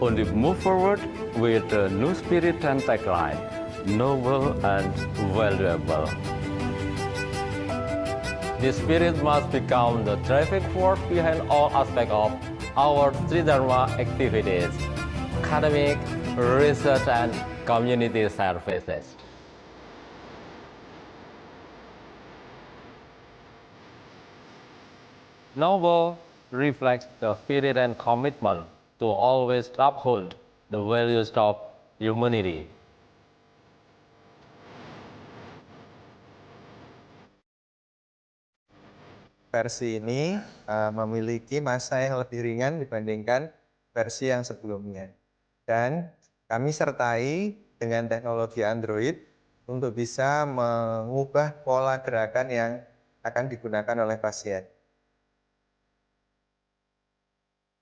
Undip move forward with a new spirit and tagline, noble and valuable. This spirit must become the driving force behind all aspects of our Tridharma activities, academic, research, and community services. Noble reflects the spirit and commitment to always uphold the values of humanity. Versi ini memiliki masa yang lebih ringan dibandingkan versi yang sebelumnya. Dan kami sertai dengan teknologi Android untuk bisa mengubah pola gerakan yang akan digunakan oleh pasien.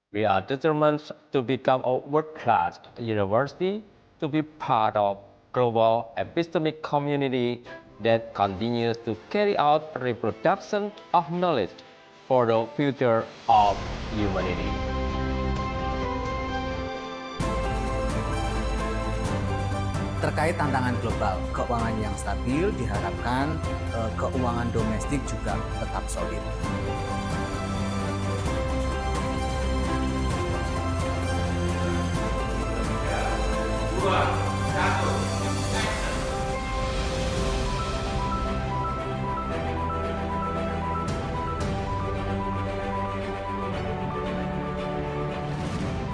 We are determined to become a world-class university, to be part of global epistemic community that continues to carry out reproduction of knowledge for the future of humanity. Terkait tantangan global, keuangan yang stabil diharapkan keuangan domestik juga tetap solid.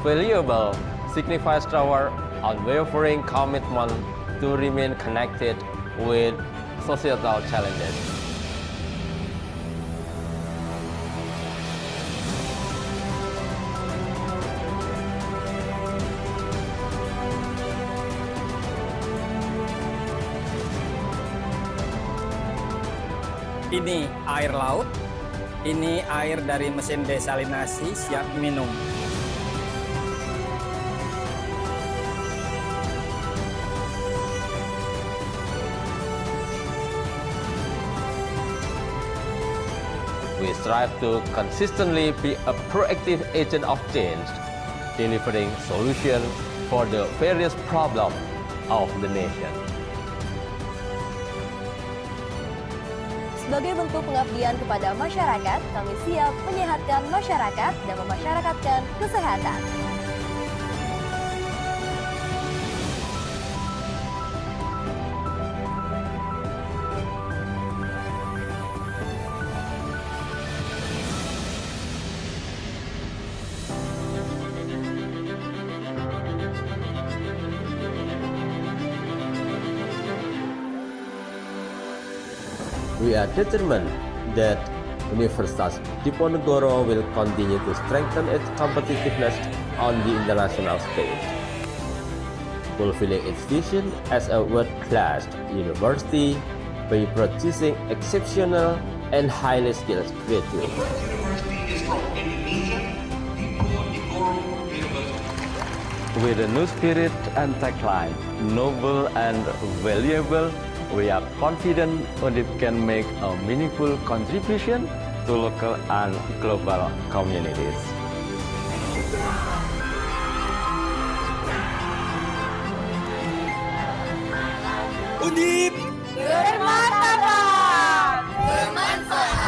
Valuable signifies our unwavering commitment to remain connected with societal challenges. Ini air laut, ini air dari mesin desalinasi siap minum. We strive to consistently be a proactive agent of change, delivering solutions for the various problems of the nation. Sebagai bentuk pengabdian kepada masyarakat, kami siap menyehatkan masyarakat dan memasyarakatkan kesehatan. We are determined that Universitas Diponegoro will continue to strengthen its competitiveness on the international stage, fulfilling its vision as a world-class university by producing exceptional and highly skilled graduates. University is from Indonesia, DICOM University. With a new spirit and tagline, noble and valuable, we are confident Undip can make a meaningful contribution to local and global communities. Undip Bermartabat! Bermanfaat!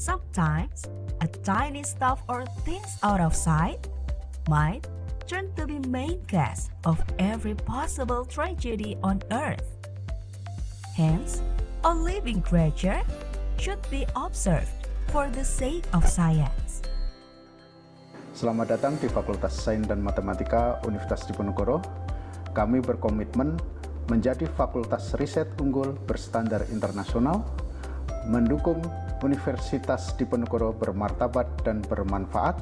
Sometimes, a tiny stuff or things out of sight might turn to be main cause of every possible tragedy on Earth. Hence, a living creature should be observed for the sake of science. Selamat datang di Fakultas Sains dan Matematika Universitas Diponegoro. Kami berkomitmen menjadi fakultas riset unggul berstandar internasional, mendukung Universitas Diponegoro bermartabat dan bermanfaat,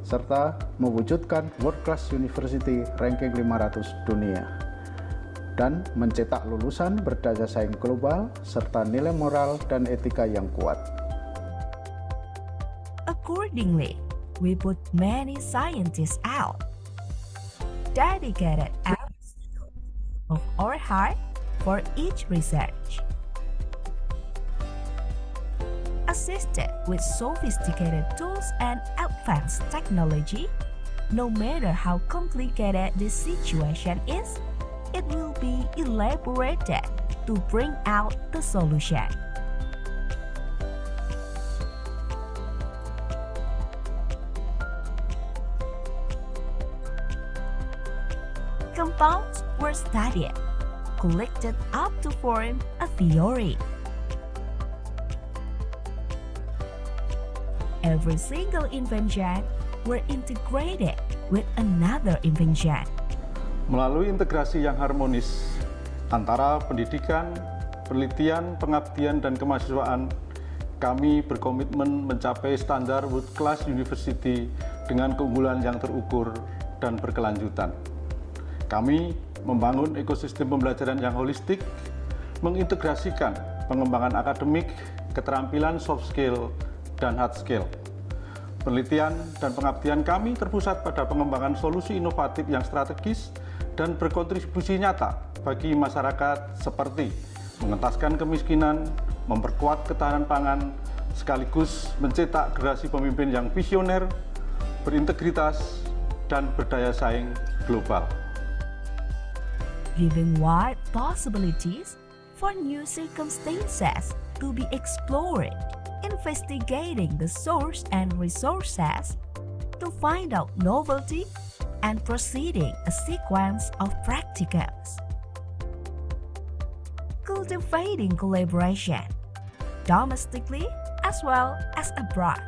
serta mewujudkan World Class University ranking 500 dunia. dan mencetak lulusan berdaya saing global serta nilai moral dan etika yang kuat. Accordingly, we put many scientists out, dedicated hours of our heart for each research. Assisted with sophisticated tools and advanced technology, no matter how complicated the situation is, it will be elaborated to bring out the solution. Compounds were studied, collected up to form a theory. Every single invention were integrated with another invention. Melalui integrasi yang harmonis antara pendidikan, penelitian, pengabdian, dan kemahasiswaan, kami berkomitmen mencapai standar world class university dengan keunggulan yang terukur dan berkelanjutan. Kami membangun ekosistem pembelajaran yang holistik, mengintegrasikan pengembangan akademik, keterampilan soft skill, dan hard skill. Penelitian dan pengabdian kami terpusat pada pengembangan solusi inovatif yang strategis dan berkontribusi nyata bagi masyarakat seperti mengentaskan kemiskinan, memperkuat ketahanan pangan, sekaligus mencetak generasi pemimpin yang visioner, berintegritas, dan berdaya saing global. Giving wide possibilities for new circumstances to be explored, investigating the source and resources to find out novelty, and proceeding a sequence of practicums. Cultivating collaboration, domestically as well as abroad.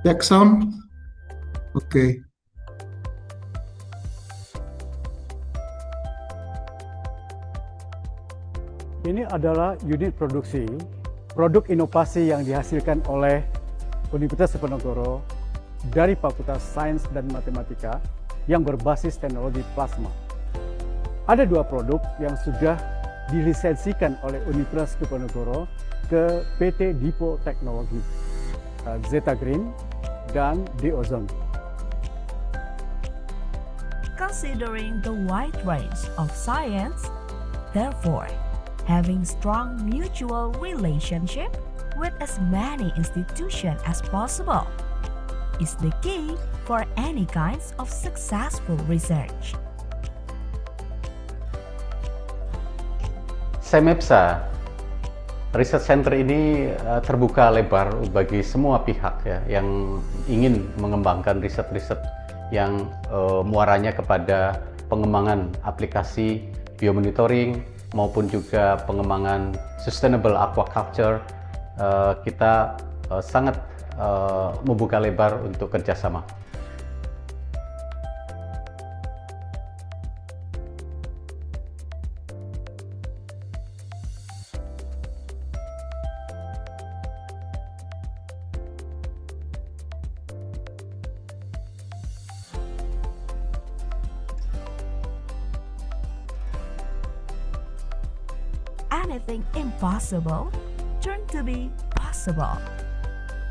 Check sound. Oke. Ini adalah unit produksi produk inovasi yang dihasilkan oleh Universitas Diponegoro dari Fakultas Sains dan Matematika yang berbasis teknologi plasma. Ada dua produk yang sudah dilisensikan oleh Universitas Diponegoro ke PT Dipo Teknologi, Zeta Green dan D-Ozone. Considering the wide range of science, therefore, having strong mutual relationship with as many institutions as possible is the key for any kinds of successful research. SEMEPSA Research Center ini terbuka lebar bagi semua pihak ya, yang ingin mengembangkan riset-riset yang muaranya kepada pengembangan aplikasi biomonitoring maupun juga pengembangan sustainable aquaculture. Kita sangat membuka lebar untuk kerjasama. Anything impossible turned to be possible.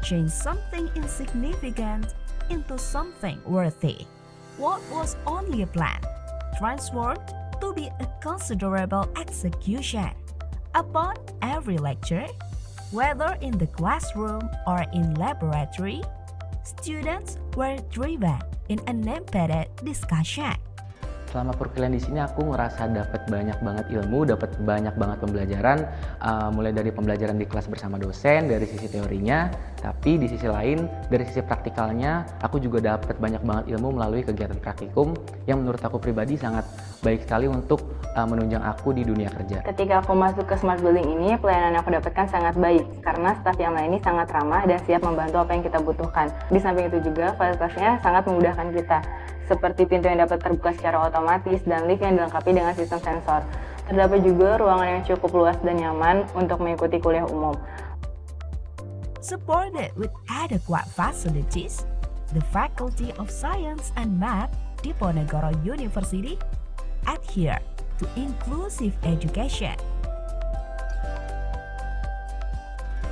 Change something insignificant into something worthy. What was only a plan transformed to be a considerable execution. Upon every lecture, whether in the classroom or in laboratory, students were driven in an embedded discussion. selama perkuliahan di sini aku ngerasa dapat banyak banget ilmu, dapat banyak banget pembelajaran, mulai dari pembelajaran di kelas bersama dosen dari sisi teorinya, tapi di sisi lain dari sisi praktikalnya aku juga dapat banyak banget ilmu melalui kegiatan praktikum yang menurut aku pribadi sangat baik sekali untuk menunjang aku di dunia kerja. Ketika aku masuk ke Smart Building ini, pelayanan yang aku dapatkan sangat baik karena staf yang lain ini sangat ramah dan siap membantu apa yang kita butuhkan. Di samping itu juga fasilitasnya sangat memudahkan kita, seperti pintu yang dapat terbuka secara otomatis dan lift yang dilengkapi dengan sistem sensor. Terdapat juga ruangan yang cukup luas dan nyaman untuk mengikuti kuliah umum. Supported with adequate facilities, the Faculty of Science and Math Diponegoro University adhere to inclusive education.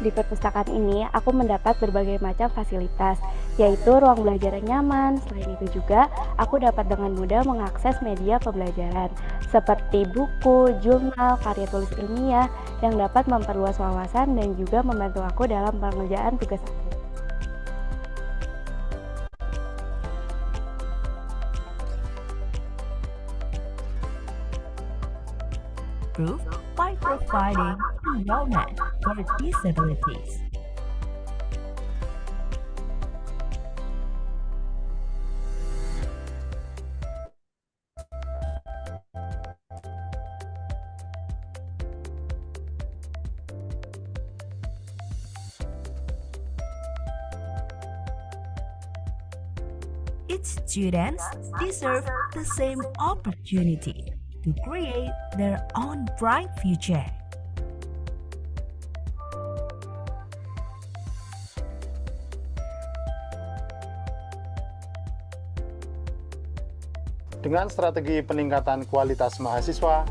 Di perpustakaan ini, aku mendapat berbagai macam fasilitas, yaitu ruang belajar yang nyaman. Selain itu juga, aku dapat dengan mudah mengakses media pembelajaran, seperti buku, jurnal, karya tulis ilmiah, yang dapat memperluas wawasan dan juga membantu aku dalam pengerjaan tugas aku. Proof by providing enrollment for disabilities. Its students deserve the same opportunity to create their own bright future. Dengan strategi peningkatan kualitas mahasiswa,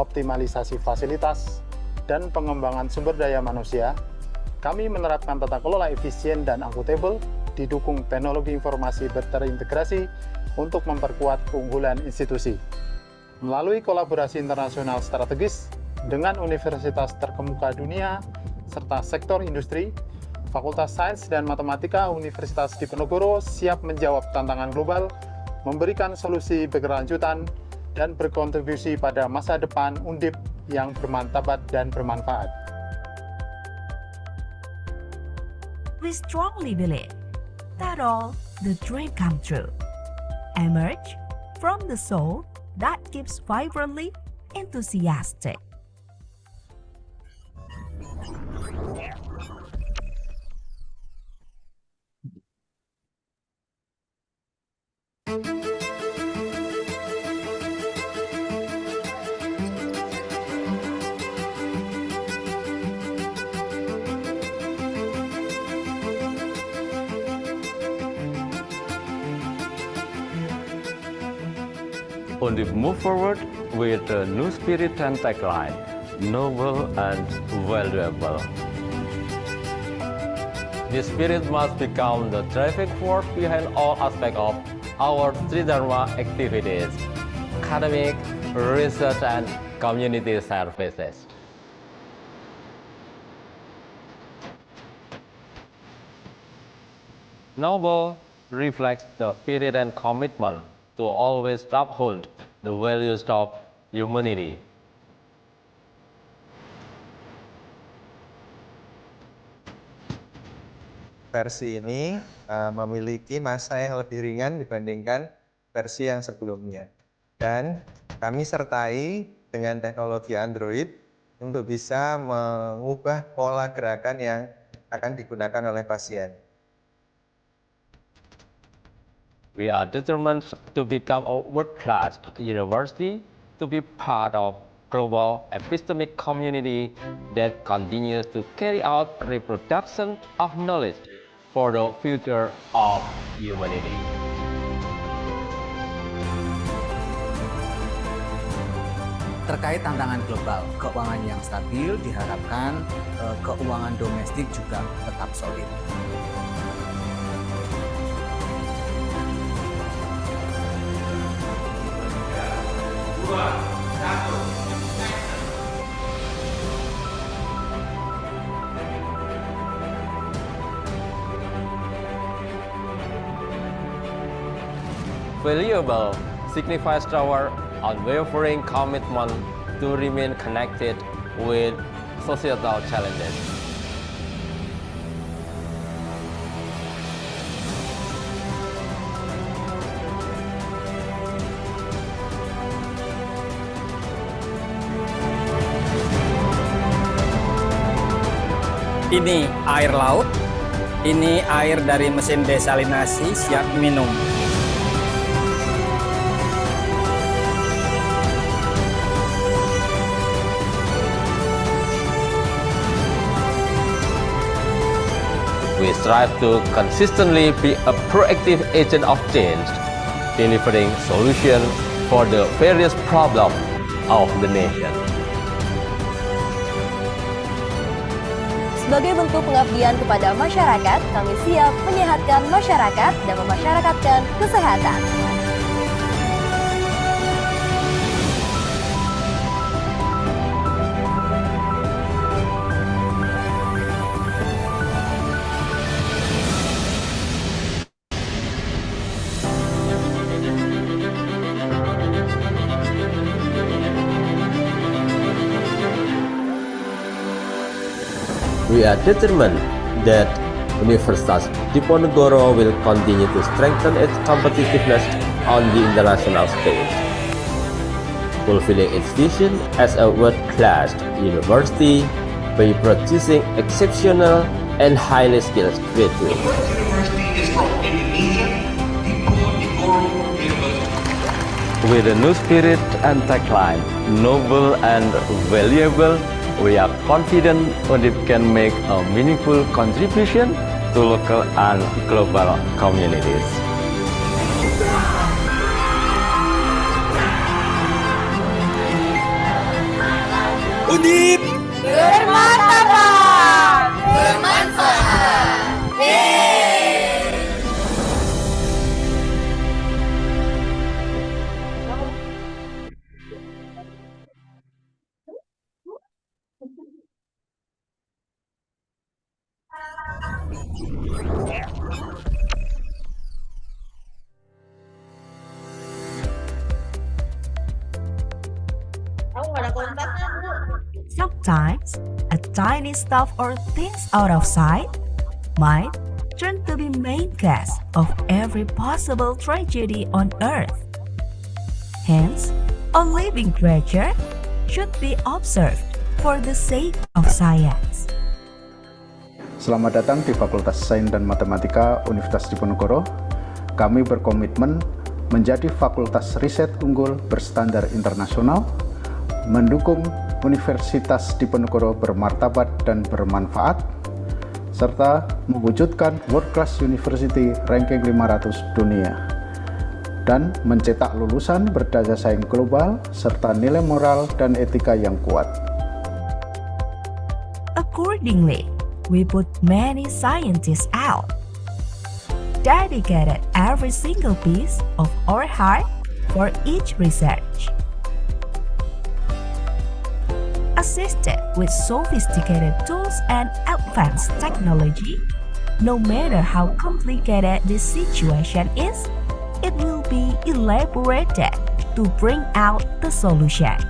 optimalisasi fasilitas, dan pengembangan sumber daya manusia, kami menerapkan tata kelola efisien dan akuntabel didukung teknologi informasi terintegrasi untuk memperkuat keunggulan institusi. Melalui kolaborasi internasional strategis dengan universitas terkemuka dunia serta sektor industri, Fakultas Sains dan Matematika Universitas Diponegoro siap menjawab tantangan global, memberikan solusi berkelanjutan, dan berkontribusi pada masa depan Undip yang bermartabat dan bermanfaat. We strongly believe that all the dream come true emerge from the soul that keeps vibrantly enthusiastic. Undip move forward with a new spirit and tagline, noble and valuable. This spirit must become the driving force behind all aspects of our Tridharma activities, academic, research, and community services. Noble reflects the spirit and commitment to always uphold the values of humanity. Versi ini memiliki massa yang lebih ringan dibandingkan versi yang sebelumnya. Dan kami sertai dengan teknologi Android untuk bisa mengubah pola gerakan yang akan digunakan oleh pasien. We are determined to become a world-class university, to be part of global epistemic community that continues to carry out reproduction of knowledge for the future of humanity. Terkait tantangan global, keuangan yang stabil diharapkan keuangan domestik juga tetap solid. Valuable signifies our unwavering commitment to remain connected with societal challenges. Ini air laut, ini air dari mesin desalinasi siap minum. We strive to consistently be a proactive agent of change, delivering solutions for the various problems of the nation. Sebagai bentuk pengabdian kepada masyarakat, kami siap menyehatkan masyarakat dan memasyarakatkan kesehatan. We are determined that Universitas Diponegoro will continue to strengthen its competitiveness on the international stage, fulfilling its vision as a world-class university by producing exceptional and highly skilled graduates. University is from Indonesia, DICOM University. With a new spirit and tagline, noble and valuable, we are confident Undip can make a meaningful contribution to local and global communities. Undip Bermartabat, bermanfaat. Sometimes, a tiny stuff or things out of sight might turn to be main cause of every possible tragedy on Earth. Hence, a living creature should be observed for the sake of science. Selamat datang di Fakultas Sains dan Matematika Universitas Diponegoro. Kami berkomitmen menjadi fakultas riset unggul berstandar internasional, mendukung Universitas Diponegoro bermartabat dan bermanfaat, serta mewujudkan World Class University ranking 500 dunia, dan mencetak lulusan berdaya saing global serta nilai moral dan etika yang kuat. Accordingly, we put many scientists out, dedicated every single piece of our heart for each research. Assisted with sophisticated tools and advanced technology, no matter how complicated the situation is, it will be elaborated to bring out the solution.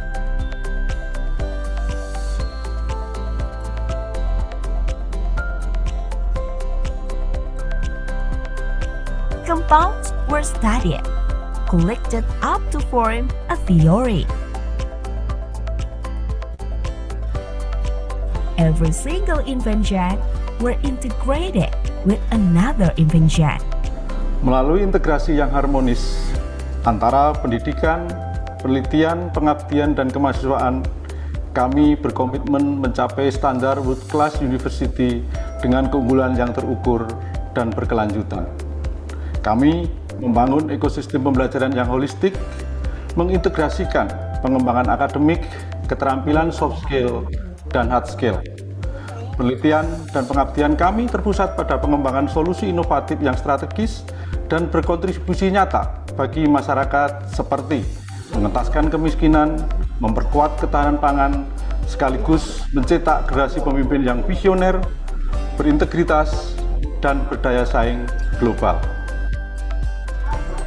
Compounds were studied, collected up to form a theory. Every single invention were integrated with another invention. Melalui integrasi yang harmonis antara pendidikan, penelitian, pengabdian, dan kemahasiswaan, kami berkomitmen mencapai standar World Class University dengan keunggulan yang terukur dan berkelanjutan. Kami membangun ekosistem pembelajaran yang holistik, mengintegrasikan pengembangan akademik, keterampilan soft skill, dan hard skill. Penelitian dan pengabdian kami terpusat pada pengembangan solusi inovatif yang strategis dan berkontribusi nyata bagi masyarakat seperti mengentaskan kemiskinan, memperkuat ketahanan pangan, sekaligus mencetak generasi pemimpin yang visioner, berintegritas, dan berdaya saing global.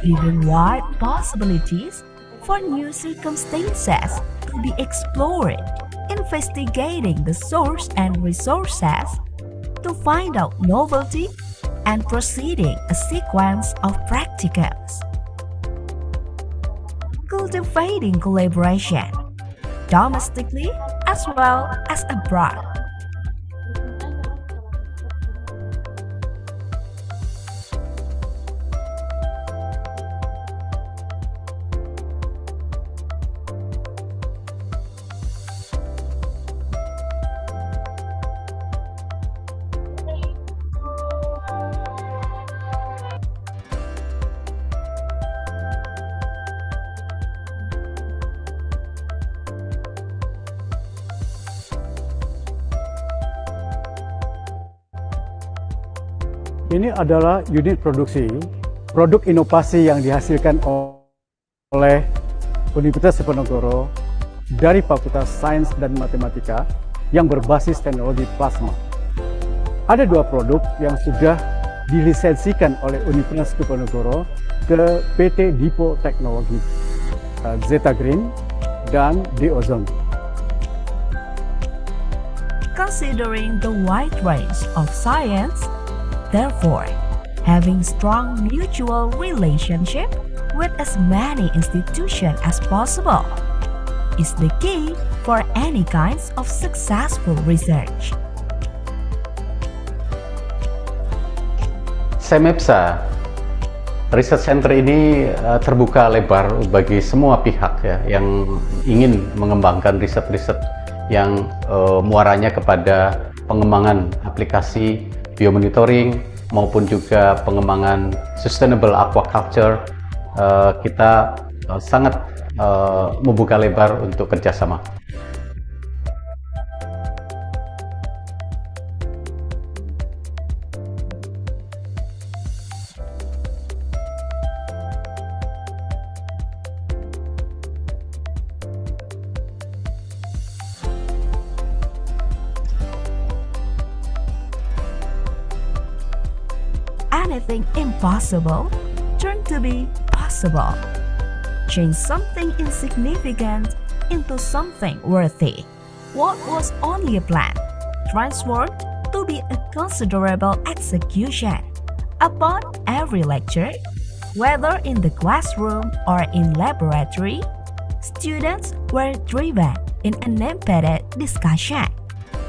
giving wide possibilities for new circumstances to be explored, investigating the source and resources to find out novelty and proceeding a sequence of practicums. Cultivating collaboration, domestically as well as abroad. Ini adalah unit produksi, produk inovasi yang dihasilkan oleh Universitas Diponegoro dari Fakultas Sains dan Matematika yang berbasis teknologi plasma. Ada dua produk yang sudah dilisensikan oleh Universitas Diponegoro ke PT Dipo Teknologi, Zeta Green dan D-Ozone. Considering the wide range of science, therefore, having strong mutual relationship with as many institutions as possible is the key for any kinds of successful research. Semepsa, Research Center ini terbuka lebar bagi semua pihak ya, yang ingin mengembangkan riset-riset yang muaranya kepada pengembangan aplikasi biomonitoring maupun juga pengembangan sustainable aquaculture. Kita sangat membuka lebar untuk kerjasama. Anything impossible turn to be possible. Change something insignificant into something worthy. What was only a plan transformed to be a considerable execution. Upon every lecture, whether in the classroom or in laboratory, students were driven in unimpeded discussion.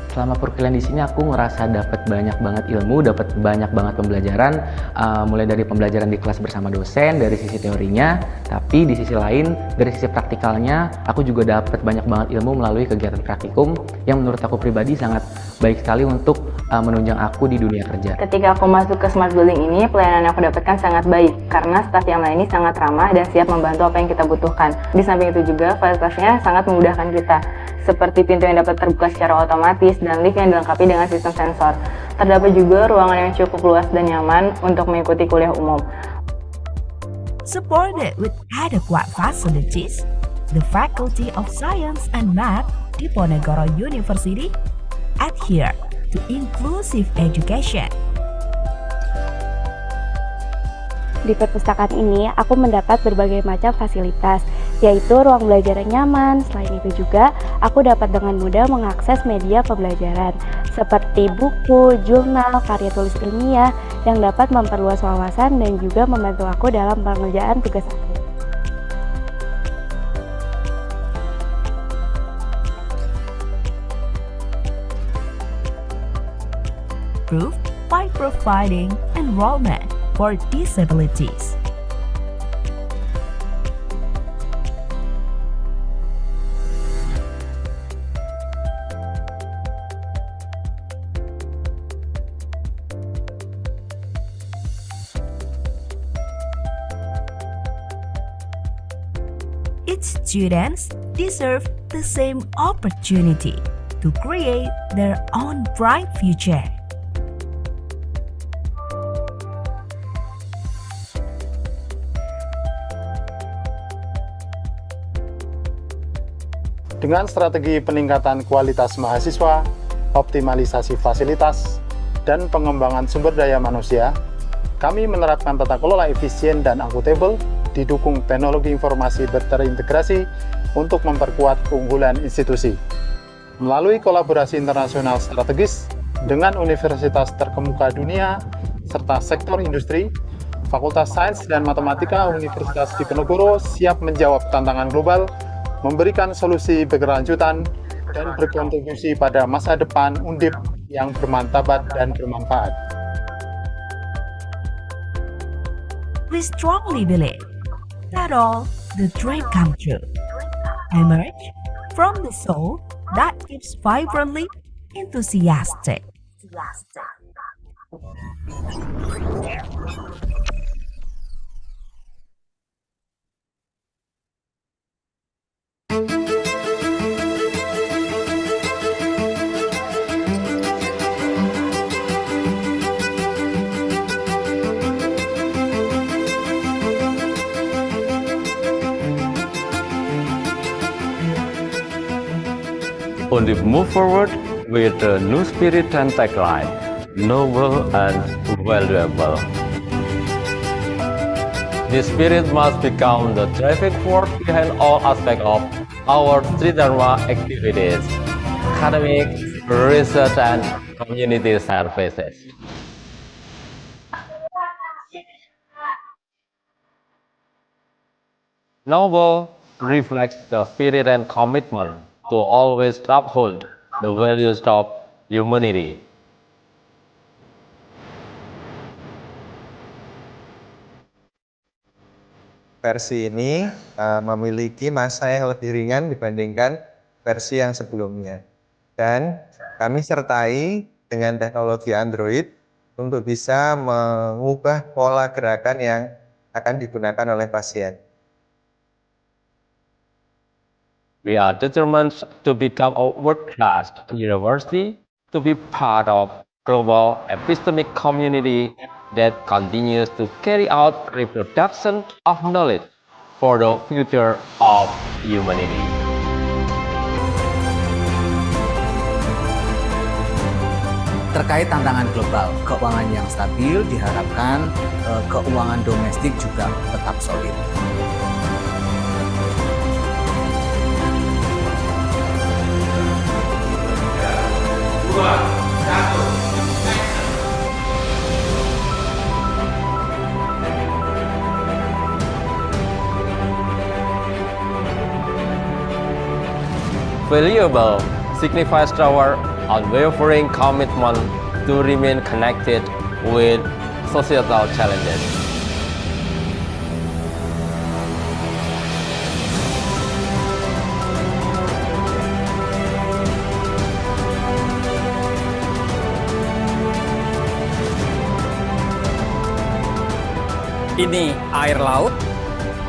Selama perkuliahan di sini aku ngerasa dapat banyak banget ilmu, dapat banyak banget pembelajaran, mulai dari pembelajaran di kelas bersama dosen dari sisi teorinya, tapi di sisi lain dari sisi praktikalnya aku juga dapat banyak banget ilmu melalui kegiatan praktikum yang menurut aku pribadi sangat baik sekali untuk menunjang aku di dunia kerja. Ketika aku masuk ke Smart Building ini, pelayanan yang aku dapatkan sangat baik karena staf yang lain ini sangat ramah dan siap membantu apa yang kita butuhkan. Di samping itu juga fasilitasnya sangat memudahkan kita, seperti pintu yang dapat terbuka secara otomatis dan lift yang dilengkapi dengan sistem sensor. Terdapat juga ruangan yang cukup luas dan nyaman untuk mengikuti kuliah umum. Supported with adequate facilities, the Faculty of Science and Math Diponegoro University adhere to inclusive education. Di perpustakaan ini, aku mendapat berbagai macam fasilitas, yaitu ruang belajar yang nyaman. Selain itu juga, aku dapat dengan mudah mengakses media pembelajaran, seperti buku, jurnal, karya tulis ilmiah, yang dapat memperluas wawasan dan juga membantu aku dalam pengerjaan tugas aku. Proof by providing enrollment for disabilities. Its students deserve the same opportunity to create their own bright future. Dengan strategi peningkatan kualitas mahasiswa, optimalisasi fasilitas, dan pengembangan sumber daya manusia, Kami menerapkan tata kelola efisien dan akuntabel, didukung teknologi informasi terintegrasi untuk memperkuat keunggulan institusi. Melalui kolaborasi internasional strategis dengan universitas terkemuka dunia serta sektor industri, Fakultas Sains dan Matematika Universitas Diponegoro siap menjawab tantangan global, memberikan solusi berkelanjutan, dan berkontribusi pada masa depan Undip yang bermartabat dan bermanfaat. We strongly believe that all the dream come true emerge from the soul that keeps vibrantly enthusiastic. Undip move forward with a new spirit and tagline, noble and valuable. This spirit must become the driving force behind all aspects of our Tridharma activities, academic, research, and community services. Noble reflects the spirit and commitment to always uphold the values of humanity. Versi ini memiliki massa yang lebih ringan dibandingkan versi yang sebelumnya. Dan kami sertai dengan teknologi Android untuk bisa mengubah pola gerakan yang akan digunakan oleh pasien. We are determined to become a world-class university, to be part of global epistemic community that continues to carry out reproduction of knowledge for the future of humanity. Terkait tantangan global, keuangan yang stabil diharapkan keuangan domestik juga tetap solid. Valuable signifies our unwavering commitment to remain connected with societal challenges. Ini air laut,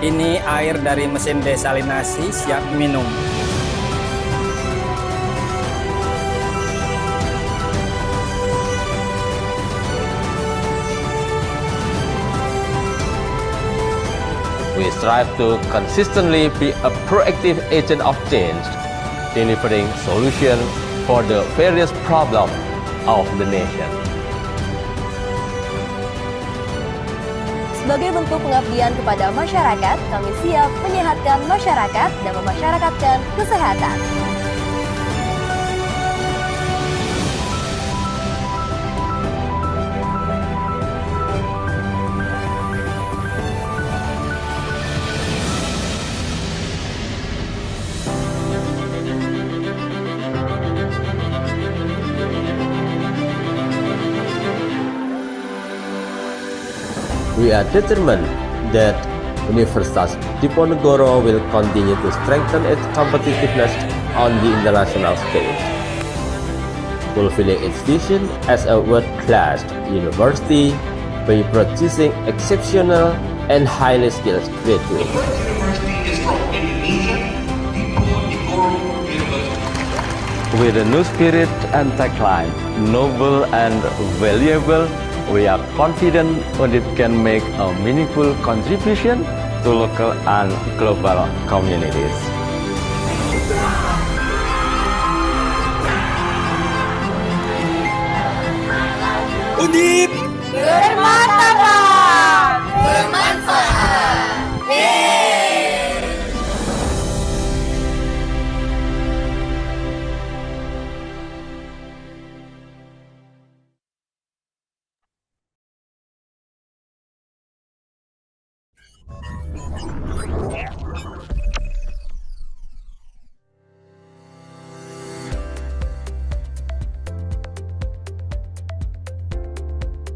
ini air dari mesin desalinasi siap minum. We strive to consistently be a proactive agent of change, delivering solutions for the various problems of the nation. Sebagai bentuk pengabdian kepada masyarakat, kami siap menyehatkan masyarakat dan memasyarakatkan kesehatan. We are determined that Universitas Diponegoro will continue to strengthen its competitiveness on the international stage, fulfilling its vision as a world-class university by producing exceptional and highly skilled graduates. University is from Indonesia, DICOM University. With a new spirit and tagline, noble and valuable, we are confident Undip can make a meaningful contribution to local and global communities. Undip bermartabat, bermanfaat.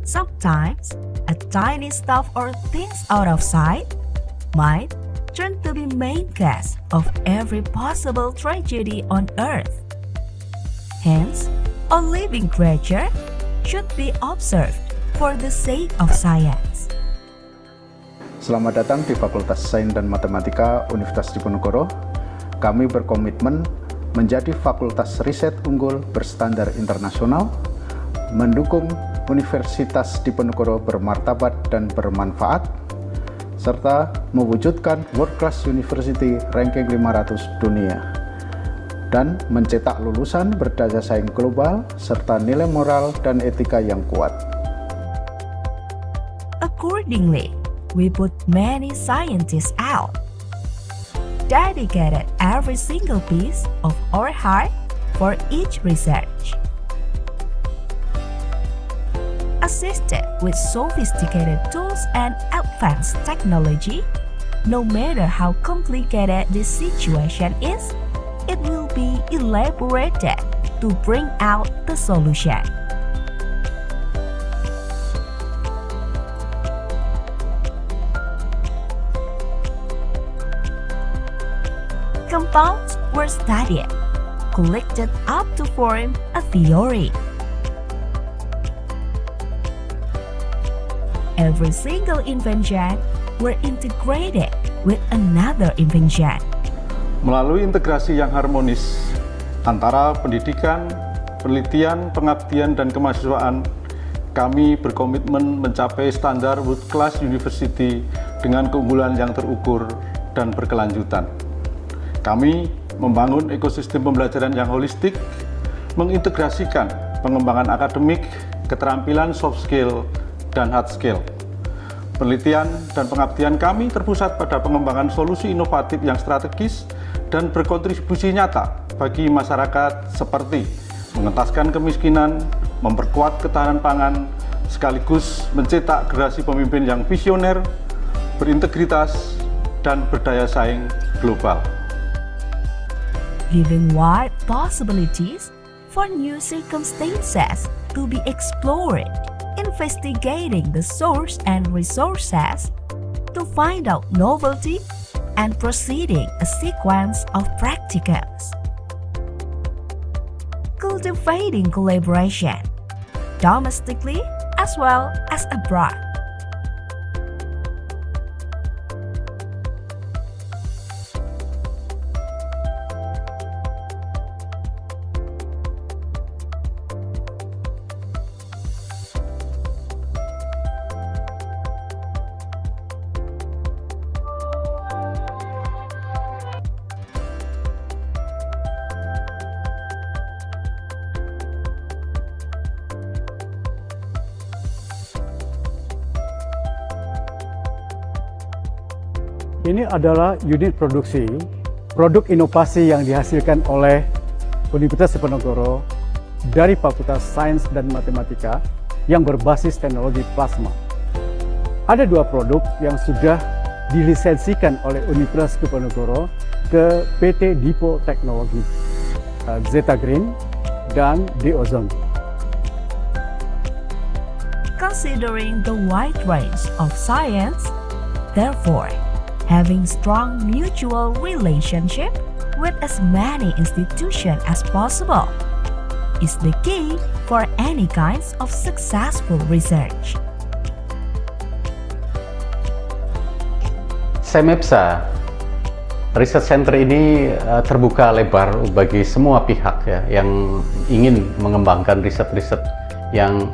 Sometimes, a tiny stuff or things out of sight might turn to be main cause of every possible tragedy on Earth. Hence, a living creature should be observed for the sake of science. Selamat datang di Fakultas Sains dan Matematika Universitas Diponegoro. Kami berkomitmen menjadi fakultas riset unggul berstandar internasional, mendukung Universitas Diponegoro bermartabat dan bermanfaat, serta mewujudkan World Class University ranking 500 dunia, dan mencetak lulusan berdaya saing global serta nilai moral dan etika yang kuat. Accordingly, we put many scientists out, dedicated every single piece of our heart for each research. Assisted with sophisticated tools and advanced technology, no matter how complicated the situation is, it will be elaborated to bring out the solution. Compounds were studied, collected up to form a theory. Every single invention were integrated with another invention. Melalui integrasi yang harmonis antara pendidikan, penelitian, pengabdian, dan kemahasiswaan, kami berkomitmen mencapai standar World Class University dengan keunggulan yang terukur dan berkelanjutan. Kami membangun ekosistem pembelajaran yang holistik, mengintegrasikan pengembangan akademik, keterampilan soft skill, dan hard skill. Penelitian dan pengabdian kami terpusat pada pengembangan solusi inovatif yang strategis dan berkontribusi nyata bagi masyarakat seperti mengentaskan kemiskinan, memperkuat ketahanan pangan, sekaligus mencetak generasi pemimpin yang visioner, berintegritas, dan berdaya saing global. Giving wide possibilities for new circumstances to be explored, investigating the source and resources to find out novelty, and proceeding a sequence of practicums. Cultivating collaboration, domestically as well as abroad. Ini adalah unit produksi, produk inovasi yang dihasilkan oleh Universitas Diponegoro dari Fakultas Sains dan Matematika yang berbasis teknologi plasma. Ada dua produk yang sudah dilisensikan oleh Universitas Diponegoro ke PT Dipo Teknologi, Zeta Green dan D-Ozone. Considering the wide range of science, therefore, having strong mutual relationship with as many institutions as possible is the key for any kinds of successful research. Semepsa, Research Center ini terbuka lebar bagi semua pihak ya, yang ingin mengembangkan riset-riset yang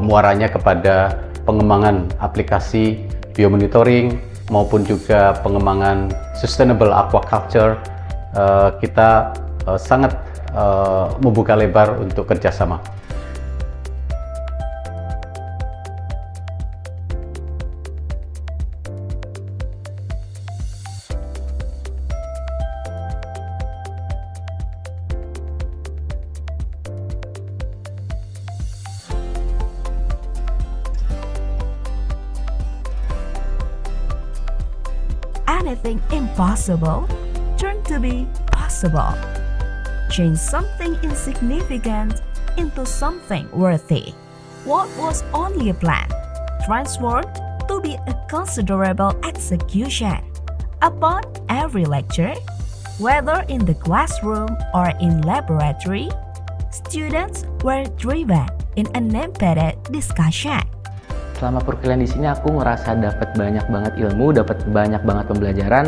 muaranya kepada pengembangan aplikasi biomonitoring maupun juga pengembangan sustainable aquaculture. Kita sangat membuka lebar untuk kerjasama. anything impossible turn to be possible. Change something insignificant into something worthy. What was only a plan transformed to be a considerable execution. Upon every lecture, whether in the classroom or in laboratory, students were driven in an embedded discussion. Selama perkuliahan di sini aku ngerasa dapat banyak banget ilmu, dapat banyak banget pembelajaran,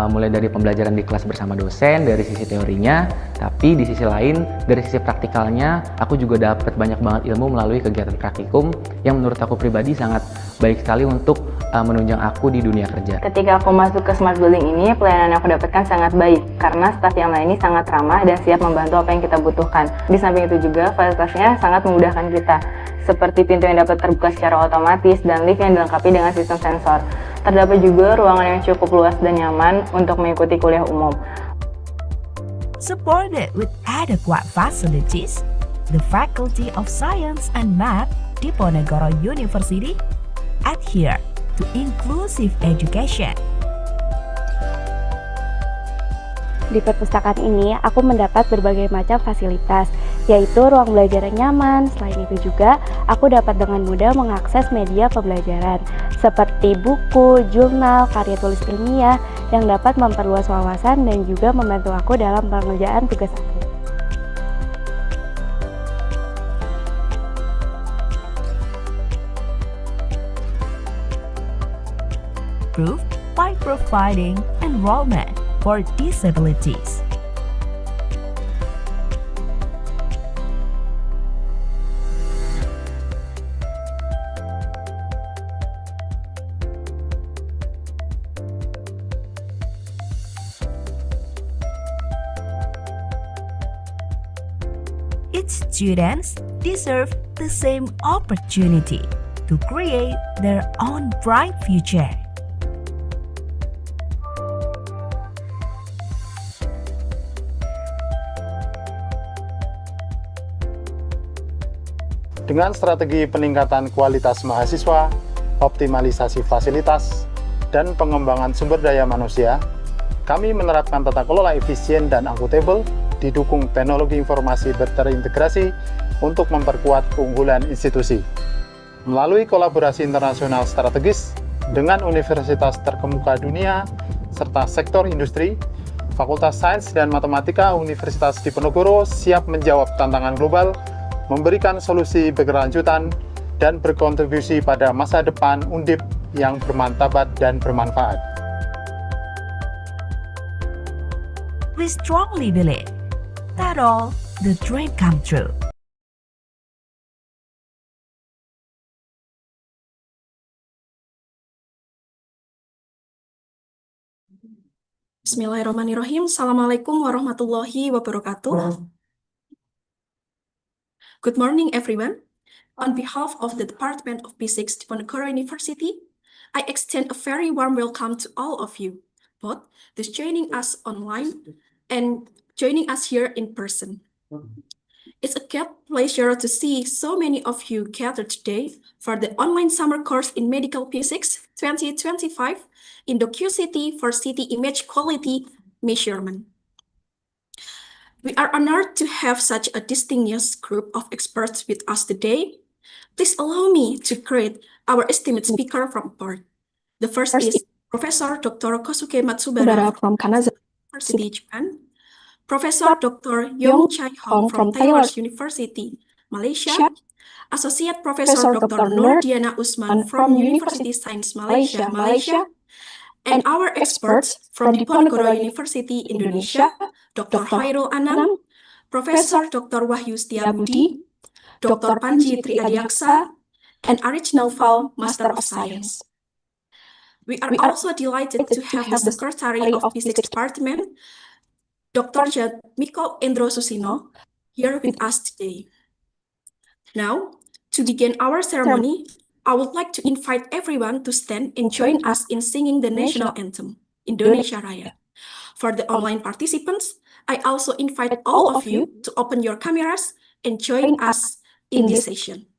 mulai dari pembelajaran di kelas bersama dosen dari sisi teorinya, tapi di sisi lain dari sisi praktikalnya aku juga dapat banyak banget ilmu melalui kegiatan praktikum yang menurut aku pribadi sangat baik sekali untuk menunjang aku di dunia kerja. Ketika aku masuk ke Smart Building ini, pelayanan yang aku dapatkan sangat baik karena staf yang melayani sangat ramah dan siap membantu apa yang kita butuhkan. Di samping itu juga fasilitasnya sangat memudahkan kita, seperti pintu yang dapat terbuka secara otomatis dan lift yang dilengkapi dengan sistem sensor. Terdapat juga ruangan yang cukup luas dan nyaman untuk mengikuti kuliah umum. Supported with adequate facilities, the Faculty of Science and Math Diponegoro University adhere to inclusive education. Di perpustakaan ini, aku mendapat berbagai macam fasilitas, yaitu ruang belajar yang nyaman. Selain itu juga, aku dapat dengan mudah mengakses media pembelajaran, seperti buku, jurnal, karya tulis ilmiah, yang dapat memperluas wawasan dan juga membantu aku dalam pengerjaan tugas aku. Proof by providing enrollment for disabilities. Its students deserve the same opportunity to create their own bright future. Dengan strategi peningkatan kualitas mahasiswa, optimalisasi fasilitas, dan pengembangan sumber daya manusia, kami menerapkan tata kelola efisien dan akuntabel, didukung teknologi informasi terintegrasi untuk memperkuat keunggulan institusi. Melalui kolaborasi internasional strategis dengan universitas terkemuka dunia, serta sektor industri, Fakultas Sains dan Matematika Universitas Diponegoro siap menjawab tantangan global, memberikan solusi berkelanjutan, dan berkontribusi pada masa depan Undip yang bermartabat dan bermanfaat. We strongly believe that all the dream come true. Bismillahirrahmanirrahim. Assalamualaikum warahmatullahi wabarakatuh. Good morning, everyone. On behalf of the Department of Physics, Diponegoro University, I extend a very warm welcome to all of you, both those joining us online and joining us here in person. It's a great pleasure to see so many of you gathered today for the online summer course in Medical Physics 2025 IndoQCT for City Image Quality Measurement. We are honored to have such a distinguished group of experts with us today. Please allow me to greet our esteemed speaker from board. The first is Professor Dr. Kosuke Matsubara from Kanazawa University, Japan. Professor Dr. Yeong from Taylor University, Malaysia. Associate Professor Dr. Nur Diana Usman from University Science Malaysia, and our experts from Diponegoro University, Indonesia, Dr. Hairul Anam, Professor Dr. Wahyu Setiabudi, Dr. Panji Triadiaksa, and Arich Naufal, Master of Science. We are also delighted to have the Secretary of Physics Department, Dr. Jadmiko Endro Susino, here with us today. Now, to begin our ceremony, I would like to invite everyone to stand and join us in singing the national anthem, Indonesia Raya. For the online participants, I also invite all of you to open your cameras and join us in this session.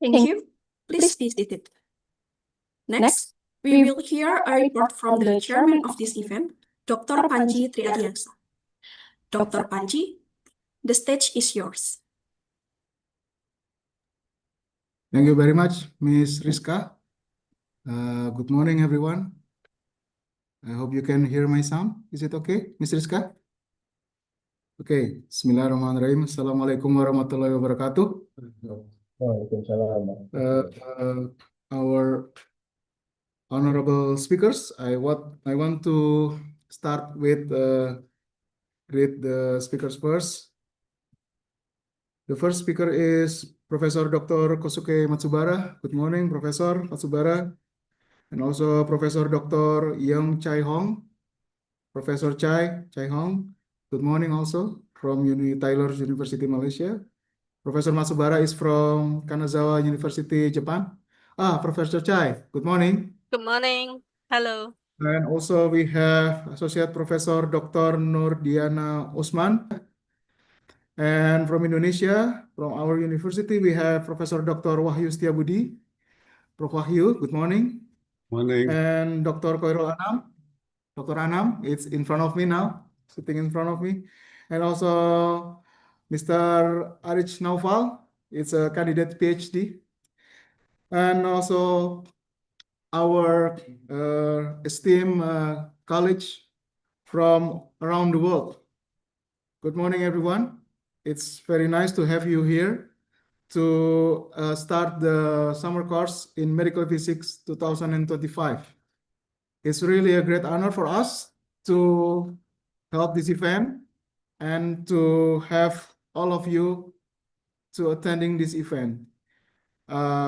Thank you. Please be seated. Next, we will hear a report from the chairman of this event, Dr. Panji Triadiaksa. Dr. Panji, the stage is yours. Thank you very much, Ms. Rizka. Good morning, everyone. I hope you can hear my sound. Is it okay, Ms. Rizka? Okay, Bismillahirrahmanirrahim. Assalamualaikum warahmatullahi wabarakatuh. Our honorable speakers, I want to start with read the speakers first. The first speaker is Professor Dr. Kosuke Matsubara. Good morning, Professor Matsubara. And also Professor Dr. Yeong Hong. Professor Chai Hong. Good morning also from Taylor University, Malaysia. Professor Matsubara is from Kanazawa University, Japan. Professor Chai, good morning. Good morning. Hello. And also we have Associate Professor Dr. Nur Diana Usman. And from Indonesia, from our university, we have Professor Dr. Wahyu Setiabudi. Prof. Wahyu, good morning. Morning. And Dr. Koirul Anam. Dr. Anam, it's in front of me now, sitting in front of me. And also Mr. Arich Naufal, it's a candidate PhD. And also our esteemed colleagues from around the world. Good morning, everyone. It's very nice to have you here to start the summer course in Medical Physics 2025. It's really a great honor for us to help this event and to have all of you to attending this event.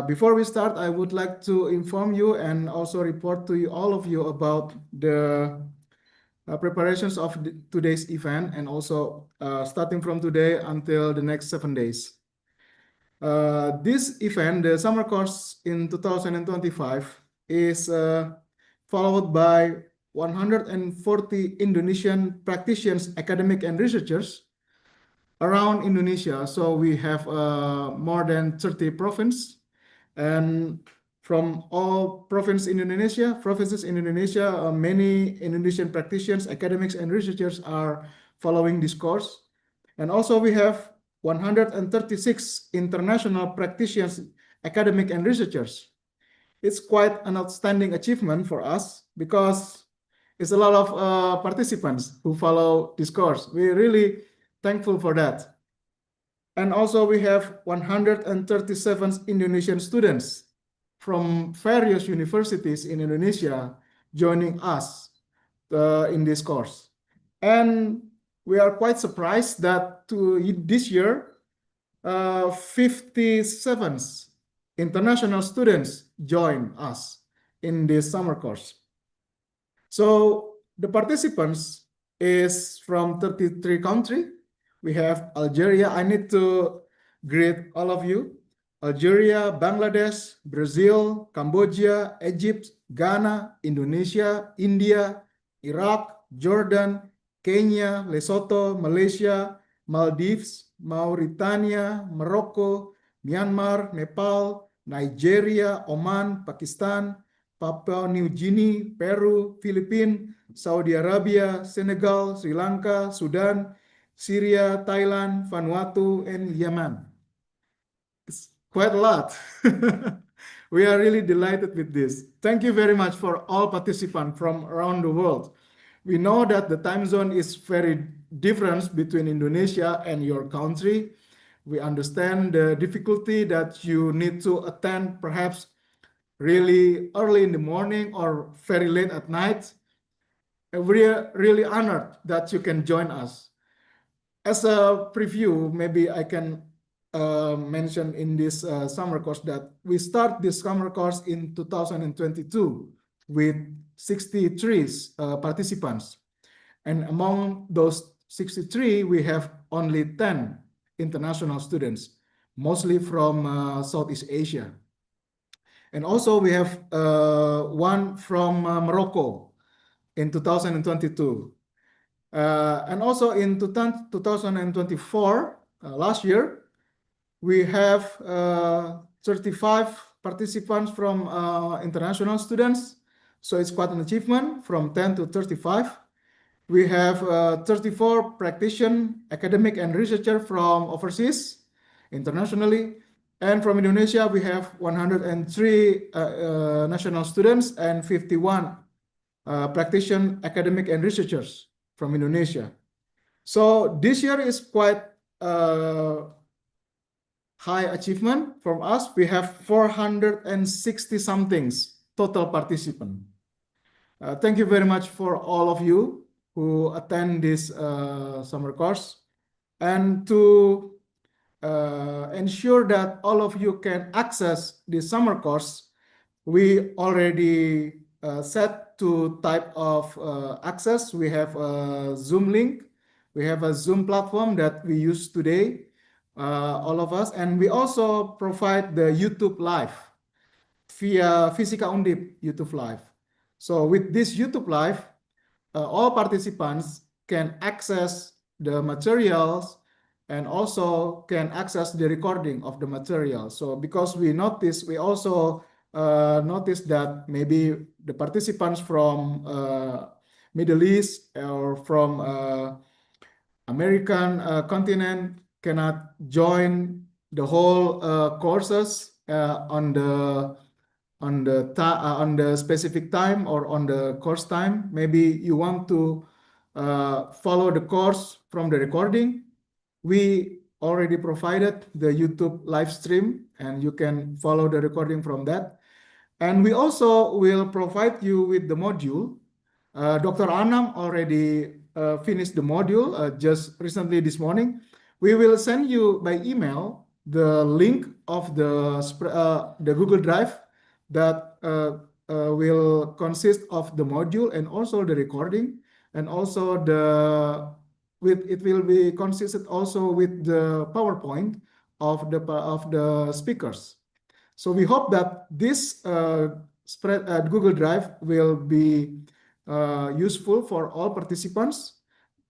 Before we start, I would like to inform you and also report to you, all of you, about the preparations of today's event, and also starting from today until the next 7 days. This event, the summer course in 2025, is followed by 140 Indonesian practitioners, academic and researchers around Indonesia. So we have more than 30 provinces, and from all provinces in Indonesia, many Indonesian practitioners, academics and researchers are following this course. And also we have 136 international practitioners, academic and researchers. It's quite an outstanding achievement for us because it's a lot of participants who follow this course. We're really thankful for that. And also we have 137 Indonesian students from various universities in Indonesia joining us in this course. And we are quite surprised that this year, 57 international students join us in this summer course. So the participants is from 33 countries. We have Algeria. I need to greet all of you. Algeria, Bangladesh, Brazil, Cambodia, Egypt, Ghana, Indonesia, India, Iraq, Jordan, Kenya, Lesotho, Malaysia, Maldives, Mauritania, Morocco, Myanmar, Nepal, Nigeria, Oman, Pakistan, Papua New Guinea, Peru, Philippines, Saudi Arabia, Senegal, Sri Lanka, Sudan, Syria, Thailand, Vanuatu, and Yemen. It's quite a lot. We are really delighted with this. Thank you very much for all participants from around the world. We know that the time zone is very different between Indonesia and your country. We understand the difficulty that you need to attend perhaps really early in the morning or very late at night. We are really honored that you can join us. As a preview, maybe I can mention in this summer course that we start this summer course in 2022 with 63 participants. And among those 63, we have only 10 international students, mostly from Southeast Asia. And also we have one from Morocco in 2022. And also in 2024, last year, we have 35 participants from international students. So it's quite an achievement from 10 to 35. We have 34 practitioners, academic and researcher from overseas, internationally. And from Indonesia, we have 103 national students and 51 practitioners, academic and researchers from Indonesia. So this year is quite high achievement from us. We have 460 somethings total participant. Thank you very much for all of you who attend this summer course. And to ensure that all of you can access the summer course, we already set two type of access. We have a Zoom link. We have a Zoom platform that we use today, all of us. And we also provide the YouTube Live via Fisika Undip YouTube Live. So with this YouTube Live, all participants can access the materials and also can access the recording of the material. So because we also noticed that maybe the participants from Middle East or from American continent cannot join the whole courses on the specific time or on the course time. Maybe you want to follow the course from the recording. We already provided the YouTube live stream, and you can follow the recording from that. And we also will provide you with the module. Dr. Anam already finished the module just recently this morning. We will send you by email the link of the Google Drive that will consist of the module and also the recording, and also it will be consisted also with the PowerPoint of the speakers. So we hope that this Google Drive will be useful for all participants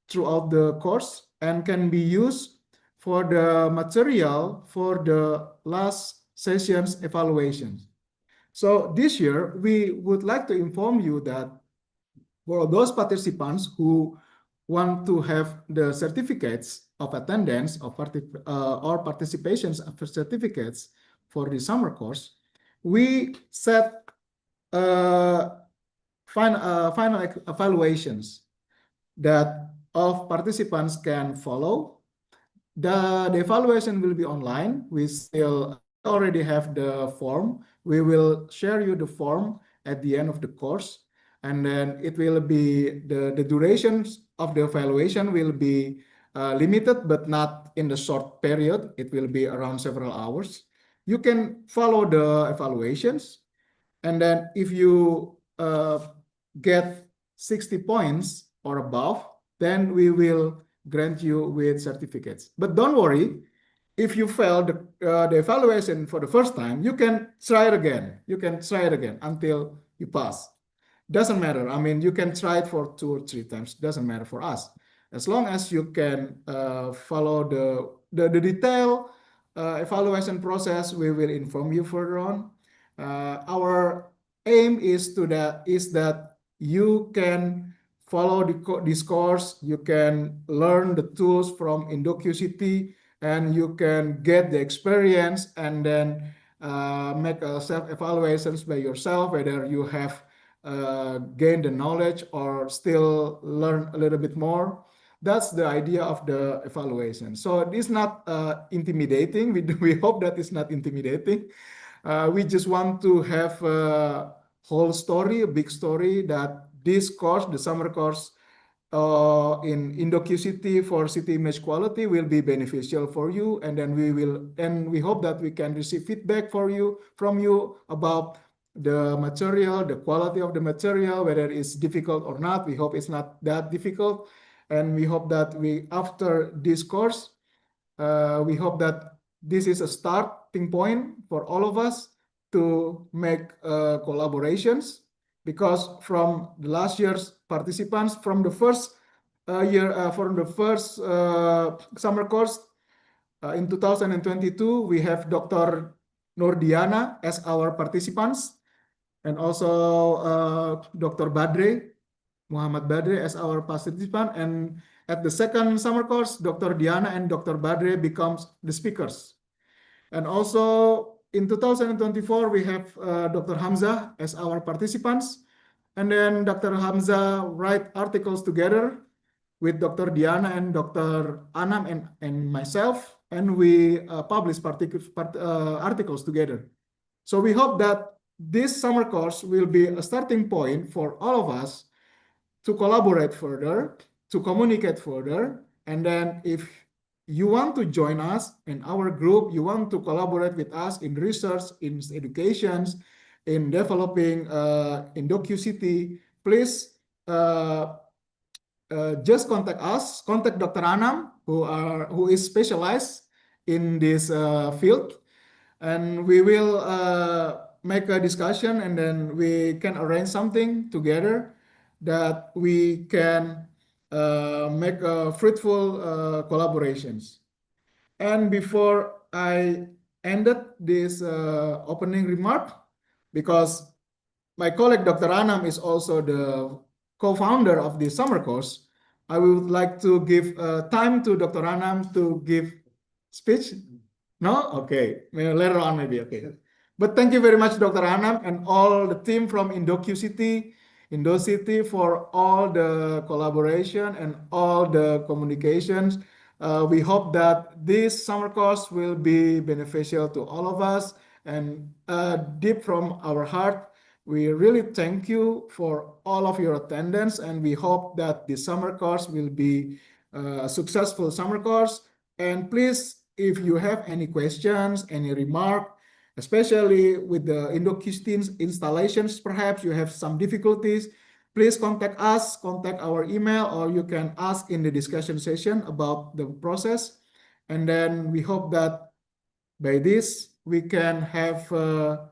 throughout the course and can be used for the material for the last session's evaluations. So this year, we would like to inform you that for those participants who want to have the certificates of attendance or participations of certificates for the summer course, we set final evaluations that all participants can follow. The evaluation will be online. We still already have the form. We will share you the form at the end of the course. And then it will be, the durations of the evaluation will be limited, but not in the short period. It will be around several hours. You can follow the evaluations. And then if you get 60 points or above, then we will grant you with certificates. But don't worry, if you fail the evaluation for the first time, you can try it again. You can try it again until you pass. Doesn't matter. I mean, you can try it for 2 or 3 times. Doesn't matter for us. As long as you can follow the detailed evaluation process, we will inform you further on. Our aim is that you can follow this course, you can learn the tools from IndoQCT, and you can get the experience and then make self-evaluations by yourself, whether you have gained the knowledge or still learn a little bit more. That's the idea of the evaluation. So it's not intimidating. We hope that it's not intimidating. We just want to have a whole story, a big story, that this course, the summer course in IndoQCT for city image quality, will be beneficial for you. And then we hope that we can receive feedback from you about the material, the quality of the material, whether it's difficult or not. We hope it's not that difficult. And we hope that after this course, we hope that this is a starting point for all of us to make collaborations, because from the last year's participants, from the first summer course in 2022, we have Dr. Nurdiana as our participants, and also Dr. Badre, Muhammad Badre as our participant. And at the second summer course, Dr. Diana and Dr. Badre becomes the speakers. And also in 2024, we have Dr. Hamzah as our participants. And then Dr. Hamzah write articles together with Dr. Diana and Dr. Anam and myself, and we publish articles together. So we hope that this summer course will be a starting point for all of us to collaborate further, to communicate further, and then if you want to join us in our group, you want to collaborate with us in research, in education, in developing IndoQCT, please just contact us, contact Dr. Anam, who is specialized in this field, and we will make a discussion, and then we can arrange something together that we can make fruitful collaborations. And before I ended this opening remark, because my colleague Dr. Anam is also the co-founder of the summer course, I would like to give time to Dr. Anam to give speech. No? Okay. Later on maybe. Okay. But thank you very much, Dr. Anam, and all the team from IndoCity for all the collaboration and all the communications. We hope that this summer course will be beneficial to all of us, and deep from our heart, we really thank you for all of your attendance, and we hope that the summer course will be a successful summer course. And please, if you have any questions, any remark, especially with the IndoQCT installations, perhaps you have some difficulties, please contact us, contact our email, or you can ask in the discussion session about the process. And then we hope that by this, we can have a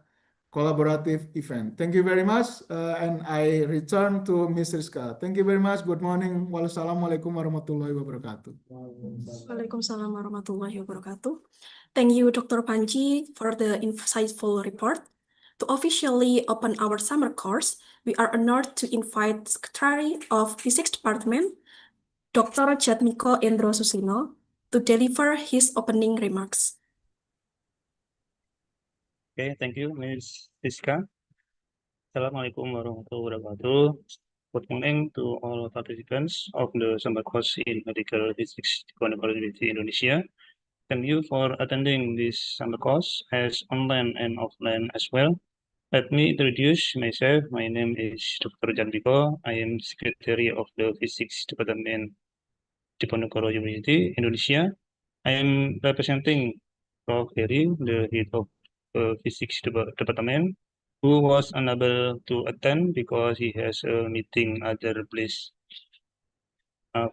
collaborative event. Thank you very much. And I return to Ms. Rizka. Thank you very much. Good morning. Wassalamualaikum warahmatullahi wabarakatuh. Waalaikumsalam warahmatullahi wabarakatuh. Thank you, Dr. Panji, for the insightful report. To officially open our summer course, we are honored to invite Secretary of Physics Department, Dr. Jatmiko Endro Susino, to deliver his opening remarks. Okay, thank you, Ms. Rizka. Assalamualaikum warahmatullahi wabarakatuh. Good morning to all participants of the summer course in Medical Physics DICOM University Indonesia. Thank you for attending this summer course as online and offline as well. Let me introduce myself. My name is Dr. Jatmiko. I am Secretary of the Physics Department Diponegoro University Indonesia. I am representing Prof. Heri, the head of Physics Department, who was unable to attend because he has a meeting other place.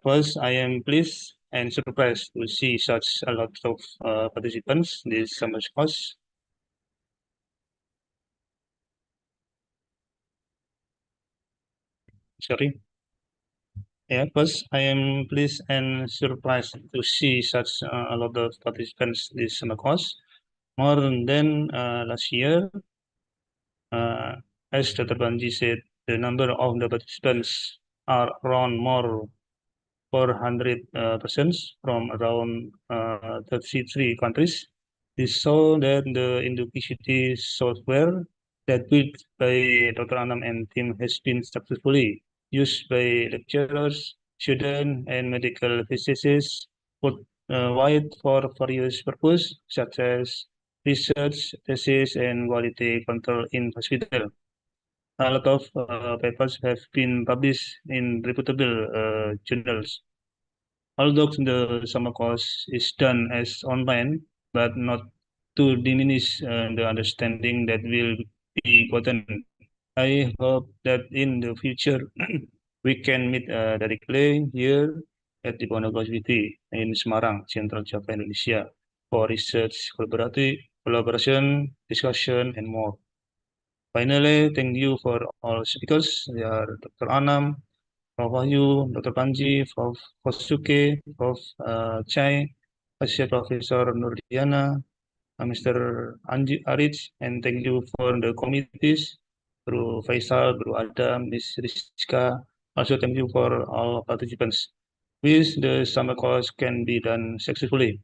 First, I am pleased and surprised to see such a lot of participants this summer course. Sorry. Yeah, first, I am pleased and surprised to see such a lot of participants this summer course, more than last year. As Dr. Banji said, the number of the participants are around more 400 persons from around 33 countries. This shows that the IndoQCT software that built by Dr. Anam and team has been successfully used by lecturers, students, and medical physicists worldwide for various purposes such as research, thesis, and quality control in hospital. A lot of papers have been published in reputable journals. Although the summer course is done as online, but not to diminish the understanding that will be gotten. I hope that in the future we can meet directly here at the University in Semarang, Central Java, Indonesia, for research, collaboration, discussion, and more. Finally, thank you for all speakers. They are Dr. Anam, Prof. Wahyu, Dr. Panji, Prof. Kosuke, Prof. Chai, Associate Professor Nurdiana, Mr. Arich, and thank you for the committees, Bro Faisal, Bro Adam, Ms. Rizka. Also, thank you for all participants. Wish the summer course can be done successfully.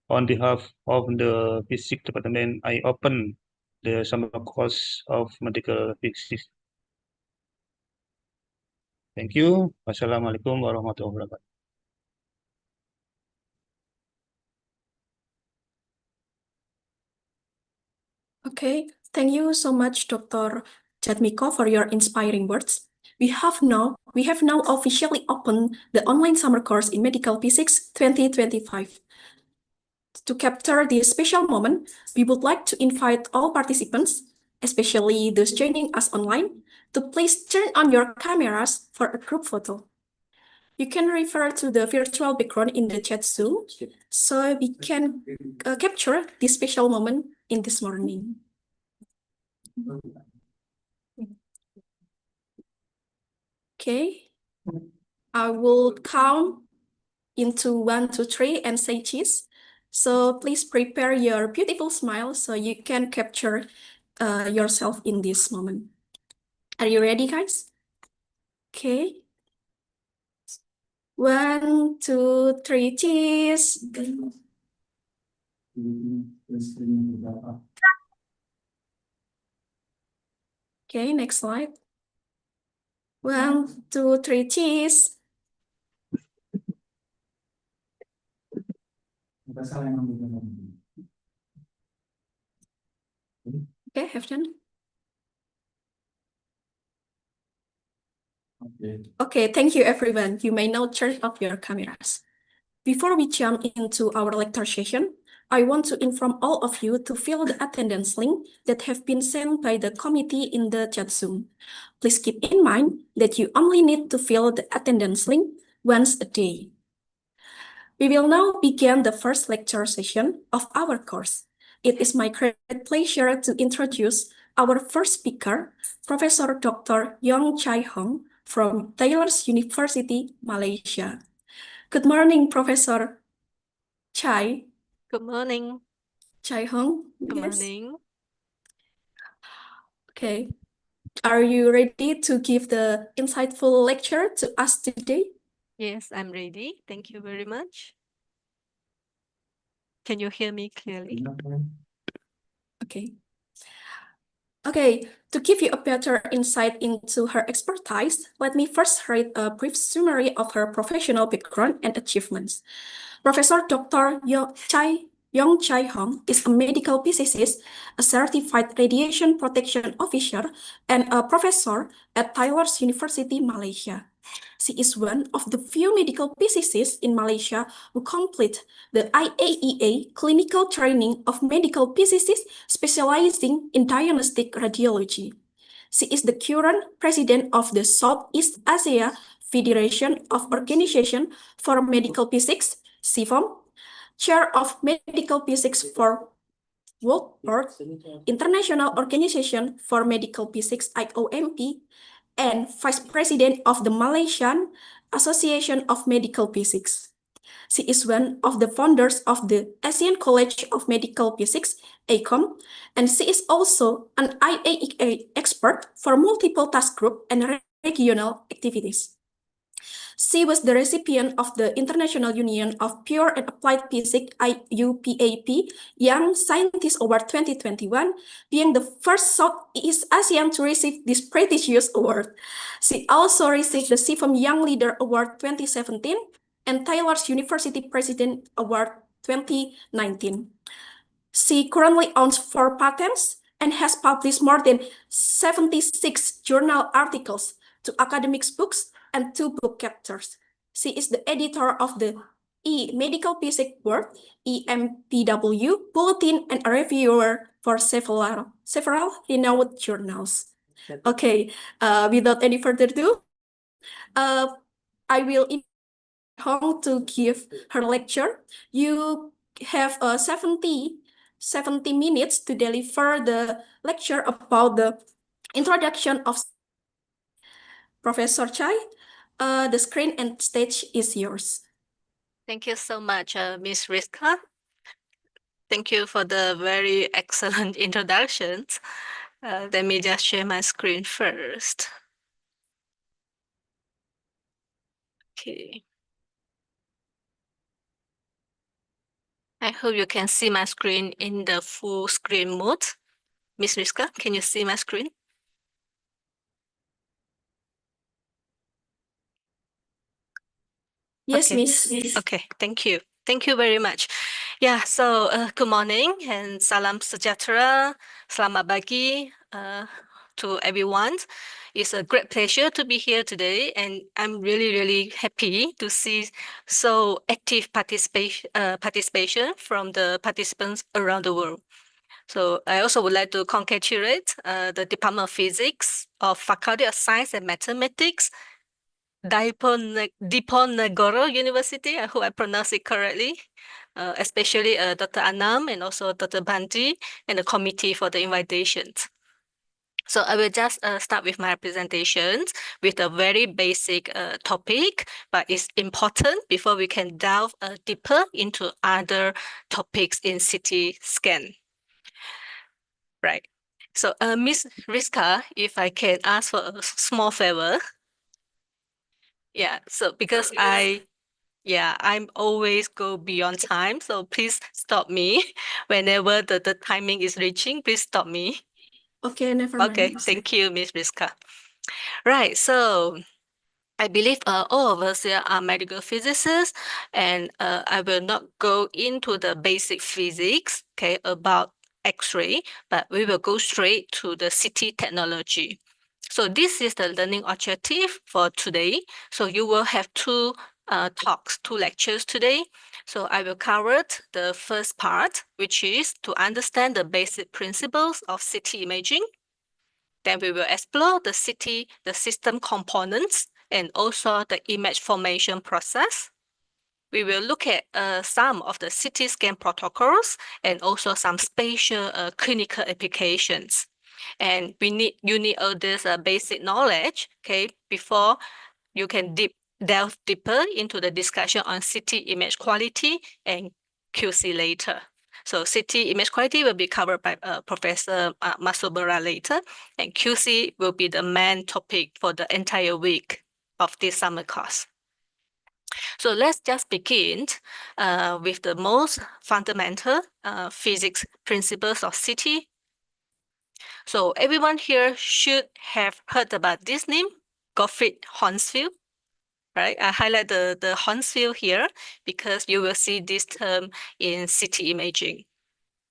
On behalf of the Physics Department, I open the summer course of Medical Physics. Thank you. Wassalamualaikum warahmatullahi wabarakatuh. Okay, thank you so much, Dr. Jatmiko, for your inspiring words. We have now officially opened the online summer course in Medical Physics 2025. To capture this special moment, we would like to invite all participants, especially those joining us online, to please turn on your cameras for a group photo. You can refer to the virtual background in the chat Zoom, so we can capture this special moment in this morning. Okay, I will count into 1, 2, 3 and say cheese. So please prepare your beautiful smile so you can capture yourself in this moment. Are you ready, guys? Okay. 1, 2, 3, cheese. Okay, next slide. 1, 2, 3, cheese. Okay, have done. Okay, thank you everyone. You may now turn off your cameras. Before we jump into our lecture session, I want to inform all of you to fill the attendance link that have been sent by the committee in the chat Zoom. Please keep in mind that you only need to fill the attendance link once a day. We will now begin the first lecture session of our course. It is my great pleasure to introduce our first speaker, Professor Dr. Yeong from Taylor's University, Malaysia. Good morning, Professor Chai. Good morning. Chai-hong. Good Yes. morning. Okay. Are you ready to give the insightful lecture to us today? Yes, I'm ready. Thank you very much. Can you hear me clearly? Okay. Okay, to give you a better insight into her expertise, let me first read a brief summary of her professional background and achievements. Professor Dr. Yeong Chai-hong is a medical physicist, a certified radiation protection officer, and a professor at Taylor's University, Malaysia. She is one of the few medical physicists in Malaysia who complete the IAEA clinical training of medical physicists specializing in diagnostic radiology. She is the current president of the Southeast Asia Federation of Organization for Medical Physics, CIFOM, chair of Medical Physics for World Earth, International Organization for Medical Physics, IOMP, and Vice President of the Malaysian Association of Medical Physics. She is one of the founders of the Asian College of Medical Physics, ACOM, and she is also an IAEA expert for multiple task group and regional activities. She was the recipient of the International Union of Pure and Applied Physics IUPAP Young Scientist Award 2021, being the first Southeast Asian to receive this prestigious award. She also received the CIFOM Young Leader Award 2017 and Taylor's University President Award 2019. She currently owns 4 patents and has published more than 76 journal articles, 2 academic books, and 2 book chapters. She is the editor of the Medical Physics World, EMPW, bulletin and a reviewer for several renowned journals. Okay, without any further ado, I will invite Hong to give her lecture. You have 70 minutes to deliver the lecture about the introduction of Professor Chai. The screen and stage is yours. Thank you so much, Ms. Rizka. Thank you for the very excellent introductions. Let me just share my screen first. Okay. I hope you can see my screen in the full screen mode. Miss Rizka, can you see my screen? Yes, Okay. Miss. Okay, thank you. Thank you very much. Yeah, so good morning and salam sejahtera, selamat pagi to everyone. It's a great pleasure to be here today, and I'm really happy to see so active participation from the participants around the world. So I also would like to congratulate the Department of Physics of Faculty of Science and Mathematics, Diponegoro University. I hope I pronounced it correctly. Especially Dr. Anam and also Dr. Banji and the committee for the invitations. So I will just start with my presentations with a very basic topic, but it's important before we can delve deeper into other topics in CT scan. Right. So Miss Rizka, if I can ask for a small favor. Yeah, so because I'm always go beyond time, so please stop me whenever the timing is reaching, please stop me. Okay, never mind. Okay, thank you, Miss Rizka. Right, so I believe all of us here are medical physicists, and I will not go into the basic physics, okay, about X-ray, but we will go straight to the CT technology. So this is the learning objective for today. So you will have two lectures today. So I will cover the first part, which is to understand the basic principles of CT imaging. Then we will explore the system components, and also the image formation process. We will look at some of the CT scan protocols and also some spatial clinical applications. And you need all this basic knowledge, okay, before you can delve deeper into the discussion on CT image quality and QC later. So CT image quality will be covered by Professor Matsubara later, and QC will be the main topic for the entire week of this summer course. So let's just begin with the most fundamental physics principles of CT. So everyone here should have heard about this name, Gottfried Honsfield. Right, I highlight the Honsfield here because you will see this term in CT imaging.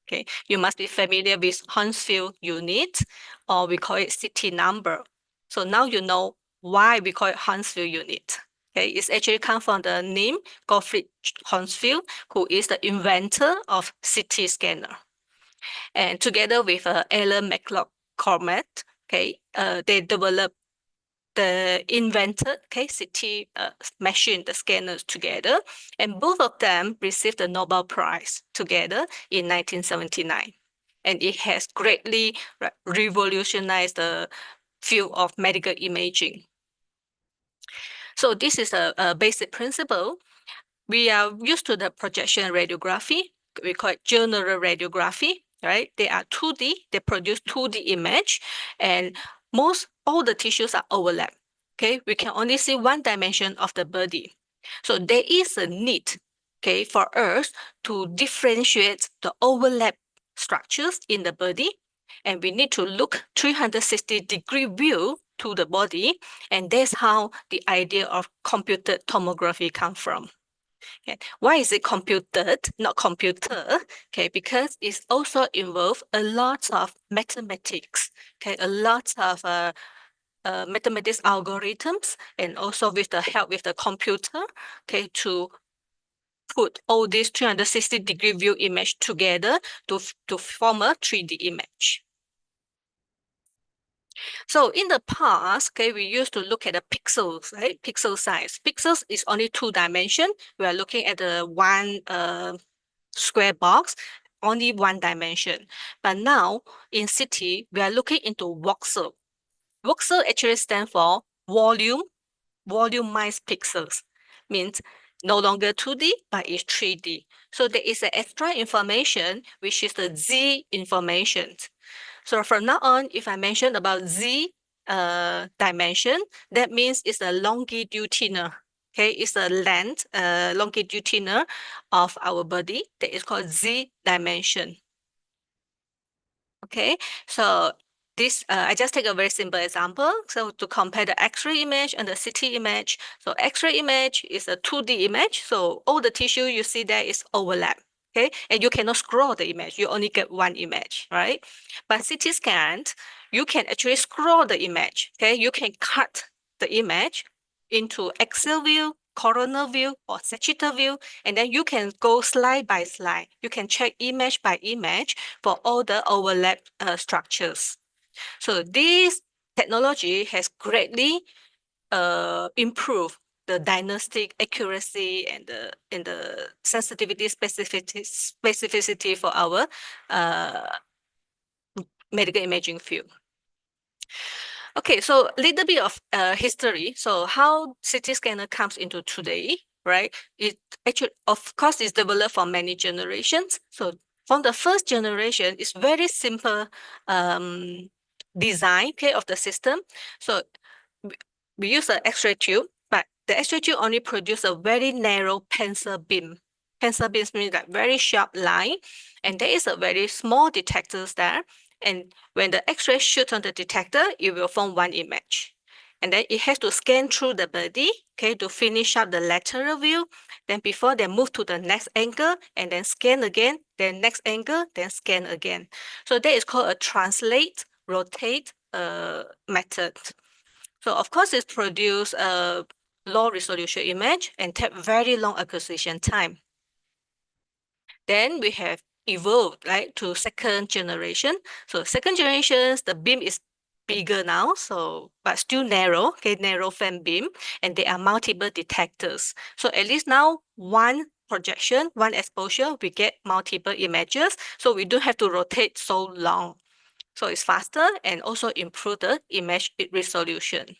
Okay, you must be familiar with Honsfield unit, or we call it CT number. So now you know why we call it Honsfield unit. Okay, it's actually come from the name Gottfried Honsfield, who is the inventor of CT scanner. And together with Alan McCormack, okay, they developed invented CT machine, the scanners together, and both of them received the Nobel Prize together in 1979. And it has greatly revolutionized the field of medical imaging. So this is a basic principle. We are used to the projection radiography. We call it general radiography, right? They are 2D, they produce 2D image, and all the tissues are overlapped. Okay, we can only see one dimension of the body. So there is a need, okay, for us to differentiate the overlap structures in the body, and we need to look 360-degree view to the body, and that's how the idea of computed tomography comes from. Okay. Why is it computed, not computer? Okay, because it also involves a lot of mathematics. Okay, a lot of mathematics algorithms, and also with the help with the computer, okay, to put all these 360-degree view image together to form a 3D image. So in the past, okay, we used to look at the pixels, right? Pixel size. Pixels is only 2 dimension. We are looking at the one square box, only 1 dimension. But now in CT, we are looking into voxel. Voxel actually stands for volumized pixels. Means no longer 2D, but it's 3D. So there is an extra information, which is the Z information. So from now on, if I mention about Z dimension, that means it's a longitudinal. Okay, it's a length, longitudinal of our body that is called Z dimension. Okay, so this, I just take a very simple example. So to compare the X-ray image and the CT image. So X-ray image is a 2D image. So all the tissue you see there is overlap. Okay, and you cannot scroll the image. You only get one image, right? But CT scan, you can actually scroll the image. Okay, you can cut the image into axial view, coronal view, or sagittal view, and then you can go slide by slide. You can check image by image for all the overlap structures. So this technology has greatly improved the diagnostic accuracy and the sensitivity specificity for our medical imaging field. Okay, so a little bit of history. So how CT scanner comes into today, right? It actually, of course, is developed for many generations. So from the first generation, it's very simple design, okay, of the system. So we use an X-ray tube, but the X-ray tube only produces a very narrow pencil beam. Pencil beams means like very sharp line, and there is a very small detectors there. And when the X-ray shoots on the detector, it will form one image. And then it has to scan through the body, okay, to finish up the lateral view. Then before they move to the next angle, and then scan again, then next angle, then scan again. So that is called a translate, rotate method. So of course, it produces a low resolution image and take very long acquisition time. Then we have evolved, right, to second generation. So second generations, the beam is bigger now, so but still narrow, okay, narrow fan beam, and there are multiple detectors. So at least now one projection, one exposure, we get multiple images, so we don't have to rotate so long. So it's faster and also improve the image resolution.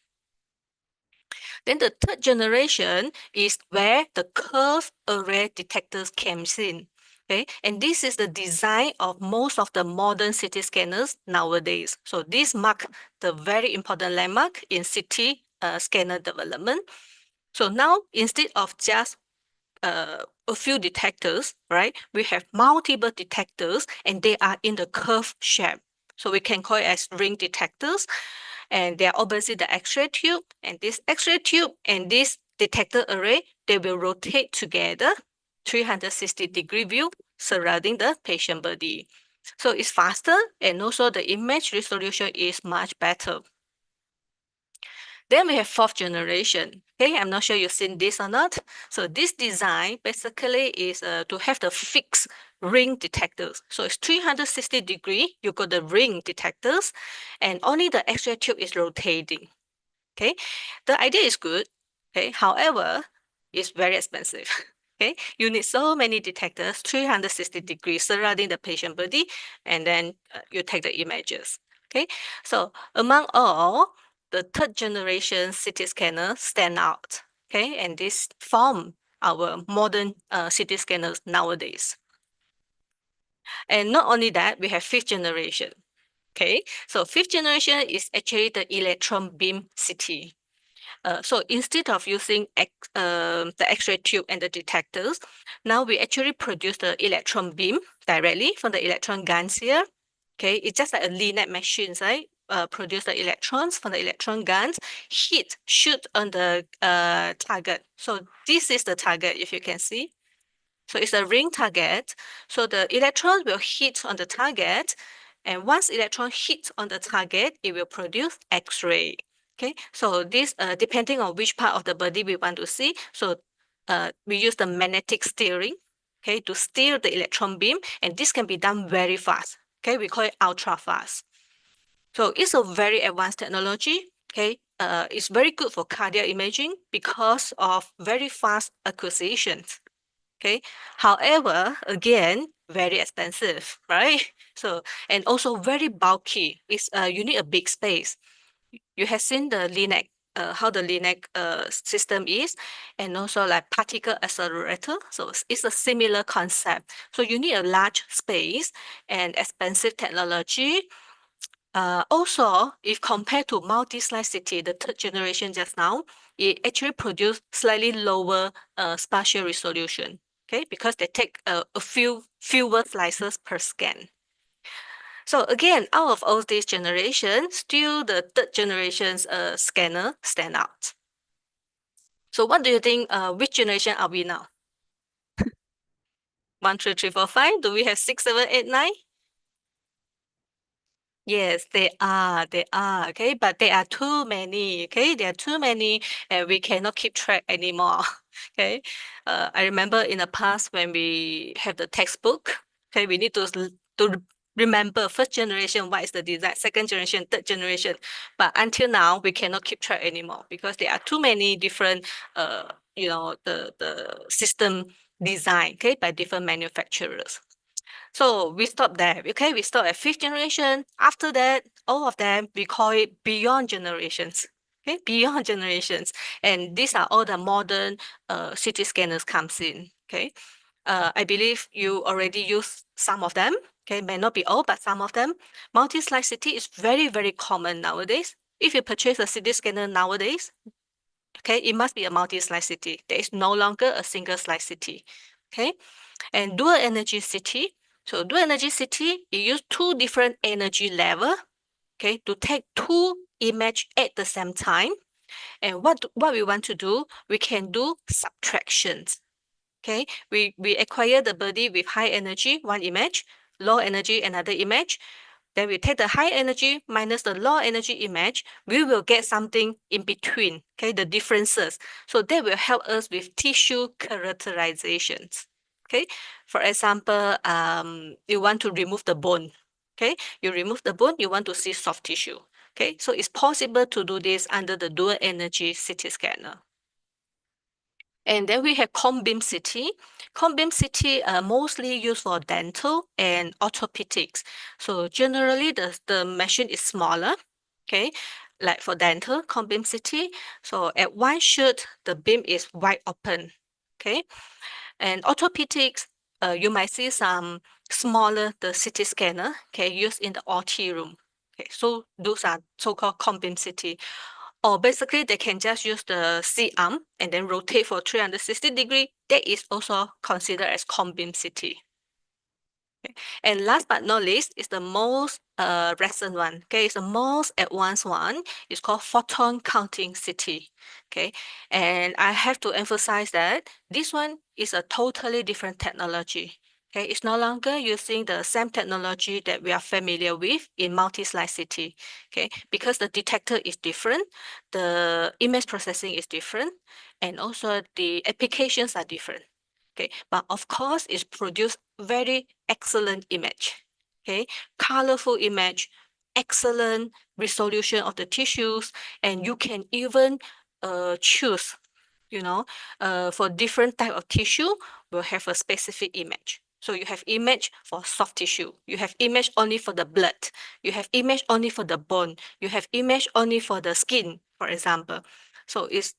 Then the third generation is where the curved array detectors comes in. Okay, and this is the design of most of the modern CT scanners nowadays. So this marks the very important landmark in CT scanner development. So now instead of just a few detectors, right, we have multiple detectors and they are in the curved shape. So we can call it as ring detectors, and they are opposite the X-ray tube. And this X-ray tube and this detector array, they will rotate together 360-degree view surrounding the patient body. So it's faster and also the image resolution is much better. Then we have fourth generation. Okay, I'm not sure you've seen this or not. So this design basically is to have the fixed ring detectors. So it's 360-degree, you got the ring detectors, and only the X-ray tube is rotating. Okay, the idea is good. Okay, however, it's very expensive. Okay, you need so many detectors, 360 degrees surrounding the patient body, and then you take the images. Okay, so among all, the third generation CT scanner stand out. Okay, and this form our modern CT scanners nowadays. And not only that, we have fifth generation. Okay, so fifth generation is actually the electron beam CT. So instead of using the X-ray tube and the detectors, now we actually produce the electron beam directly from the electron guns here. Okay, it's just like a linear machine, right? Produce the electrons from the electron guns, shoot on the target. So this is the target, if you can see. So it's a ring target. So the electrons will hit on the target, and once electron hits on the target, it will produce X-ray. Okay, so this depending on which part of the body we want to see. So we use the magnetic steering, okay, to steer the electron beam, and this can be done very fast. Okay, we call it ultra fast. So it's a very advanced technology. Okay, it's very good for cardiac imaging because of very fast acquisitions. Okay, however, again, very expensive, right? So, and also very bulky. It's you need a big space. You have seen the Linac how the linear system is, and also like particle accelerator. So it's a similar concept. So you need a large space and expensive technology. Also, if compared to multi-slicity, the third generation just now, it actually produced slightly lower spatial resolution. Okay, because they take a fewer slices per scan. So again, out of all these generations, still the third generation's scanner stand out. So what do you think, which generation are we now? 1, 2, 3, 4, 5. Do we have 6, 7, 8, 9? Yes, they are, okay, but there are too many, okay, there are too many, and we cannot keep track anymore, okay. I remember in the past when we have the textbook, okay, we need to remember first generation, what is the design, second generation, third generation, but until now, we cannot keep track anymore because there are too many different, you know, the system design, okay, by different manufacturers. So we stop there, okay? We stop at 5th generation. After that, all of them, we call it beyond generations, okay? Beyond generations. And these are all the modern CT scanners comes in, okay? I believe you already use some of them, okay? May not be all, but some of them. Multi-slide CT is very, very common nowadays. If you purchase a CT scanner nowadays, okay, it must be a multi-slide CT. There is no longer a single slide CT, okay? And dual energy CT. So dual energy CT, you use 2 different energy level, okay, to take 2 images at the same time. And what we want to do, we can do subtractions. Okay, we acquire the body with high energy, 1 image, low energy, another image. Then we take the high energy minus the low energy image, we will get something in between, okay, the differences. So that will help us with tissue characterizations. Okay, for example, you want to remove the bone. Okay, you remove the bone, you want to see soft tissue. Okay, so it's possible to do this under the dual energy CT scanner. And then we have cone beam CT. Cone beam CT are mostly used for dental and orthopedics. So generally the machine is smaller, okay, like for dental, cone beam CT. So at one shoot, the beam is wide open, okay. And orthopedics, you might see some smaller, the CT scanner, okay, used in the OT room. Okay, so those are so-called cone beam CT. Or basically, they can just use the C-arm and then rotate for 360 degrees. That is also considered as cone beam CT. Okay. And last but not least is the most recent one. Okay, it's the most advanced one. It's called photon counting CT. Okay, and I have to emphasize that this one is a totally different technology. Okay, it's no longer using the same technology that we are familiar with in multi-slide CT. Okay, because the detector is different, the image processing is different, and also the applications are different. Okay, but of course, it's produced very excellent image. Okay, colorful image, excellent resolution of the tissues, and you can even choose, you know, for different type of tissue, will have a specific image. So you have image for soft tissue, you have image only for the blood, you have image only for the bone, you have image only for the skin, for example. So it's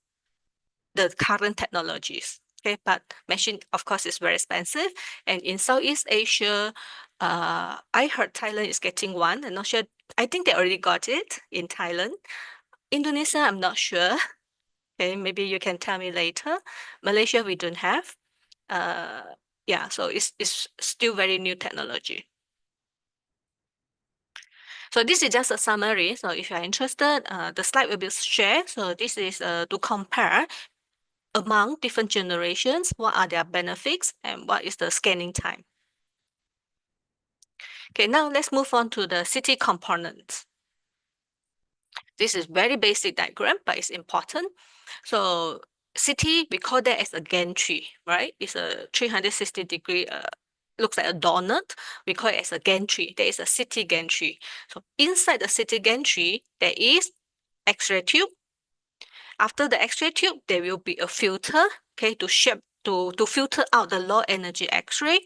the current technologies. Okay, but machine, of course, is very expensive. And in Southeast Asia, I heard Thailand is getting one. I'm not sure. I think they already got it in Thailand. Indonesia, I'm not sure. Okay, maybe you can tell me later. Malaysia, we don't have. Yeah, so it's still very new technology. So this is just a summary. So if you are interested, the slide will be shared. So this is to compare among different generations, what are their benefits and what is the scanning time. Okay, now let's move on to the CT components. This is very basic diagram, but it's important. So CT, we call that as a gantry, right? It's a 360 degree, looks like a donut. We call it as a gantry. There is a CT gantry. So inside the CT gantry, there is X-ray tube. After the X-ray tube, there will be a filter, okay, to filter out the low energy X-ray.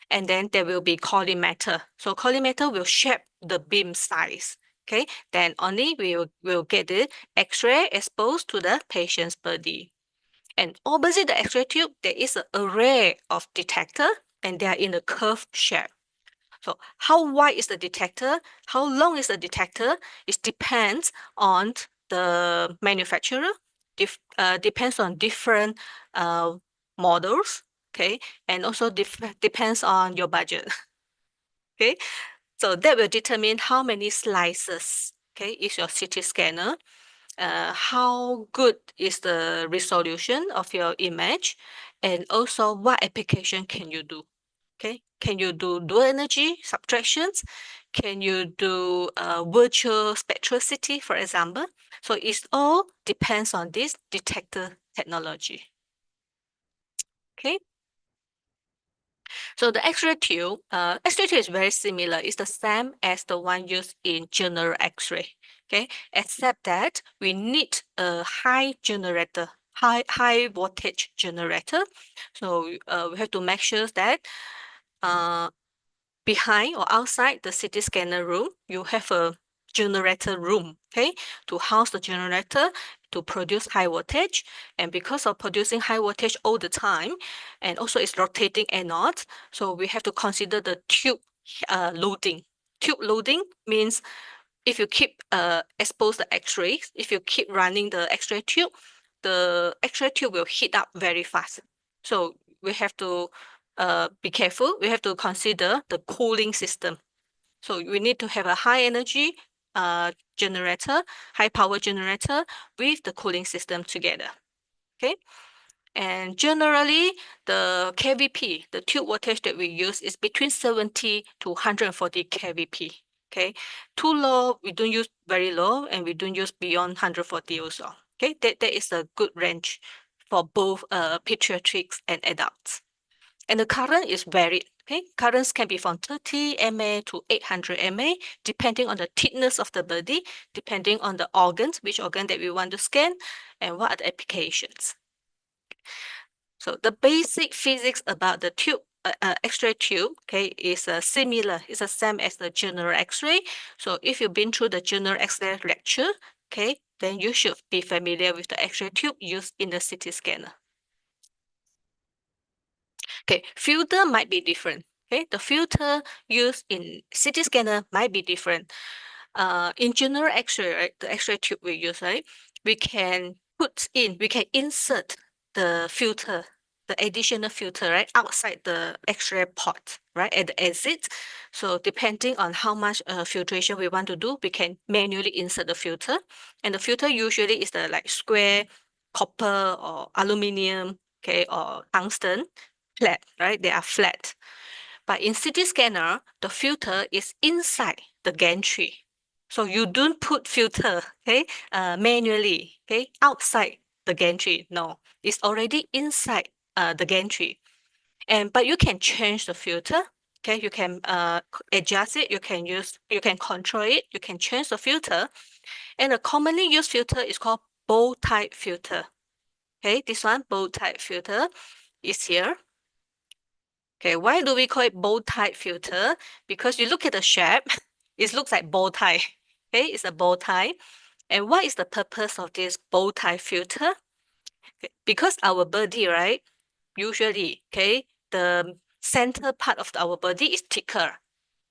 And then there will be collimator. So collimator will shape the beam size. okay, then only we will get the X-ray exposed to the patient's body. And opposite the X-ray tube, there is an array of detector, and they are in a curved shape. So how wide is the detector? How long is the detector? It depends on the manufacturer. Depends on different models, okay, and also depends on your budget. Okay, so that will determine how many slices, okay, is your CT scanner. How good is the resolution of your image, and also what application can you do? Okay, can you do dual energy subtractions? Can you do virtual spectroscopy, for example? So it all depends on this detector technology. Okay. So the X-ray tube is very similar. It's the same as the one used in general X-ray. Okay, except that we need a high generator, high voltage generator. So we have to make sure that behind or outside the CT scanner room, you have a generator room, okay, to house the generator to produce high voltage. And because of producing high voltage all the time, and also it's rotating anode, so we have to consider the tube loading. Tube loading means if you keep expose the X-rays, if you keep running the X-ray tube, the X-ray tube will heat up very fast. So we have to be careful. We have to consider the cooling system. So we need to have a high energy generator, high power generator with the cooling system together. Okay. And generally, the kVp, the tube voltage that we use is between 70 to 140 kVp. Okay, too low, we don't use very low, and we don't use beyond 140 also. Okay, that is a good range for both pediatrics and adults. And the current is varied. Okay, currents can be from 30 mA to 800 mA, depending on the thickness of the body, depending on the organs, which organ that we want to scan, and what are the applications. So the basic physics about the tube, X-ray tube, okay, is similar. It's the same as the general X-ray. So if you've been through the general X-ray lecture, okay, then you should be familiar with the X-ray tube used in the CT scanner. Okay, filter might be different. Okay, the filter used in CT scanner might be different. In general X-ray, right, the X-ray tube we use, right, we can insert the filter, the additional filter, right, outside the X-ray port, right, at the exit. So depending on how much filtration we want to do, we can manually insert the filter. And the filter usually is the like square copper or aluminum, okay, or tungsten, flat, right? They are flat. But in CT scanner, the filter is inside the gantry. So you don't put filter, okay, manually, okay, outside the gantry. No, it's already inside the gantry. But you can change the filter. Okay, you can adjust it. You can control it. You can change the filter. And a commonly used filter is called bow tie filter. Okay, this one bow tie filter is here. Okay, why do we call it bow tie filter? Because you look at the shape, it looks like bow tie. Okay, it's a bow tie. And what is the purpose of this bow tie filter? Okay, because our body, right, usually, okay, the center part of our body is thicker.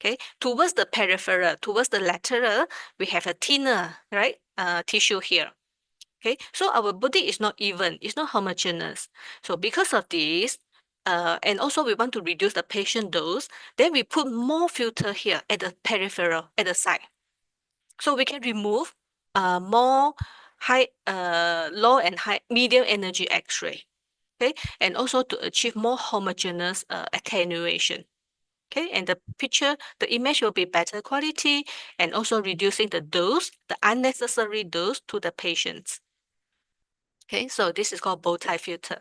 Okay, towards the peripheral, towards the lateral, we have a thinner, right, tissue here. Okay, so our body is not even, it's not homogeneous. So because of this, and also we want to reduce the patient dose, then we put more filter here at the peripheral, at the side. So we can remove more low and high, medium energy X-ray. Okay, and also to achieve more homogeneous attenuation. Okay, and the image will be better quality, and also reducing the dose, the unnecessary dose to the patients. Okay, so this is called bow tie filter.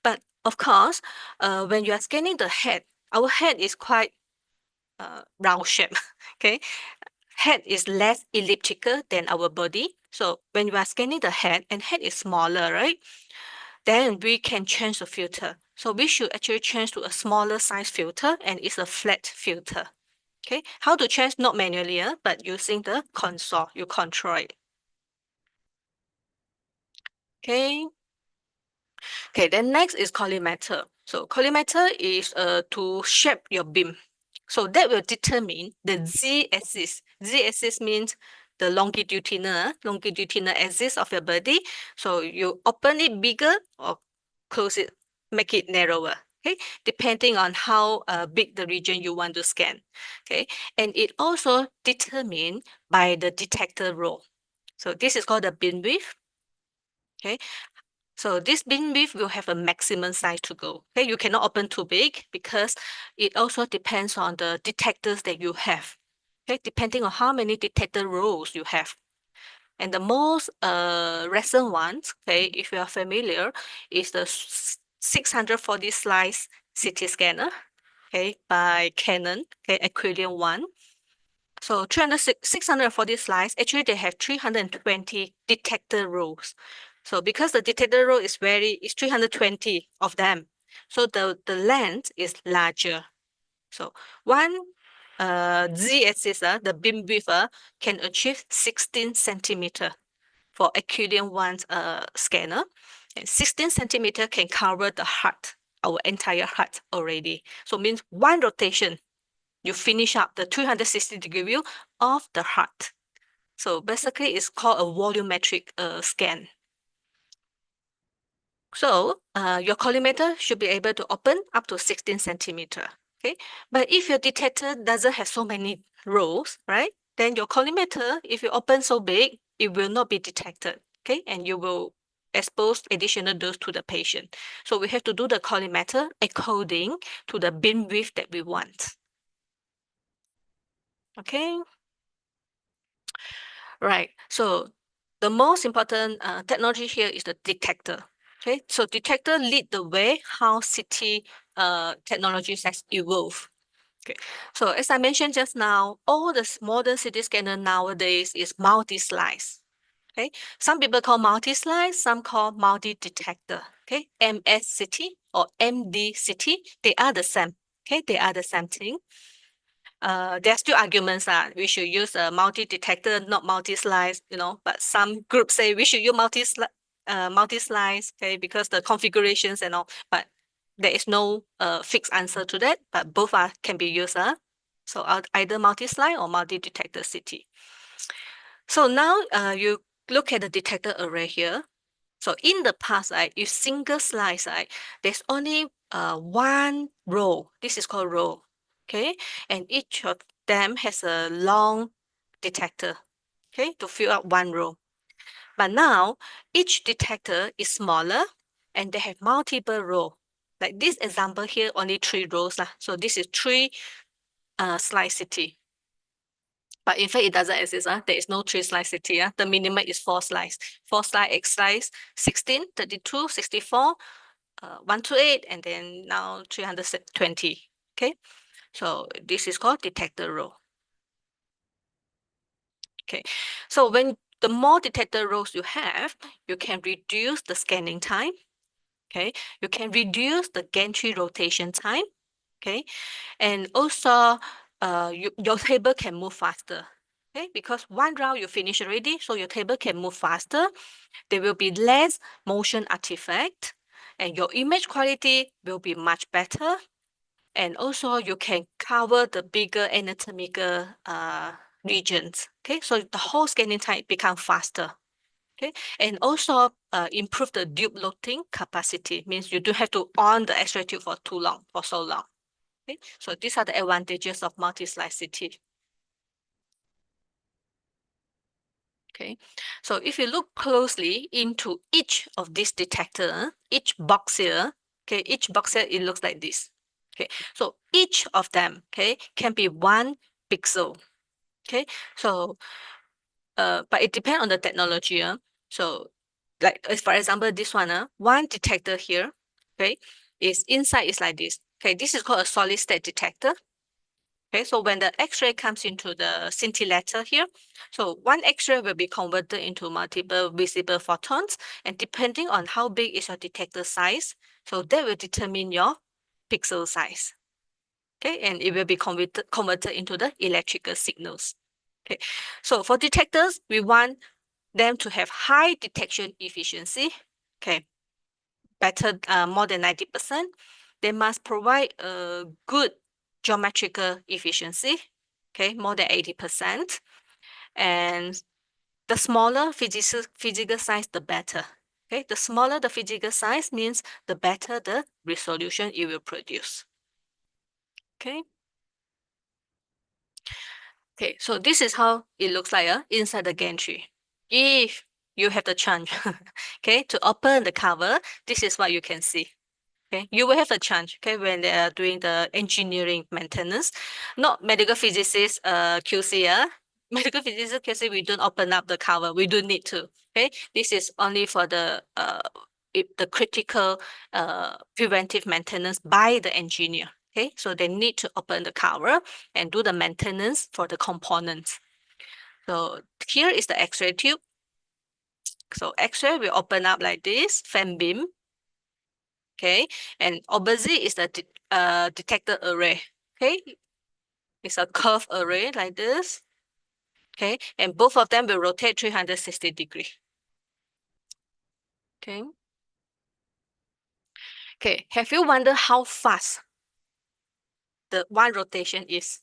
But of course, when you are scanning the head, our head is quite round shape. Okay, head is less elliptical than our body. So when you are scanning the head, and head is smaller, right? Then we can change the filter. So we should actually change to a smaller size filter, and it's a flat filter. Okay, how to change? Not manually, but using the console, you control it. Okay. Okay, then next is collimator. So collimator is to shape your beam. So that will determine the z-axis. Z-axis means the longitudinal axis of your body. So you open it bigger or close it, make it narrower. Okay, depending on how big the region you want to scan. Okay, and it also determined by the detector row. So this is called the beam width. Okay, so this beam width will have a maximum size to go. Okay, you cannot open too big because it also depends on the detectors that you have. Okay, depending on how many detector rows you have. And the most recent ones, okay, if you are familiar, is the 640 slice CT scanner, okay, by Canon, okay, Aquarium 1. So 640 slides, actually they have 320 detector rows. So because the detector row is 320 of them, so the length is larger. So one z-axis, the beam width can achieve 16 centimeter for Aquarium 1's scanner. And 16 centimeter can cover the heart, our entire heart already. So means one rotation, you finish up the 360-degree view of the heart. So basically, it's called a volumetric scan. So your collimator should be able to open up to 16 centimeter. Okay, but if your detector doesn't have so many rows, right? Then your collimator, if you open so big, it will not be detected. Okay, and you will expose additional dose to the patient. So we have to do the collimator according to the beam width that we want. Okay. Right. So the most important technology here is the detector. Okay. So detector lead the way how CT technologies has evolved. Okay. So as I mentioned just now, all the modern CT scanner nowadays is multi-slice. Okay. Some people call multi-slice, some call multi-detector. Okay. MSCT or MDCT, they are the same. Okay. They are the same thing. There are still arguments that we should use a multi-detector, not multi-slice, but some groups say we should use multi-slice, okay, because the configurations and all, but there is no fixed answer to that, but both can be used. So either multi-slice or multi-detector CT. So now you look at the detector array here. So in the past, if single slice, there's only one row. This is called row. Okay, and each of them has a long detector, okay, to fill up one row. But now each detector is smaller and they have multiple rows. Like this example here, only 3 rows. So this is 3 slice CT. But in fact, it doesn't exist. There is no 3 slice CT. The minimum is 4 slice. 4 slice, X slice, 16, 32, 64, 128, and then now 320. Okay, so this is called detector row. Okay, so when the more detector rows you have, you can reduce the scanning time. Okay, you can reduce the gantry rotation time. Okay, and also your table can move faster. Okay, because one round you finish already, so your table can move faster. There will be less motion artifact, and your image quality will be much better. And also you can cover the bigger anatomical regions. Okay, so the whole scanning time become faster. Okay, and also improve the tube loading capacity, means you don't have to on the X-ray tube for so long. Okay, so these are the advantages of multi-slice CT. Okay, so if you look closely into each of these detector, each box here, okay, each box here, it looks like this. Okay, so each of them, okay, can be 1 pixel. Okay, so but it depends on the technology. So like for example, this one, one detector here, okay, is inside is like this. Okay, this is called a solid state detector. Okay, so when the X-ray comes into the scintillator here, so one X-ray will be converted into multiple visible photons, and depending on how big is your detector size, so that will determine your pixel size. Okay, and it will be converted into the electrical signals. Okay, so for detectors, we want them to have high detection efficiency. Okay, better, more than 90%. They must provide a good geometrical efficiency. Okay, more than 80%. And the smaller physical size, the better. Okay, the smaller the physical size means the better the resolution it will produce. Okay. Okay, so this is how it looks like inside the gantry. If you have the chance, okay, to open the cover, this is what you can see. Okay, you will have a chance, okay, when they are doing the engineering maintenance. Not medical physicists, QC, medical physicists, QC, we don't open up the cover. We don't need to. Okay, this is only for the critical preventive maintenance by the engineer. Okay, so they need to open the cover and do the maintenance for the components. So here is the X-ray tube. So X-ray will open up like this, fan beam. Okay, and opposite is the detector array. Okay, it's a curved array like this. Okay, and both of them will rotate 360 degrees. Okay. Okay, have you wondered how fast the one rotation is?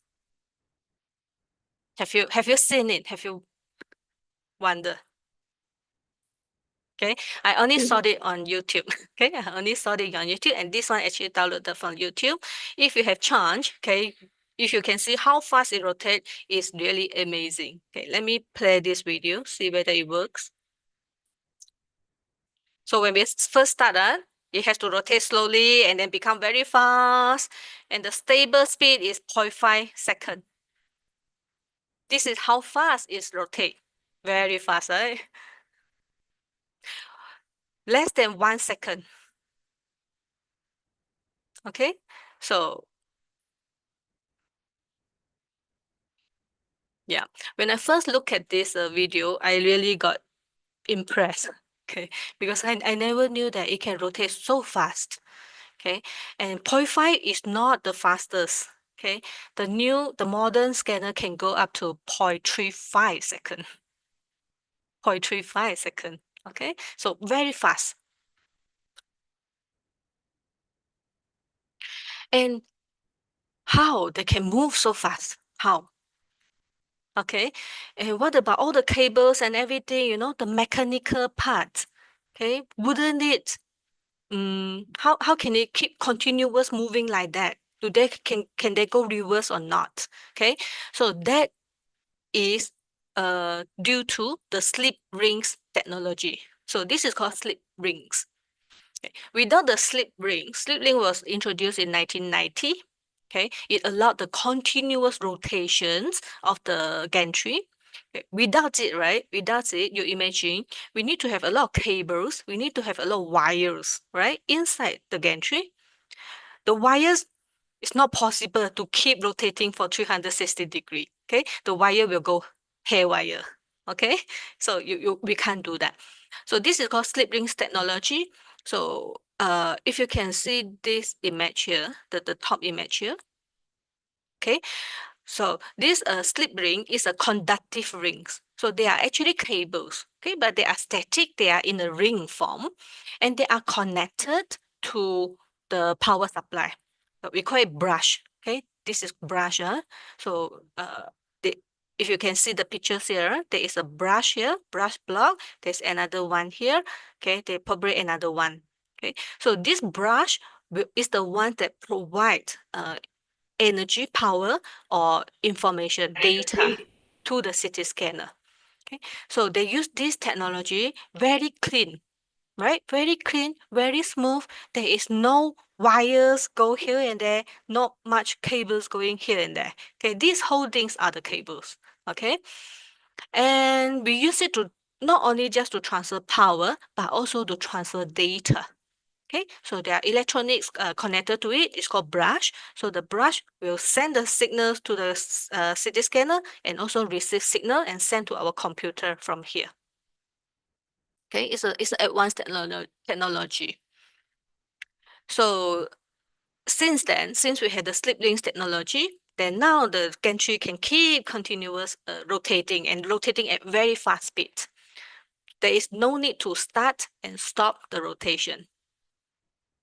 Have you seen it? Have you wondered? Okay, I only saw it on YouTube. Okay, I only saw it on YouTube, and this one actually downloaded from YouTube. If you have chance, okay, if you can see how fast it rotates, it's really amazing. Okay, let me play this video, see whether it works. So when we first started, it has to rotate slowly and then become very fast, and the stable speed is 0.5 seconds. This is how fast it rotates. Very fast, right? Less than 1 second. Okay, so yeah, when I first look at this video, I really got impressed. Okay, because I never knew that it can rotate so fast. Okay, and 0.5 is not the fastest. Okay, the modern scanner can go up to 0.35 second. 0.35 second. Okay, so very fast. And how they can move so fast? How? Okay, and what about all the cables and everything, you know, the mechanical parts? Okay, wouldn't it, how can it keep continuous moving like that? Can they go reverse or not? Okay, so that is due to the slip rings technology. So this is called slip rings. Okay. Without the slip ring was introduced in 1990. Okay, it allowed the continuous rotations of the gantry. Okay. Without it, right? Without it, you imagine we need to have a lot of cables. We need to have a lot of wires, right? Inside the gantry, the wires, it's not possible to keep rotating for 360 degrees. Okay, the wire will go haywire. Okay, so we can't do that. So this is called slip rings technology. So if you can see this image here, the top image here, okay, so this slip ring is a conductive rings. So they are actually cables, okay, but they are static, they are in a ring form, and they are connected to the power supply. So we call it brush, okay, this is brush. So if you can see the pictures here, there is a brush here, brush block. There's another one here. Okay, they probably another one. Okay, so this brush is the one that provides energy, power, or information, data to the CT scanner. Okay, so they use this technology very clean, right? Very clean, very smooth. There is no wires go here and there, not much cables going here and there. Okay, these whole things are the cables. Okay, and we use it to not only just to transfer power, but also to transfer data. Okay, so there are electronics connected to it. It's called brush. So the brush will send the signals to the CT scanner and also receive signal and send to our computer from here. Okay, it's an advanced technology. So since then, since we had the slip links technology, then now the gantry can keep continuous rotating and rotating at very fast speed. There is no need to start and stop the rotation.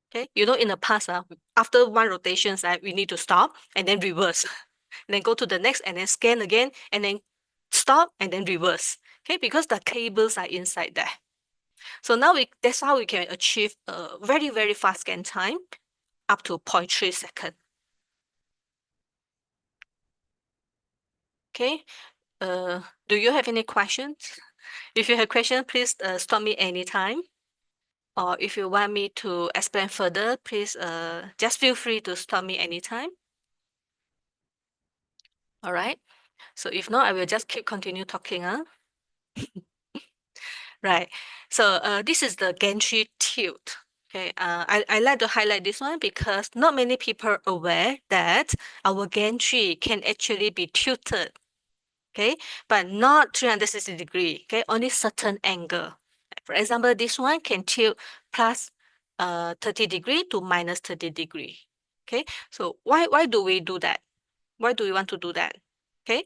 Okay, you know, in the past, after one rotation, we need to stop and then reverse, and then go to the next and then scan again and then stop and then reverse. Okay, because the cables are inside there. So now that's how we can achieve a very, very fast scan time up to 0.3 seconds. Okay, do you have any questions? If you have questions, please stop me anytime. Or if you want me to explain further, please just feel free to stop me anytime. All right. So if not, I will just continue talking. Right. So this is the gantry tilt. Okay. I like to highlight this one because not many people are aware that our gantry can actually be tilted. Okay, but not 360 degree. Okay, only certain angle. For example, this one can tilt plus 30 degree to minus 30 degree. Okay, so why do we do that? Why do we want to do that? Okay,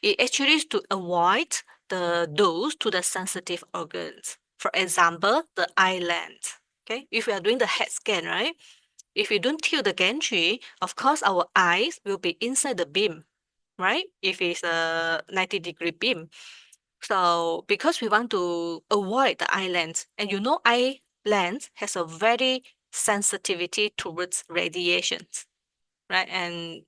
it actually is to avoid the dose to the sensitive organs. For example, the eye lens. Okay, if we are doing the head scan, right? If we don't tilt the gantry, of course our eyes will be inside the beam, right? If it's a 90-degree beam. So because we want to avoid the eye lens, and you know eye lens has a very sensitivity towards radiations, right? And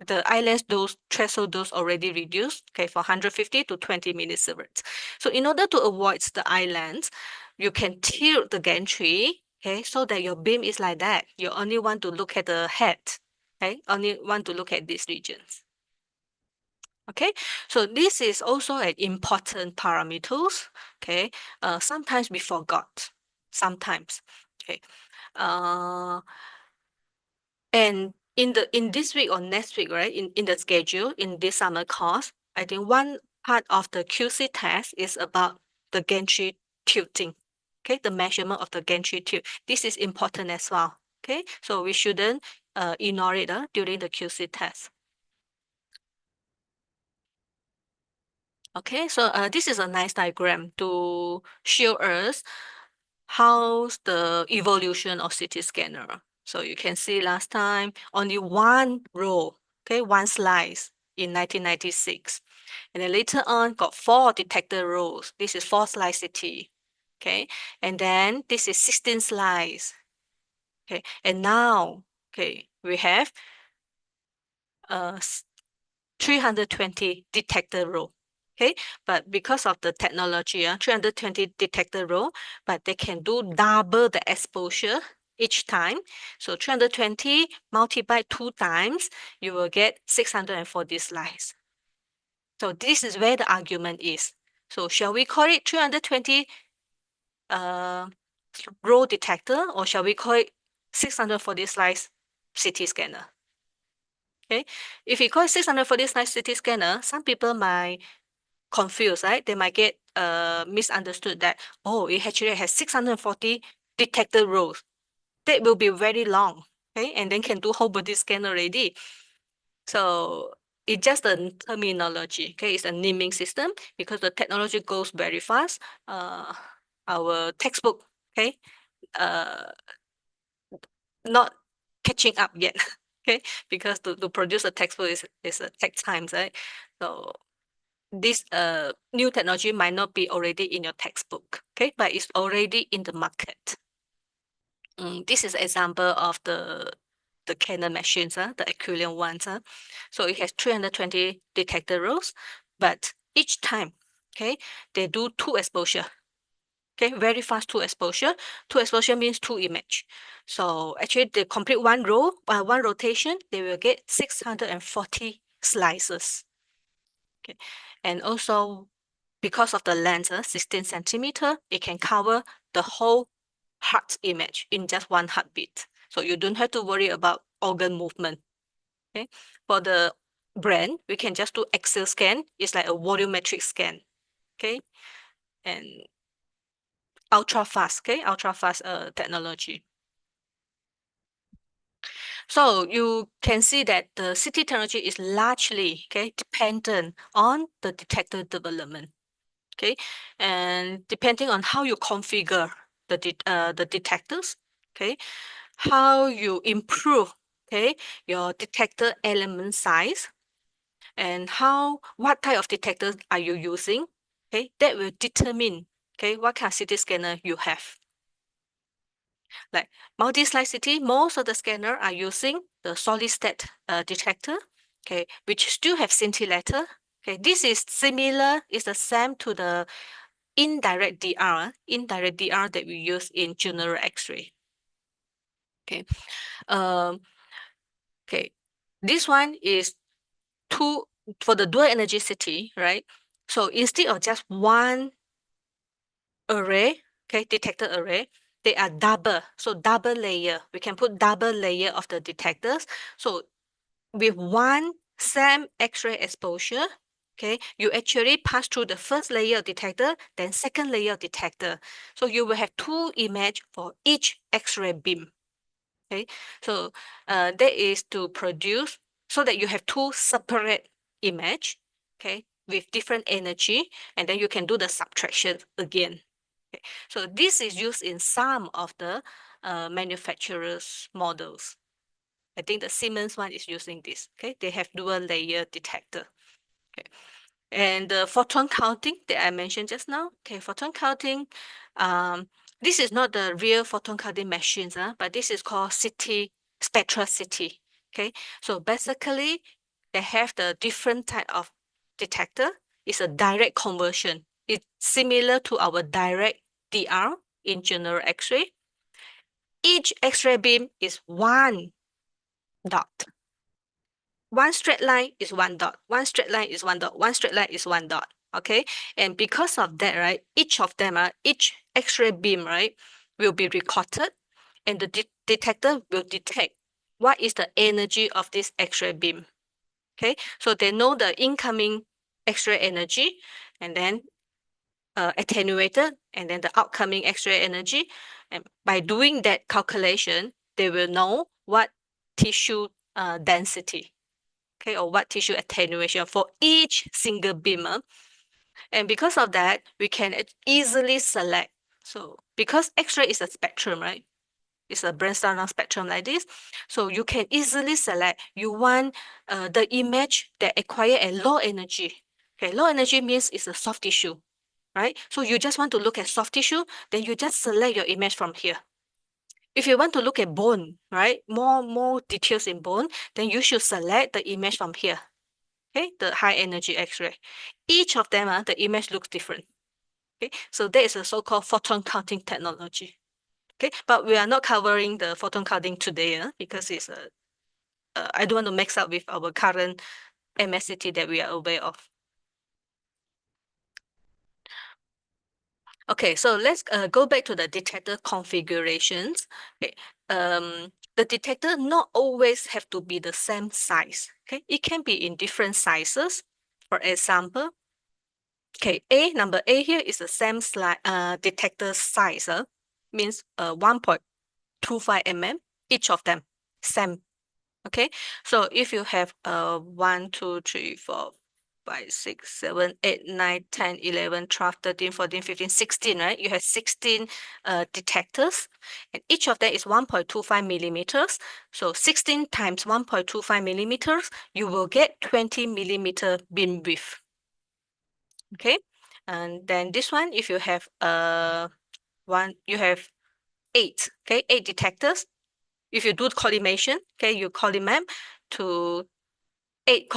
the eye lens dose, threshold dose already reduced, okay, from 150 to 20 millisieverts. So in order to avoid the eye lens, you can tilt the gantry, okay, so that your beam is like that. You only want to look at the head, okay, only want to look at these regions. Okay, so this is also an important parameters. Okay, sometimes we forgot, sometimes. Okay, and in this week or next week, right? In the schedule in this summer course, I think one part of the QC test is about the gantry tilting. Okay, the measurement of the gantry tilt. This is important as well. Okay, so we shouldn't ignore it during the QC test. Okay, so this is a nice diagram to show us how's the evolution of CT scanner. So you can see last time only one row, okay, one slice in 1996. And then later on got 4 detector rows. This is 4 slice CT. Okay, and then this is 16 slice. Okay, and now, okay, we have 320 detector row. Okay, but because of the technology, 320 detector row, but they can do double the exposure each time. So 320 multiplied 2 times, you will get 640 slides. So this is where the argument is. So shall we call it 320 row detector, or shall we call it 640 slides CT scanner? Okay, if you call it 640 slides CT scanner, some people might confused, right? They might get misunderstood that, oh, it actually has 640 detector rows. That will be very long, okay? And then can do whole body scan already. So it's just a terminology, okay? It's a naming system because the technology goes very fast. Our textbook, okay, not catching up yet, okay? Because to produce a textbook is a tech times, right? So this new technology might not be already in your textbook, okay, but it's already in the market. This is an example of the Canon machines, the equivalent ones. So it has 320 detector rows, but each time, okay, they do 2 exposure. Okay, very fast 2 exposure. 2 exposure means 2 image. So actually, they complete one row, one rotation, they will get 640 slices. Okay, and also because of the lens, 16 centimeter, it can cover the whole heart image in just one heartbeat. So you don't have to worry about organ movement. Okay, for the brain, we can just do axial scan. It's like a volumetric scan. Okay, and ultra fast. Okay, ultra fast technology. So you can see that the CT technology is largely dependent on the detector development. Okay, and depending on how you configure the detectors, okay, how you improve your detector element size, and what type of detectors are you using, okay, that will determine what kind of CT scanner you have. Like multi-slide CT, most of the scanner are using the solid state detector, okay, which still have scintillator. Okay, this is similar, is the same to the indirect DR that we use in general X-ray. Okay, okay, this one is for the dual energy CT, right? So instead of just one array, detector array, they are double. So double layer. We can put double layer of the detectors. So with one same X-ray exposure, you actually pass through the first layer of detector, then second layer of detector. So you will have two image for each X-ray beam. Okay, so that is to produce so that you have two separate image, with different energy, and then you can do the subtraction again. Okay. So this is used in some of the manufacturers' models. I think the Siemens one is using this. Okay, they have dual layer detector. Okay, and the photon counting that I mentioned just now. Okay, photon counting. This is not the real photon counting machines, but this is called spectral CT. Okay, so basically they have the different type of detector. It's a direct conversion. It's similar to our direct DR in general X-ray. Each X-ray beam is one dot. One straight line is one dot. One straight line is one dot. One straight line is one dot. Okay, and because of that, right, each of them, each X-ray beam, right, will be recorded, and the detector will detect what is the energy of this X-ray beam. Okay, so they know the incoming X-ray energy, and then attenuated, and then the outcoming X-ray energy. And by doing that calculation, they will know what tissue density, or what tissue attenuation for each single beam. And because of that, we can easily select. So because X-ray is a spectrum, right? It's a brainstorm spectrum like this. So you can easily select you want the image that acquire a low energy. Okay, low energy means it's a soft tissue, right? So you just want to look at soft tissue, then you just select your image from here. If you want to look at bone, right, more details in bone, then you should select the image from here. Okay, the high energy X-ray. Each of them, the image looks different. Okay, so that is a so-called photon counting technology. Okay, but we are not covering the photon counting today because it's I don't want to mix up with our current MSCT that we are aware of. Okay, so let's go back to the detector configurations. Okay, the detector not always have to be the same size. Okay, it can be in different sizes. For example, okay, number A here is the same detector size, means 1.25 mm, each of them, same. Okay, so if you have 1, 2, 3, 4, 5, 6, 7, 8, 9, 10, 11, 12, 13, 14, 15, 16, right? You have 16 detectors, and each of them is 1.25 millimeters. So 16 times 1.25 millimeters, you will get 20 millimeter beam width. Okay, and then this one, if you have you have 8, okay, 8 detectors. If you do collimation, okay, you collimate to 8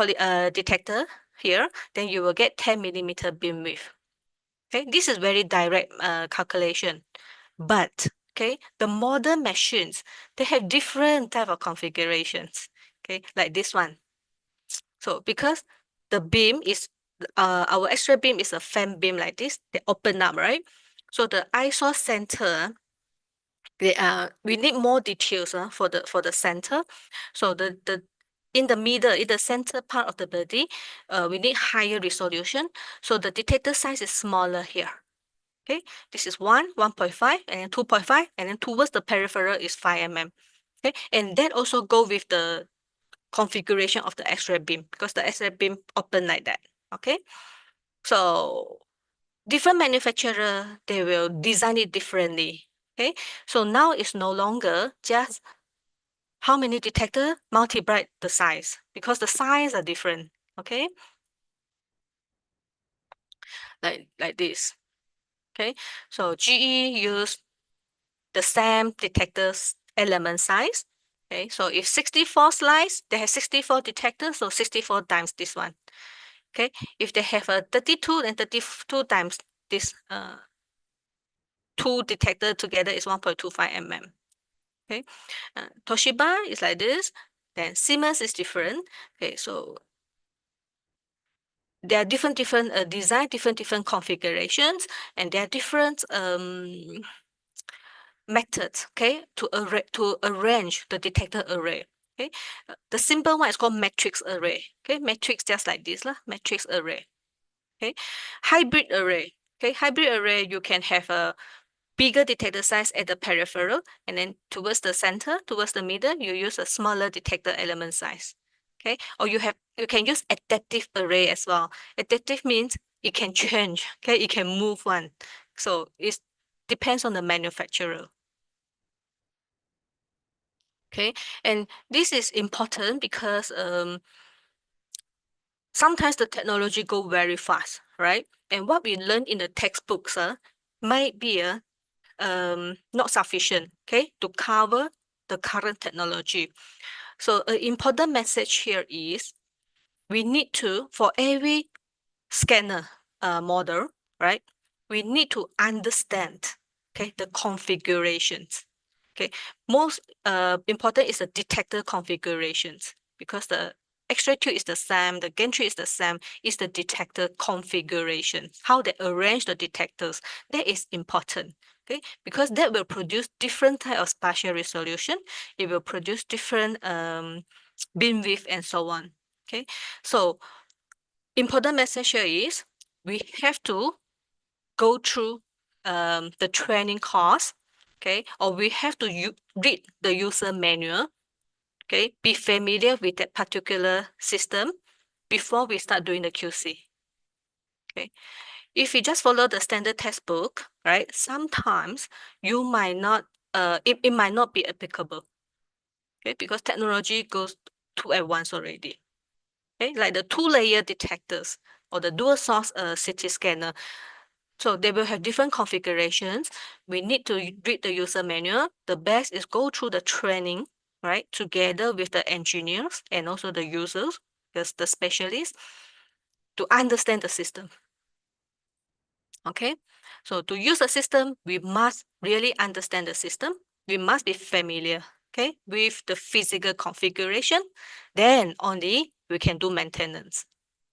detector here, then you will get 10 millimeter beam width. Okay, this is very direct calculation, but okay, the modern machines, they have different type of configurations. Okay, like this one. So because the beam is our X-ray beam is a fan beam like this, they open up, right? So the ISO center, we need more details for the center. So in the middle, in the center part of the body, we need higher resolution. So the detector size is smaller here. Okay, this is 1.5, and then 2.5, and then towards the peripheral is 5 mm. Okay, and that also go with the configuration of the X-ray beam because the X-ray beam open like that. Okay, so different manufacturer, they will design it differently. Okay, so now it's no longer just how many detector multiply the size because the size are different. Okay, like this. Okay, so GE use the same detectors element size. Okay, so if 64 slice, they have 64 detectors, so 64 times this one. Okay, if they have a 32 and 32 times this two detector together is 1.25 mm. Okay, Toshiba is like this. Then Siemens is different. Okay, so there are different design, different configurations, and there are different methods. Okay, to arrange the detector array. Okay, the simple one is called matrix array. Okay, matrix just like this lah, matrix array. Okay, hybrid array. Okay, hybrid array you can have a bigger detector size at the peripheral, and then towards the center, towards the middle, you use a smaller detector element size. Okay, or you can use adaptive array as well. Adaptive means it can change. Okay, it can move one. So it depends on the manufacturer. Okay, and this is important because sometimes the technology go very fast, right? And what we learn in the textbooks might be not sufficient, okay, to cover the current technology. So an important message here is we need to, for every scanner model, right, we need to understand, okay, the configurations. Okay, most important is the detector configurations because the X-ray tube is the same, the gantry is the same, is the detector configuration, how they arrange the detectors. That is important, okay, because that will produce different type of spatial resolution. It will produce different beam width and so on. Okay, so important message here is we have to go through the training course, okay, or we have to read the user manual, okay, be familiar with that particular system before we start doing the QC. Okay, if you just follow the standard textbook, right, sometimes you might not, it might not be applicable, okay, because technology goes too advanced already. Okay, like the 2-layer detectors or the dual source CT scanner. So they will have different configurations. We need to read the user manual. The best is go through the training, right, together with the engineers and also the users, the specialists, to understand the system. Okay, so to use the system, we must really understand the system. We must be familiar, okay, with the physical configuration. Then only we can do maintenance.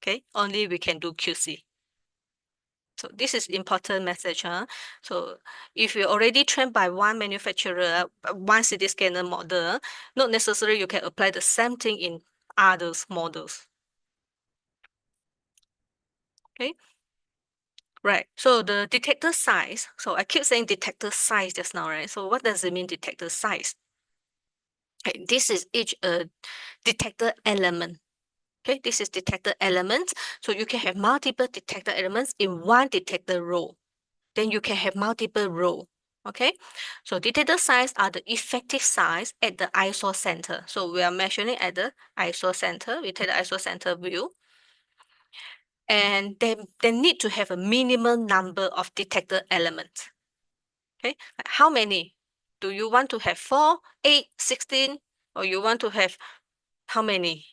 Okay, only we can do QC. So this is important message. So if you're already trained by one manufacturer, one CT scanner model, not necessarily you can apply the same thing in others models. Okay. Right. So the detector size. So I keep saying detector size just now, right? So what does it mean, detector size? Okay, this is each detector element. Okay, this is detector element. So you can have multiple detector elements in one detector row. Then you can have multiple row. Okay, so detector size are the effective size at the ISO center. So we are measuring at the ISO center. We take the ISO center view. And they need to have a minimum number of detector elements. Okay, how many? Do you want to have 4, 8, 16, or you want to have how many,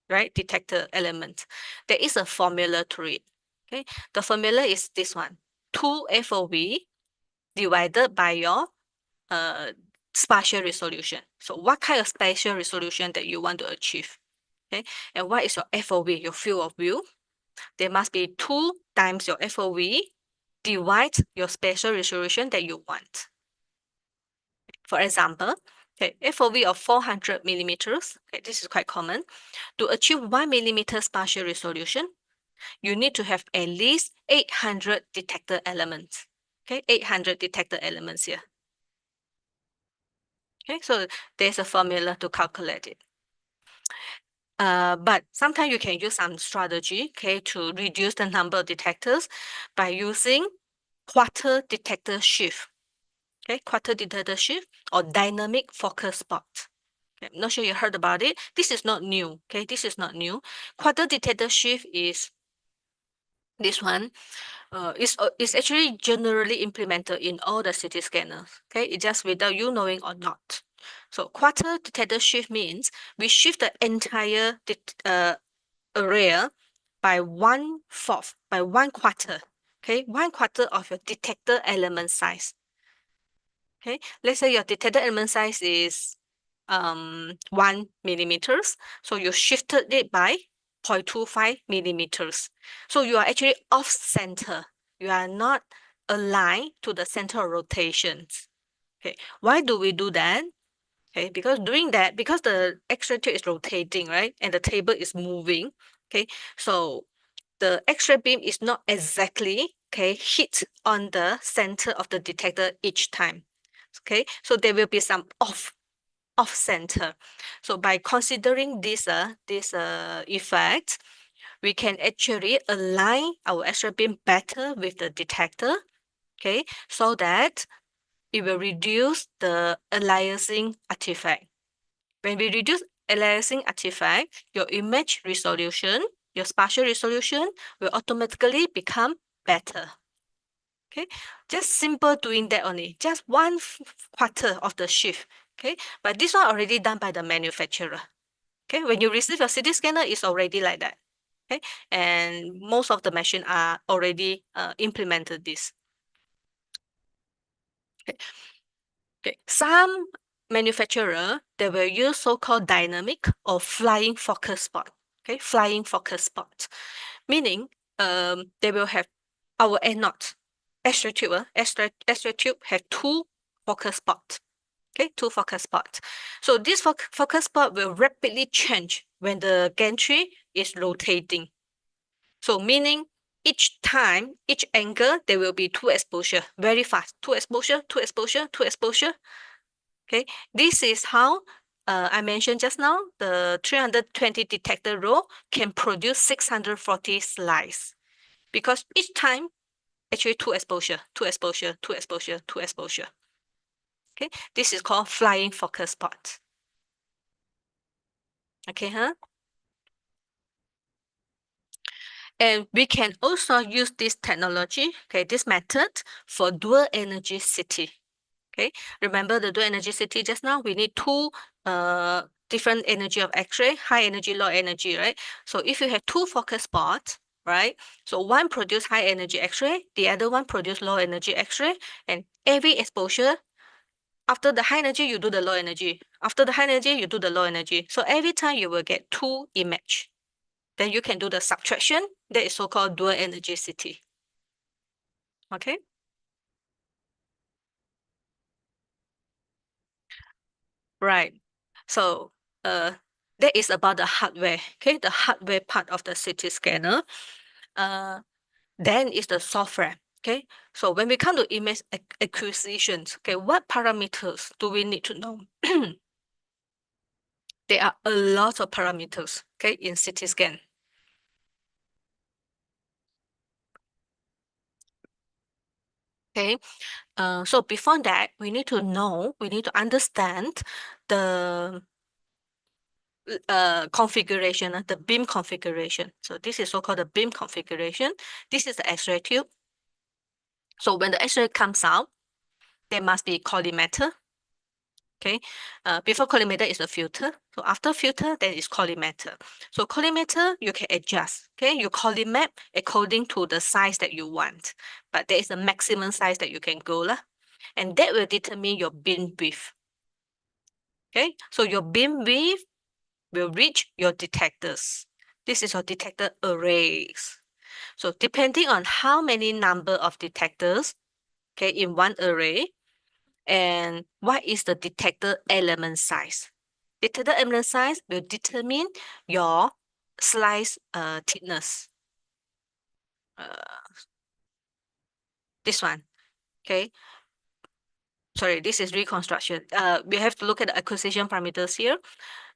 right, detector elements? There is a formula to it. Okay, the formula is this one, 2 FOV divided by your spatial resolution. So what kind of spatial resolution that you want to achieve? Okay, and what is your FOV, your field of view? There must be 2 times your FOV divide your spatial resolution that you want. For example, okay, FOV of 400 millimeters, okay, this is quite common. To achieve 1 millimeter spatial resolution, you need to have at least 800 detector elements. Okay, 800 detector elements here. Okay, so there's a formula to calculate it. But sometimes you can use some strategy, okay, to reduce the number of detectors by using quarter detector shift. Okay, quarter detector shift or dynamic focus spot. Okay, I'm not sure you heard about it. This is not new. Okay, this is not new. Quarter detector shift is this one. Is actually generally implemented in all the CT scanners. Okay, it's just without you knowing or not. So quarter detector shift means we shift the entire array by 1/4, by 1/4. Okay, 1/4 of your detector element size. Okay, let's say your detector element size is 1 millimeters. So you shifted it by 0.25 millimeters. So you are actually off center. You are not aligned to the center of rotations. Okay, why do we do that? Okay, because doing that, because the X-ray tube is rotating, right? And the table is moving. Okay, so the X-ray beam is not exactly, okay, hit on the center of the detector each time. Okay, so there will be some off center. So by considering this effect, we can actually align our X-ray beam better with the detector, okay, so that it will reduce the aliasing artifact. When we reduce aliasing artifact, your image resolution, your spatial resolution will automatically become better. Okay, just simple doing that only, just 1/4 of the shift. Okay, but this one already done by the manufacturer. Okay, when you receive your CT scanner, it's already like that. Okay, and most of the machine are already implemented this. Okay. Okay, some manufacturer, they will use so-called dynamic or flying focus spot. Okay, flying focus spot, meaning they will have our node X-ray tube. X-ray tube have 2 focus spots. Okay, 2 focus spots. So this focus spot will rapidly change when the gantry is rotating. So meaning each time, each angle, there will be 2 exposure, very fast. 2 exposure, 2 exposure, 2 exposure. Okay, this is how I mentioned just now, the 320 detector row can produce 640 slides. Because each time, actually 2 exposure, 2 exposure, 2 exposure, 2 exposure. Okay, this is called flying focus spot. Okay, huh? And we can also use this technology, okay, this method for dual energy CT. Okay, remember the dual energy CT just now? We need 2 different energy of X-ray, high energy, low energy, right? So if you have 2 focus spots, right? So one produce high energy X-ray, the other one produce low energy X-ray, and every exposure, after the high energy, you do the low energy. After the high energy, you do the low energy. So every time you will get 2 image. Then you can do the subtraction. That is so-called dual energy CT. Okay. Right. So that is about the hardware. Okay, the hardware part of the CT scanner. Then is the software. Okay, so when we come to image acquisitions, okay, what parameters do we need to know? There are a lot of parameters, okay, in CT scan. Okay, so before that, we need to understand the configuration, the beam configuration. So this is so-called the beam configuration. This is the X-ray tube. So when the X-ray comes out, there must be collimator. Okay, before collimator is a filter. So after filter, then is collimator. So collimator, you can adjust. Okay, you collimate according to the size that you want. But there is a maximum size that you can go lah. And that will determine your beam width. Okay, so your beam width will reach your detectors. This is your detector arrays. So depending on how many number of detectors, okay, in one array, and what is the detector element size. Detector element size will determine your slice thickness. This one, okay. sorry, this is reconstruction. We have to look at the acquisition parameters here.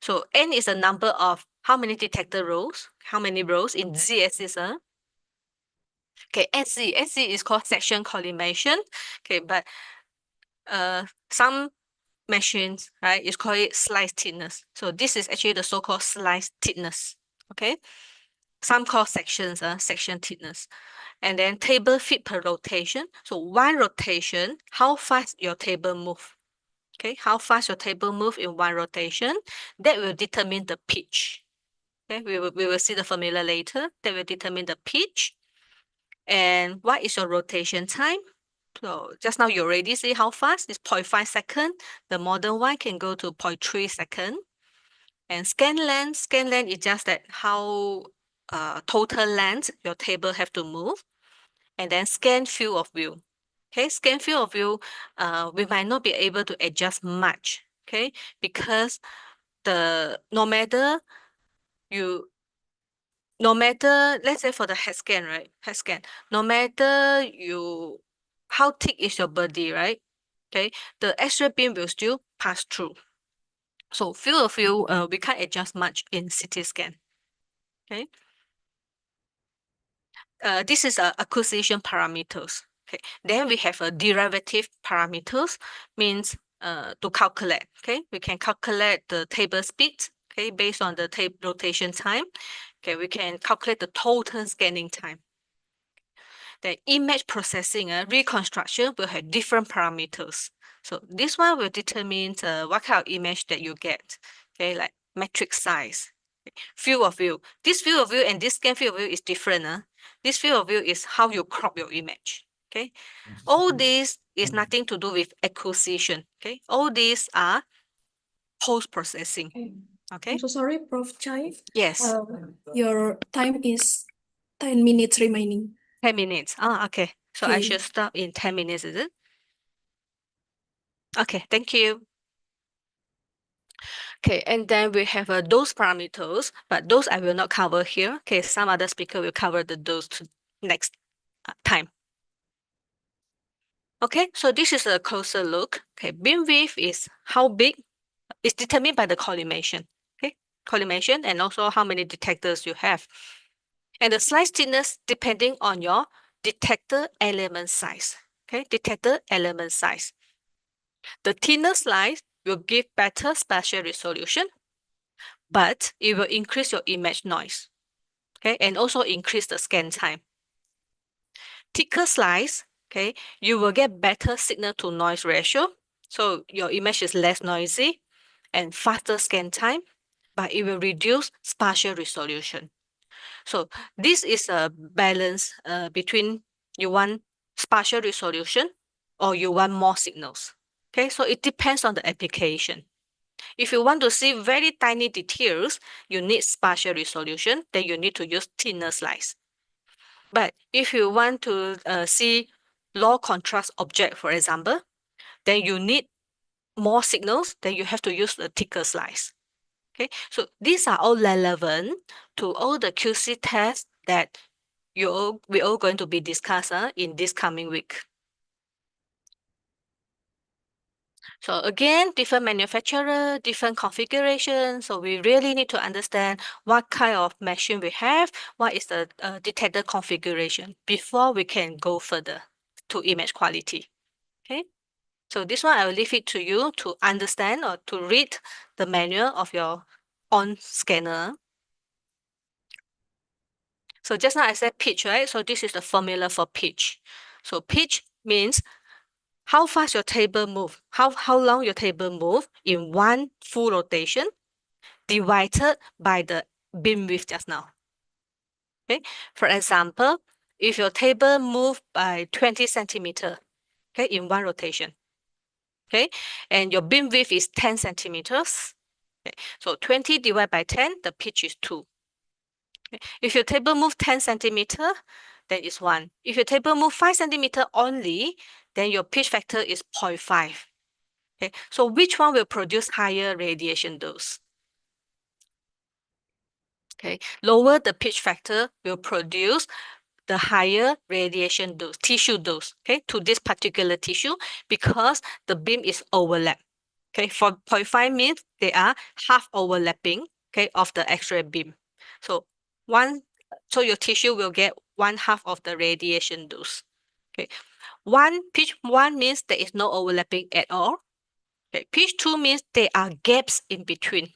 So N is the number of how many detector rows, how many rows in Z-axis. Okay, SC is called section collimation. Okay, but some machines, right, is called it slice thickness. So this is actually the so-called slice thickness. Okay, some call sections, section thickness. And then table feet per rotation. So one rotation, how fast your table move. Okay, how fast your table move in one rotation, that will determine the pitch. Okay, we will see the formula later. That will determine the pitch. And what is your rotation time? So just now you already see how fast it's 0.5 second. The modern one can go to 0.3 second. And scan length is just that how total length your table have to move. And then scan field of view. Okay, scan field of view, we might not be able to adjust much. Okay, because no matter, let's say for the head scan, right? Head scan, no matter how thick is your body, right? Okay, the X-ray beam will still pass through. So field of view, we can't adjust much in CT scan. Okay. This is acquisition parameters. Okay. Then we have a derivative parameters, means to calculate. Okay, we can calculate the table speed. Okay, based on the table rotation time. Okay, we can calculate the total scanning time. The image processing, reconstruction will have different parameters. So this one will determine what kind of image that you get. Okay, like matrix size, field of view. This field of view and this scan field of view is different. This field of view is how you crop your image. Okay, all this is nothing to do with acquisition. Okay, all these are post-processing. Okay. I'm so sorry, Prof. Chai. Yes. Your time is 10 minutes remaining. 10 minutes. Okay. So I Okay. should stop in 10 minutes, is it? Okay, thank you. Okay, and then we have those parameters, but those I will not cover here. Okay, some other speaker will cover those next time. Okay, so this is a closer look. Okay, beam width is how big? It's determined by the collimation. Okay, collimation and also how many detectors you have. And the slice thickness depending on your detector element size. Okay, detector element size. The thinner slice will give better spatial resolution, but it will increase your image noise. Okay, and also increase the scan time. Thicker slice, okay, you will get better signal to noise ratio. So your image is less noisy and faster scan time, but it will reduce spatial resolution. So this is a balance between you want spatial resolution or you want more signals. Okay, so it depends on the application. If you want to see very tiny details, you need spatial resolution, then you need to use thinner slice. But if you want to see low contrast object, for example, then you need more signals, then you have to use a thicker slice. Okay, so these are all relevant to all the QC tests that we're all going to be discussed in this coming week. So again, different manufacturer, different configuration. So we really need to understand what kind of machine we have, what is the detector configuration before we can go further to image quality. Okay. So this one, I will leave it to you to understand or to read the manual of your on scanner. So just now I said pitch, right? So this is the formula for pitch. So pitch means how fast your table move, how long your table move in one full rotation divided by the beam width just now. Okay. For example, if your table move by 20 centimeter, okay, in one rotation, okay, and your beam width is 10 centimeters, okay, so 20 divided by 10, the pitch is 2. Okay. If your table move 10 centimeter, then it's 1. If your table move 5 centimeter only, then your pitch factor is 0.5. Okay, so which one will produce higher radiation dose? Okay, lower the pitch factor will produce the higher radiation dose, tissue dose, okay, to this particular tissue because the beam is overlap. Okay, for 0.5 means they are half overlapping, okay, of the X-ray beam. So your tissue will get 1/2 of the radiation dose. Okay, pitch 1 means there is no overlapping at all. Okay, pitch 2 means there are gaps in between.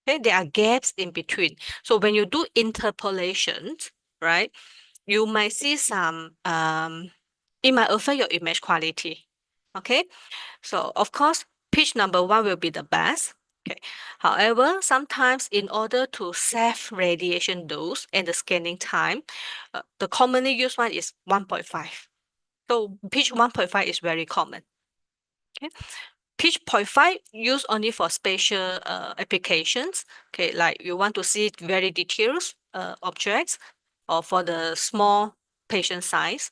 Okay, there are gaps in between. So when you do interpolations, right, you might see some, it might affect your image quality. Okay, so of course, pitch number 1 will be the best. Okay. However, sometimes in order to save radiation dose and the scanning time, the commonly used one is 1.5. So pitch 1.5 is very common. Okay. Pitch 0.5 used only for spatial applications. Okay, like you want to see very detailed objects or for the small patient size.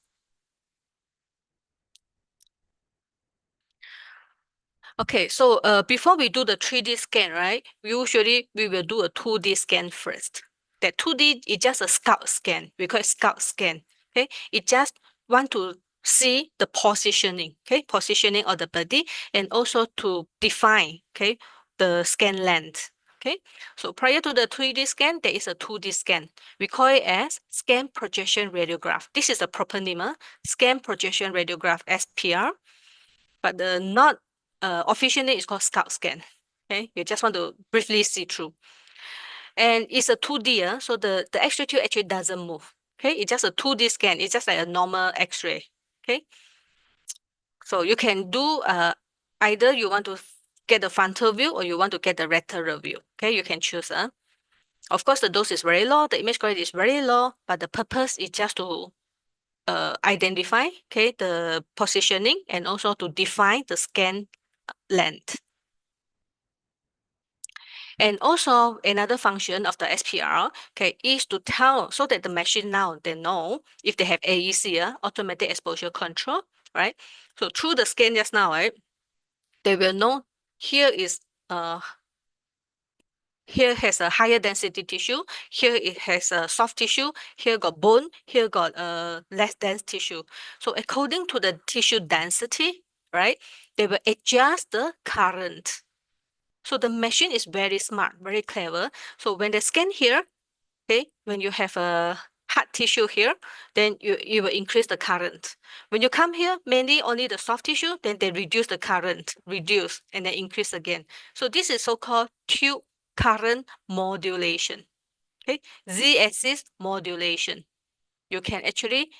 Okay, so before we do the 3D scan, right, usually we will do a 2D scan first. That 2D is just a scout scan. We call it scout scan. Okay, it just want to see the positioning, okay, positioning of the body, and also to define, okay, the scan length. Okay, so prior to the 3D scan, there is a 2D scan. We call it as scan projection radiograph. This is the proper name, scan projection radiograph, SPR. But the not official name is called scout scan. Okay, you just want to briefly see through. And it's a 2D, so the X-ray tube actually doesn't move. Okay, it's just a 2D scan. It's just like a normal X-ray. Okay, so you can do either you want to get the frontal view or you want to get the lateral view. Okay, you can choose. Of course, the dose is very low, the image quality is very low, but the purpose is just to identify, okay, the positioning and also to define the scan length. And also another function of the SPR, okay, is to tell so that the machine now they know if they have AEC, automatic exposure control, right? So through the scan just now, right, they will know here is here has a higher density tissue, here it has a soft tissue, here got bone, here got less dense tissue. So according to the tissue density, right, they will adjust the current. So the machine is very smart, very clever. So when they scan here, okay, when you have a hard tissue here, then you will increase the current. When you come here, mainly only the soft tissue, then they reduce the current, reduce, and then increase again. So this is so-called tube current modulation. Okay, Z-axis modulation. You can actually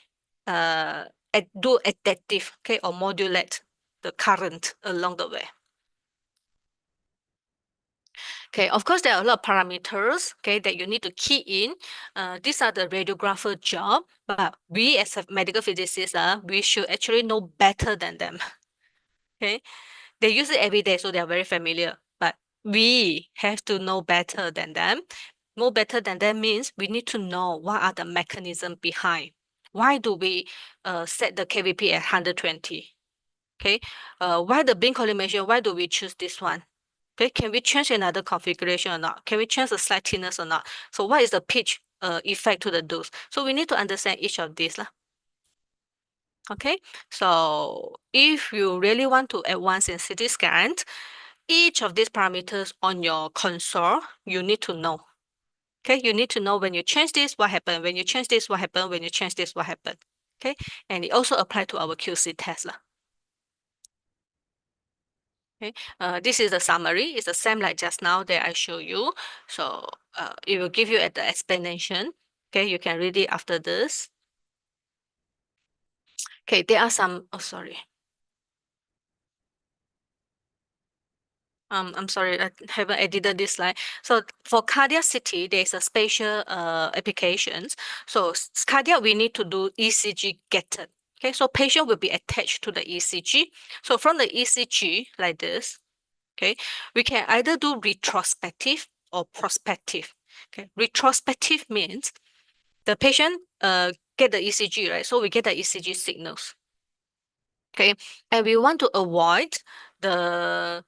do adaptive, okay, or modulate the current along the way. Okay, of course, there are a lot of parameters, okay, that you need to key in. These are the radiographer job, but we as a medical physicists, we should actually know better than them. Okay, they use it every day, so they are very familiar, but we have to know better than them. Know better than them means we need to know what are the mechanisms behind. Why do we set the KVP at 120? Okay, why the beam collimation? Why do we choose this one? Okay, can we change another configuration or not? Can we change the slight thinness or not? So what is the pitch effect to the dose? So we need to understand each of these. Okay, so if you really want to advance in CT scan, each of these parameters on your console, you need to know. Okay, you need to know when you change this, what happened? When you change this, what happened? When you change this, what happened? Okay, and it also applies to our QC test. Okay, this is the summary. It's the same like just now that I show you. So it will give you at the explanation. Okay, you can read it after this. Okay, there are some, oh, sorry. I'm sorry, I haven't edited this slide. So for cardiac CT, there's a spatial applications. So cardiac, we need to do ECG gated. Okay, so patient will be attached to the ECG. So from the ECG, like this, okay, we can either do retrospective or prospective. Okay, retrospective means the patient get the ECG, right? So we get the ECG signals. Okay, and we want to avoid the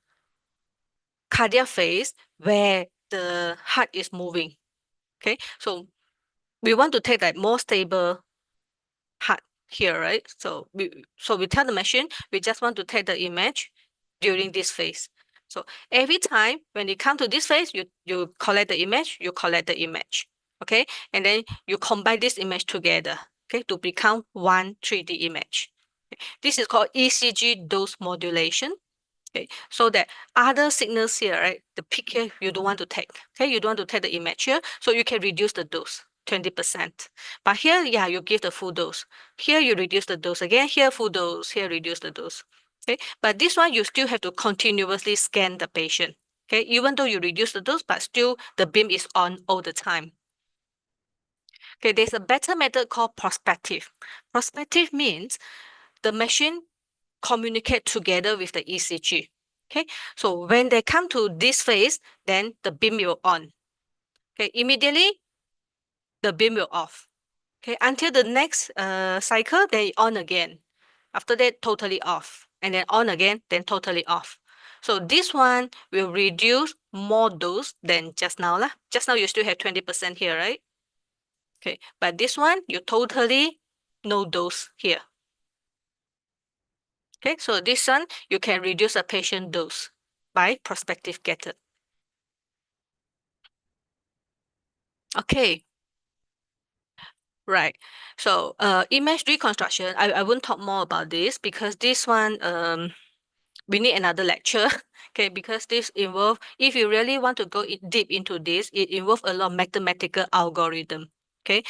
cardiac phase where the heart is moving. Okay, so we want to take that more stable heart here, right? So we tell the machine, we just want to take the image during this phase. So every time when you come to this phase, you collect the image, okay? And then you combine this image together, okay, to become one 3D image. This is called ECG dose modulation. Okay, so that other signals here, right, the peak here, you don't want to take. Okay, you don't want to take the image here, so you can reduce the dose 20%. But here, yeah, you give the full dose. Here, you reduce the dose again. Here, full dose. Here, reduce the dose. Okay, but this one, you still have to continuously scan the patient. Okay, even though you reduce the dose, but still the beam is on all the time. Okay, there's a better method called prospective. Prospective means the machine communicate together with the ECG. Okay, so when they come to this phase, then the beam will on. Okay, immediately the beam will off. Okay, until the next cycle, they on again. After that, totally off, and then on again, then totally off. So this one will reduce more dose than just now lah. Just now you still have 20% here, right? Okay, but this one you totally no dose here. Okay, so this one, you can reduce a patient dose by prospective method. Okay. Right. So image reconstruction, I won't talk more about this because this one, we need another lecture. Okay, because this involve, if you really want to go deep into this, it involves a lot of mathematical algorithm. Okay,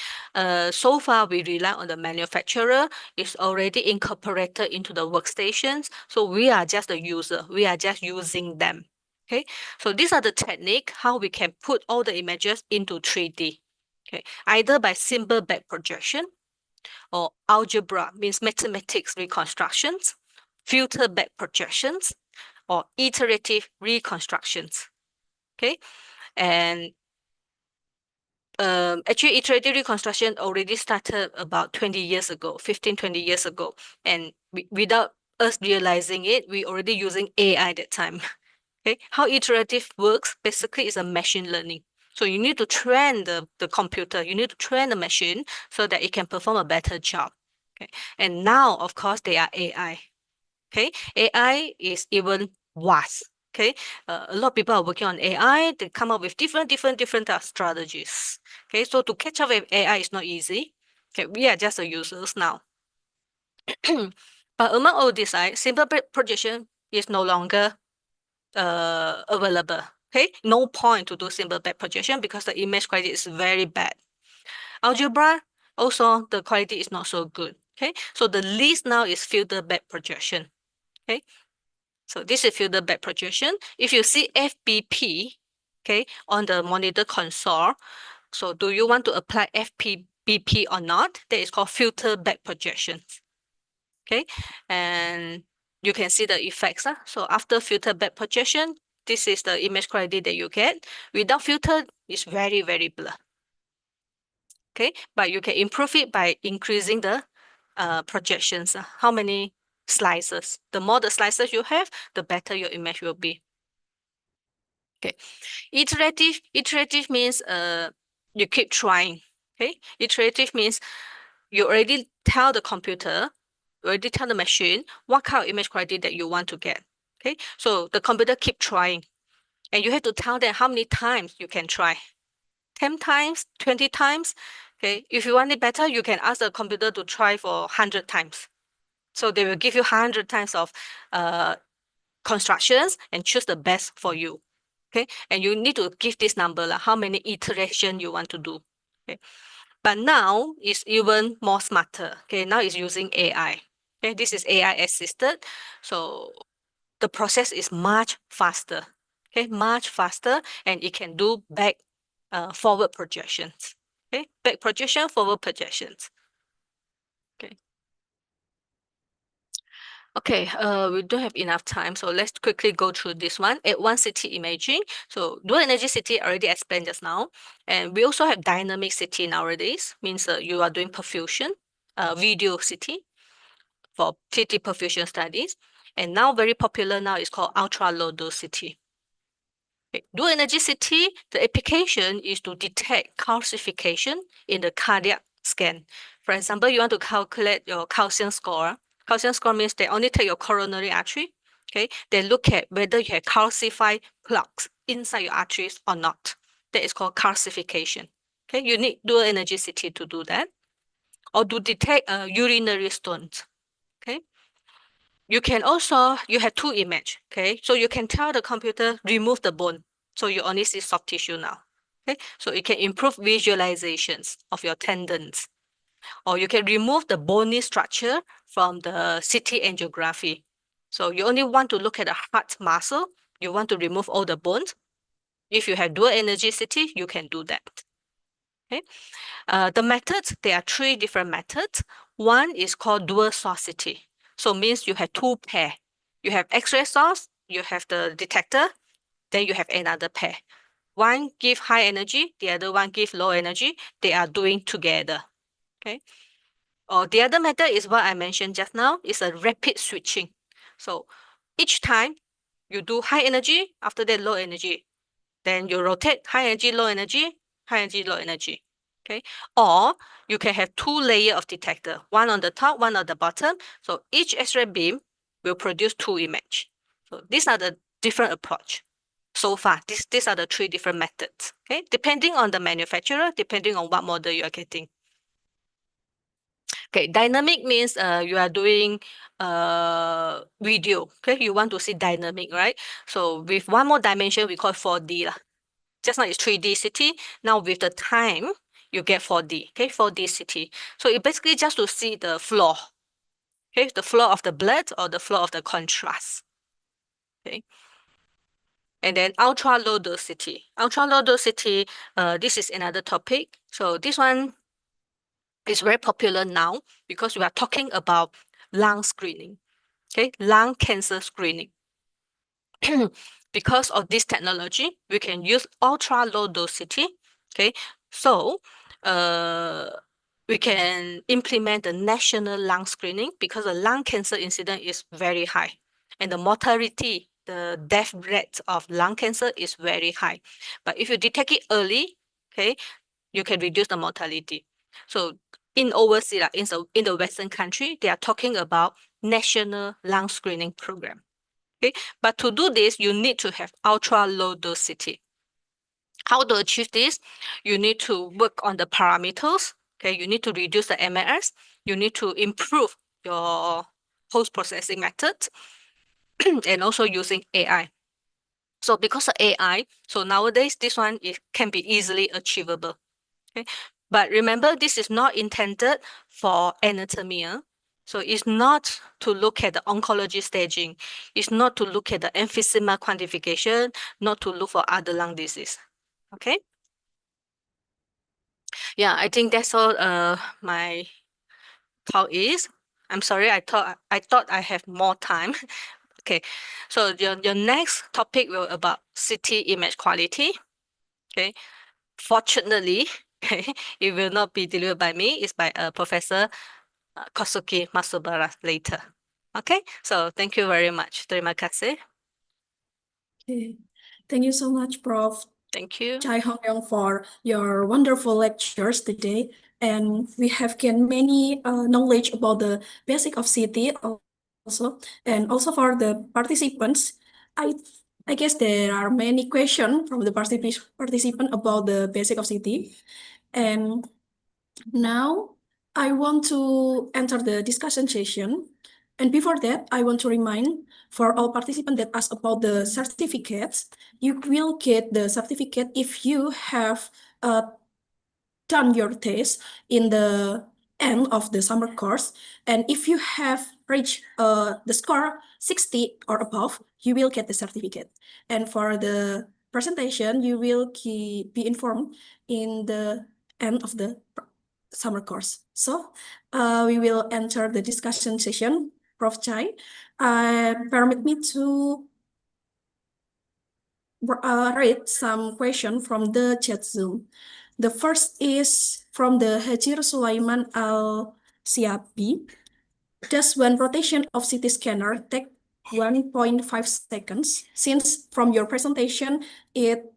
so far we rely on the manufacturer. It's already incorporated into the workstations. So we are just the user. We are just using them. Okay, so these are the technique how we can put all the images into 3D. Okay, either by simple back projection or algebra, means mathematics reconstructions, filter back projections, or iterative reconstructions. Okay, and actually iterative reconstruction already started about 20 years ago, 15, 20 years ago. And without us realizing it, we already using AI that time. Okay, how iterative works basically is a machine learning. So you need to train the computer, you need to train the machine so that it can perform a better job. Okay, and now, of course, they are AI. Okay, AI is even worse. Okay, a lot of people are working on AI. They come up with different strategies. Okay, so to catch up with AI is not easy. Okay, we are just the users now. But among all this, simple projection is no longer available. Okay, no point to do simple back projection because the image quality is very bad. Algebra, also the quality is not so good. Okay, so the least now is filter back projection. Okay, so this is filter back projection. If you see FBP, okay, on the monitor console, so do you want to apply FBP or not? That is called filter back projection. Okay, and you can see the effects. So after filter back projection, this is the image quality that you get. Without filter, it's very, very blur. Okay, but you can improve it by increasing the projections. How many slices? The more the slices you have, the better your image will be. Okay, iterative means you keep trying. Okay, iterative means you already tell the computer, already tell the machine what kind of image quality that you want to get. Okay, so the computer keep trying, and you have to tell them how many times you can try. 10 times, 20 times. Okay, if you want it better, you can ask the computer to try for 100 times. So they will give you 100 times of constructions and choose the best for you. Okay, and you need to give this number, like how many iterations you want to do. Okay, but now it's even more smarter. Okay, now it's using AI. Okay, this is AI assisted. So the process is much faster. Okay, much faster, and it can do back forward projections. Okay, back projection, forward projections. Okay. Okay, we don't have enough time, so let's quickly go through this one. Advanced CT imaging. So dual energy CT already explained just now. And we also have dynamic CT nowadays, means you are doing perfusion, video CT for CT perfusion studies. And now very popular now is called ultra low dose CT. Okay. Dual energy CT, the application is to detect calcification in the cardiac scan. For example, you want to calculate your calcium score. Calcium score means they only take your coronary artery. Okay, they look at whether you have calcified plaques inside your arteries or not. That is called calcification. Okay, you need dual energy CT to do that, or to detect urinary stones. Okay, you can also, you have two images. Okay, so you can tell the computer remove the bone, so you only see soft tissue now. Okay, so it can improve visualizations of your tendons, or you can remove the bony structure from the CT angiography. So you only want to look at the heart muscle, you want to remove all the bones. If you have dual energy CT, you can do that. Okay. The methods, there are three different methods. One is called dual source CT. So means you have two pair. You have X-ray source, you have the detector, then you have another pair. One give high energy, the other one give low energy. They are doing together. Okay. Or the other method is what I mentioned just now, is a rapid switching. So each time you do high energy, after that low energy, then you rotate high energy, low energy, high energy, low energy. Okay. Or you can have two layers of detector, one on the top, one on the bottom. So each X-ray beam will produce two images. So these are the different approach. So far, these are the three different methods. Okay, depending on the manufacturer, depending on what model you are getting. Okay, dynamic means you are doing video. Okay, you want to see dynamic, right? So with one more dimension, we call 4D. Just now it's 3D CT. Now with the time, you get 4D. Okay, 4D CT. So it basically just to see the flow. Okay, the flow of the blood or the flow of the contrast. Okay. And then ultra low dose CT. Ultra low dose CT, this is another topic. So this one is very popular now because we are talking about lung screening, okay, lung cancer screening. Because of this technology, we can use ultra low dose CT, okay, so we can implement the national lung screening because the lung cancer incidence is very high and the mortality, the death rate of lung cancer is very high. But if you detect it early, okay, you can reduce the mortality. So in overseas, in the Western country, they are talking about national lung screening program. Okay, but to do this, you need to have ultra low dose CT. How to achieve this? You need to work on the parameters. Okay, you need to reduce the MAS. You need to improve your post processing methods, and also using AI. So because of AI, so nowadays this one can be easily achievable. Okay, but remember this is not intended for anatomy. So it's not to look at the oncology staging. It's not to look at the emphysema quantification, not to look for other lung disease. Okay. Yeah, I think that's all my talk is. I'm sorry, I thought I have more time. Okay, so your next topic will about CT image quality. Okay, fortunately, it will not be delivered by me. It's by Professor Kosuke Matsubara later. Okay, so thank you very much. Terima kasih. Okay. Thank you so much, Prof. Thank you. Chai Hong Yeong for your wonderful lectures today. And we have gained many knowledge about the basic of CT also. And also for the participants, I guess there are many questions from the participant about the basic of CT. And now I want to enter the discussion session. And before that, I want to remind for all participants that ask about the certificates, you will get the certificate if you have done your test in the end of the summer course. And if you have reached the score 60 or above, you will get the certificate. And for the presentation, you will be informed in the end of the summer course. So we will enter the discussion session. Prof. Chai, permit me to read some questions from the chat Zoom. The first is from the Hajir Sulaiman Al-Siabi. Does one rotation of CT scanner take 1.5 seconds? Since from your presentation, it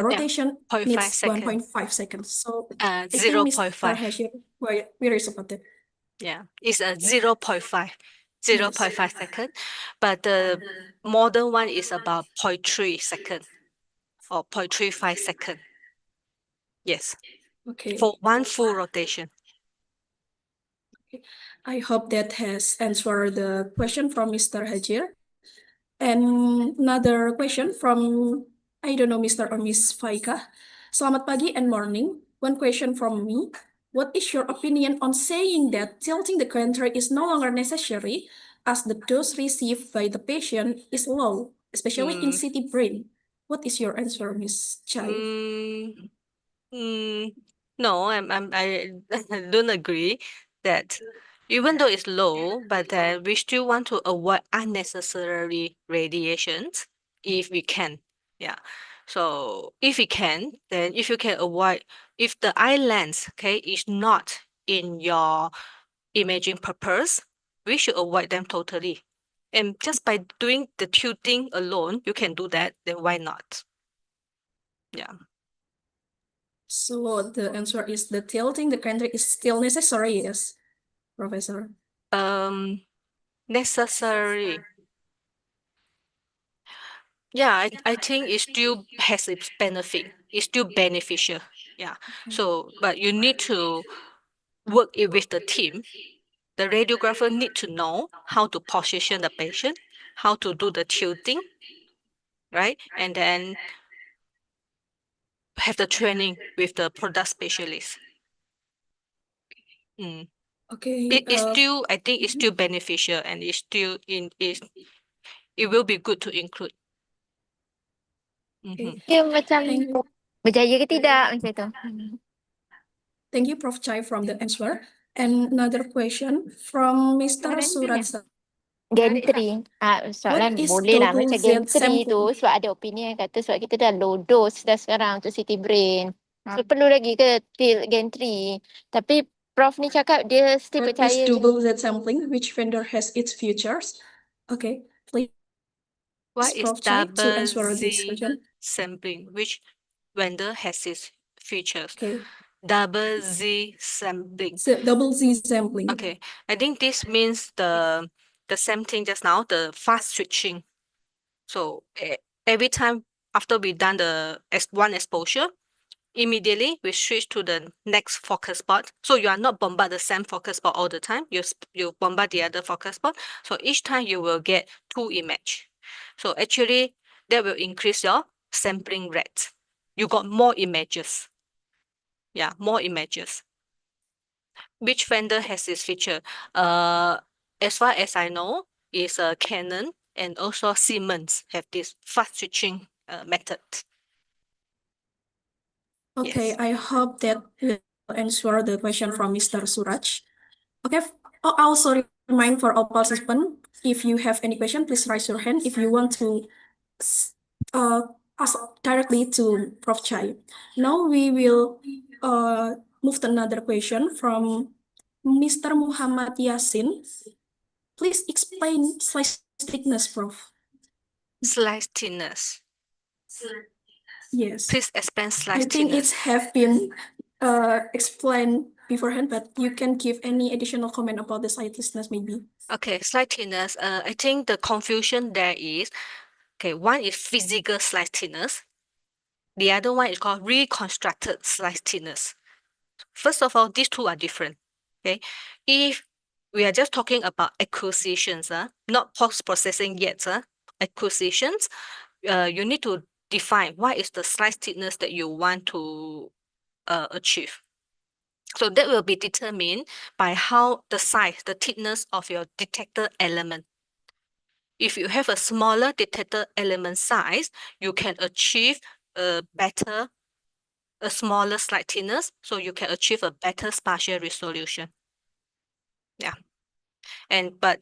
rotation 0.5 needs second. 1.5 seconds. So I think 0.5. Mr. Hashir very supportive. Yeah, it's a 0.5, 0.5 second, but the modern one is about 0.3 second or 0.35 second. Yes, Okay. for one full rotation. I hope that has answered the question from Mr. Hajir. And another question from, I don't know, Mr. or Miss Faika. Selamat pagi and morning. One question from me. What is your opinion on saying that tilting the country is no longer necessary as the dose received by the patient is low, especially in CT brain? What is your answer, Miss Chai? No, I don't agree that even though it's low, but we still want to avoid unnecessary radiations if we can. Yeah. So if we can, then if you can avoid, if the eye lens, okay, is not in your imaging purpose, we should avoid them totally. And just by doing the tilting alone, you can do that, then why not? Yeah. So the answer is the tilting the country is still necessary, yes, Professor. Necessary. Yeah, I think it still has its benefit. It's still beneficial. Yeah. So, but you need to work it with the team. The radiographer need to know how to position the patient, how to do the tilting, right? And then have the training with the product specialist. Okay. It's still, I think it's still beneficial and it's still it will be good to include. Dia macam berjaya ke tidak macam tu. Thank you, Prof. Chai, from the answer. And another question from Mr. Suratsa. Gantry. Soalan What is boleh lah double macam Z gantry tu sampling? sebab ada opinion yang kata sebab kita dah low dose dah sekarang untuk CT brain. So perlu lagi ke gantry. Tapi Prof ni cakap dia still What is percaya. double Z sampling? Which vendor has its features? Okay, please. What is Prof. Chai to double answer this Z question. sampling? Which vendor has its features? Okay. Double Z sampling. Double Z sampling. Okay, I think this means the same thing just now, the fast switching. So every time after we done the one exposure, immediately we switch to the next focus spot. So you are not bombard the same focus spot all the time. You bombard the other focus spot. So each time you will get 2 image. So actually that will increase your sampling rate. You got more images. Yeah, more images. Which vendor has this feature? As far as I know, is Canon and also Siemens have this fast switching method. Okay, I hope that will answer the question from Mr. Suraj. Okay, I'll also remind for all participants, if you have any question, please raise your hand if you want to ask directly to Prof. Chai. Now we will move to another question from Mr. Muhammad Yasin. Please explain slice thickness, Prof. Slice thickness. Yes. Please explain slice I think thickness. it have been explained beforehand, but you can give any additional comment about the slice thickness maybe. Okay, slice thickness. I think the confusion there is, okay, one is physical slice thickness. The other one is called reconstructed slice thickness. First of all, these two are different. Okay, if we are just talking about acquisitions, not post-processing yet, acquisitions, you need to define what is the slice thickness that you want to achieve. So that will be determined by how the size, the thickness of your detector element. If you have a smaller detector element size, you can achieve a smaller slice thickness, so you can achieve a better spatial resolution. Yeah. But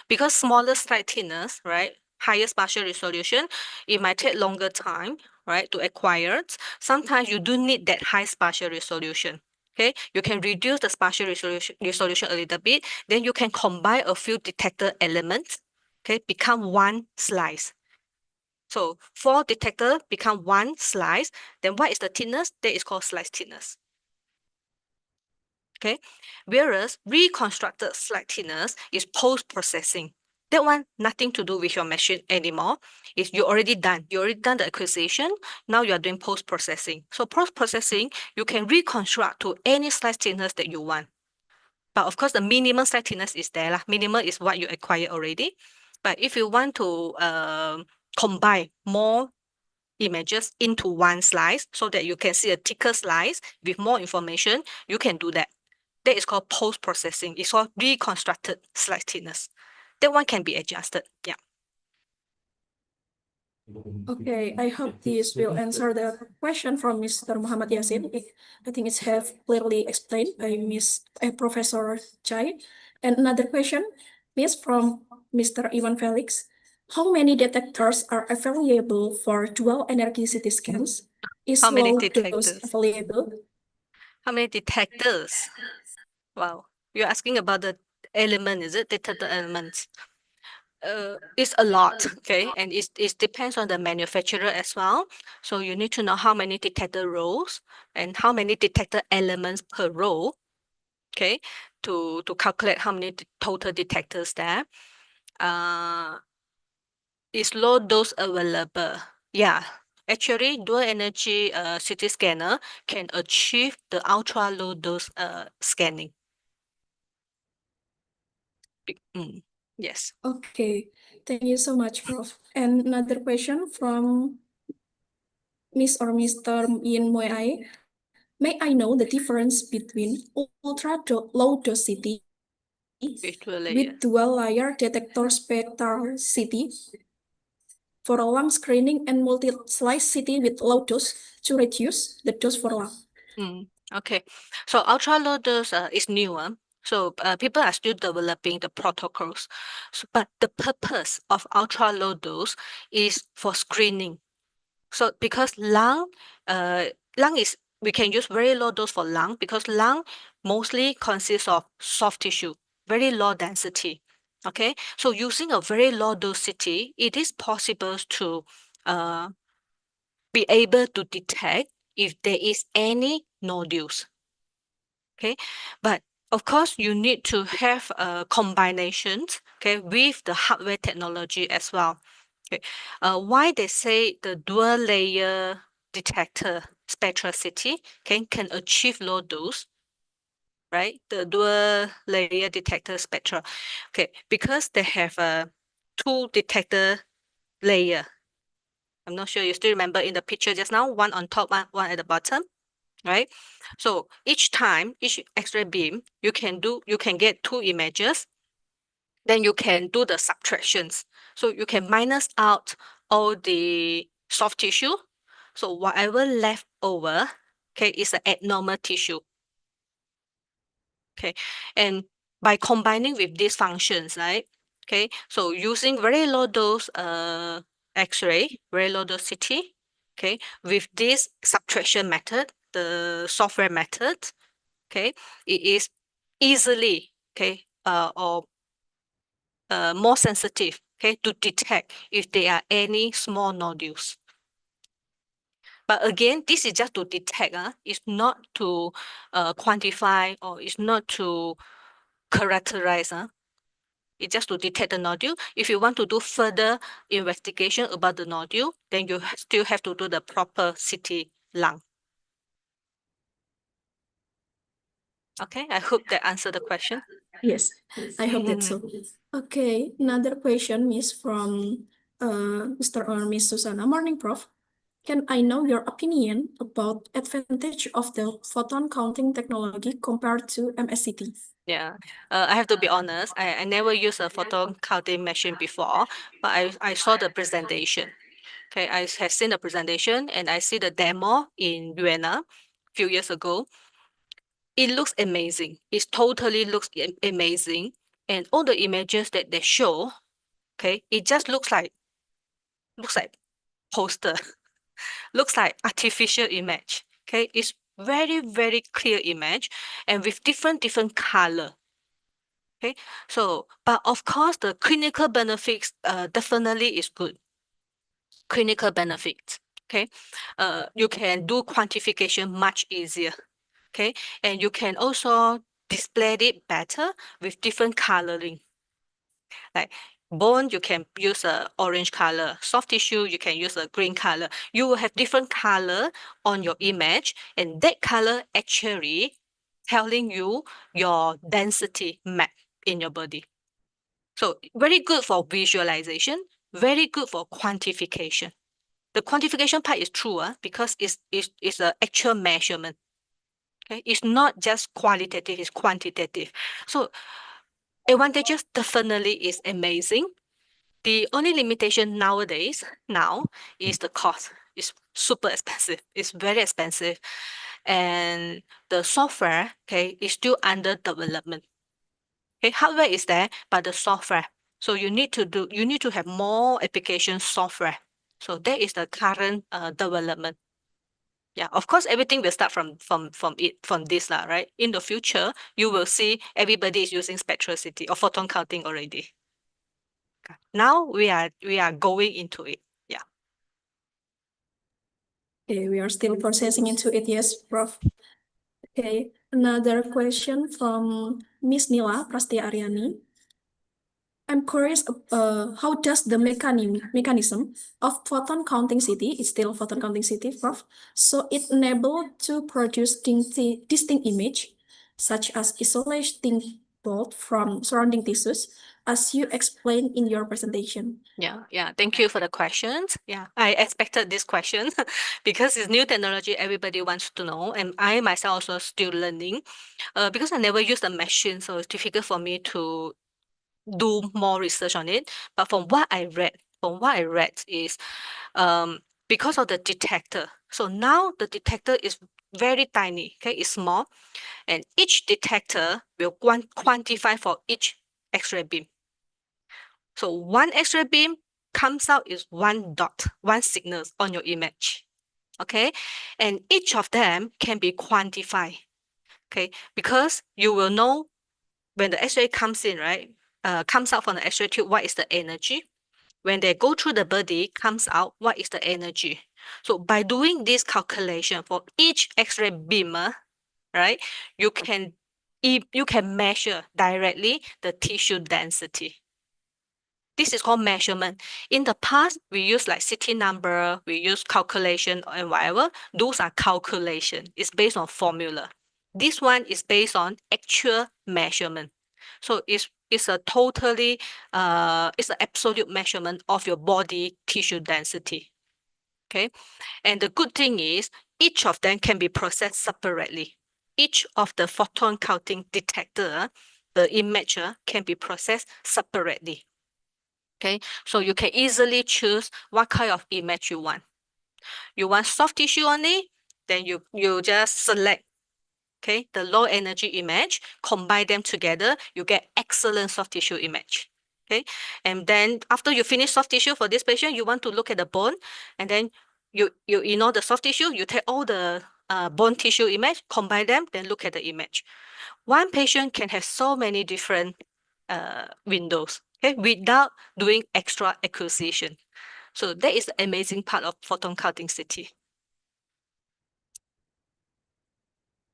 because smaller slice thickness, right, higher spatial resolution, it might take longer time, right, to acquire. Sometimes you do need that high spatial resolution. Okay, you can reduce the spatial resolution a little bit, then you can combine a few detector elements, okay, become one slice. So 4 detector become 1 slice. Then what is the thickness? That is called slice thickness. Okay, whereas reconstructed slice thickness is post-processing. That one nothing to do with your machine anymore. Is you already done. You already done the acquisition. Now you are doing post-processing. So post-processing, you can reconstruct to any slice thickness that you want. But of course, the minimum slice thickness is there. Minimum is what you acquire already. But if you want to combine more images into one slice so that you can see a thicker slice with more information, you can do that. That is called post-processing. It's called reconstructed slice thickness. That one can be adjusted. Yeah. Okay, I hope this will answer the question from Mr. Muhammad Yasin. I think it's have clearly explained by Professor Chai. And another question is from Mr. Ivan Felix. How many detectors are available for dual energy CT scans? Is How many low dose detectors? available? How many detectors? Wow. You're asking about the element, is it? Detector elements. It's a lot, okay? And it depends on the manufacturer as well. So you need to know how many detector rows and how many detector elements per row, okay? To calculate how many total detectors there. Is low dose available? Yeah. Actually, dual energy CT scanner can achieve the ultra low dose scanning. Yes. Okay, thank you so much, Prof. And another question from Miss or Mr. Yin Moai. May I know the difference between low dose CT with dual layer detector spectral CT for lung screening and multi-slice CT with low dose to reduce the dose for lung? Okay, so ultra low dose is newer. So people are still developing the protocols. So, but the purpose of ultra low dose is for screening. So because lung is, we can use very low dose for lung because lung mostly consists of soft tissue, very low density. Okay, so using a very low dose CT, it is possible to be able to detect if there is any nodules. Okay, but of course you need to have combinations, okay, with the hardware technology as well. Okay, why they say the dual layer detector spectral CT can achieve low dose, right? The dual layer detector spectra, okay, because they have a 2 detector layer. I'm not sure you still remember in the picture just now, one on top, one at the bottom, right? So each time, each X-ray beam, you can get 2 images. Then you can do the subtractions. So you can minus out all the soft tissue. So whatever left over, okay, is an abnormal tissue. Okay, and by combining with these functions, right? Okay, so using very low dose X-ray, very low dose CT, okay, with this subtraction method, the software method, okay, it is easily, okay, or more sensitive, okay, to detect if there are any small nodules. But again, this is just to detect, it's not to quantify or it's not to characterize. It's just to detect the nodule. If you want to do further investigation about the nodule, then you still have to do the proper CT lung. Okay, I hope that answered the question. Yes, I hope that's so. Okay, another question is from Mr. or Miss Susana. Morning, Prof. Can I know your opinion about advantage of the photon counting technology compared to MSCT? Yeah, I have to be honest. I never used a photon counting machine before, but I saw the presentation. Okay, I have seen the presentation and I see the demo in Vienna a few years ago. It looks amazing. It totally looks amazing. And all the images that they show, okay, it just looks like poster, looks like artificial image. Okay, it's very, very clear image and with different color. Okay, so, but of course, the clinical benefits definitely is good. clinical benefits. Okay, you can do quantification much easier. Okay, and you can also display it better with different coloring. Like bone, you can use a orange color. Soft tissue, you can use a green color. You will have different color on your image, and that color actually telling you your density map in your body. So very good for visualization, very good for quantification. The quantification part is true because it's an actual measurement. Okay, it's not just qualitative, it's quantitative. So advantages definitely is amazing. The only limitation nowadays is the cost. It's super expensive. It's very expensive. And the software, okay, is still under development. Okay, hardware is there, but the software. So you need to have more application software. So that is the current development. Yeah, of course, everything will start from this lah, right? In the future, you will see everybody is using spectroscopy or photon counting already. Now we are going into it. Yeah. Okay, we are still processing into it. Yes, Prof. Okay, another question from Miss Nila Prastia Aryani. I'm curious, how does the mechanism of photon counting CT, it's still photon counting CT, Prof, so it enable to produce distinct image, such as isolating both from surrounding tissues, as you explained in your presentation? Yeah. Thank you for the questions. Yeah, I expected this question because it's new technology. Everybody wants to know, and I myself also still learning. Because I never used the machine, so it's difficult for me to do more research on it. But from what I read is because of the detector. So now the detector is very tiny. Okay, it's small, and each detector will quantify for each X-ray beam. So one X-ray beam comes out is one dot, one signal on your image. Okay, and each of them can be quantified. Okay, because you will know when the X-ray comes in, right? Comes out from the X-ray tube, what is the energy? When they go through the body, comes out, what is the energy? So by doing this calculation for each X-ray beamer, right, you can measure directly the tissue density. This is called measurement. In the past, we use like CT number, we use calculation and whatever. Those are calculation. It's based on formula. This one is based on actual measurement. So it's a totally it's an absolute measurement of your body tissue density. Okay, and the good thing is each of them can be processed separately. Each of the photon counting detector, the image can be processed separately. Okay, so you can easily choose what kind of image you want. You want soft tissue only, then you just select, okay, the low energy image, combine them together, you get excellent soft tissue image. Okay, and then after you finish soft tissue for this patient, you want to look at the bone, and then you know the soft tissue, you take all the bone tissue image, combine them, then look at the image. One patient can have so many different windows, okay, without doing extra acquisition. So that is the amazing part of photon counting CT.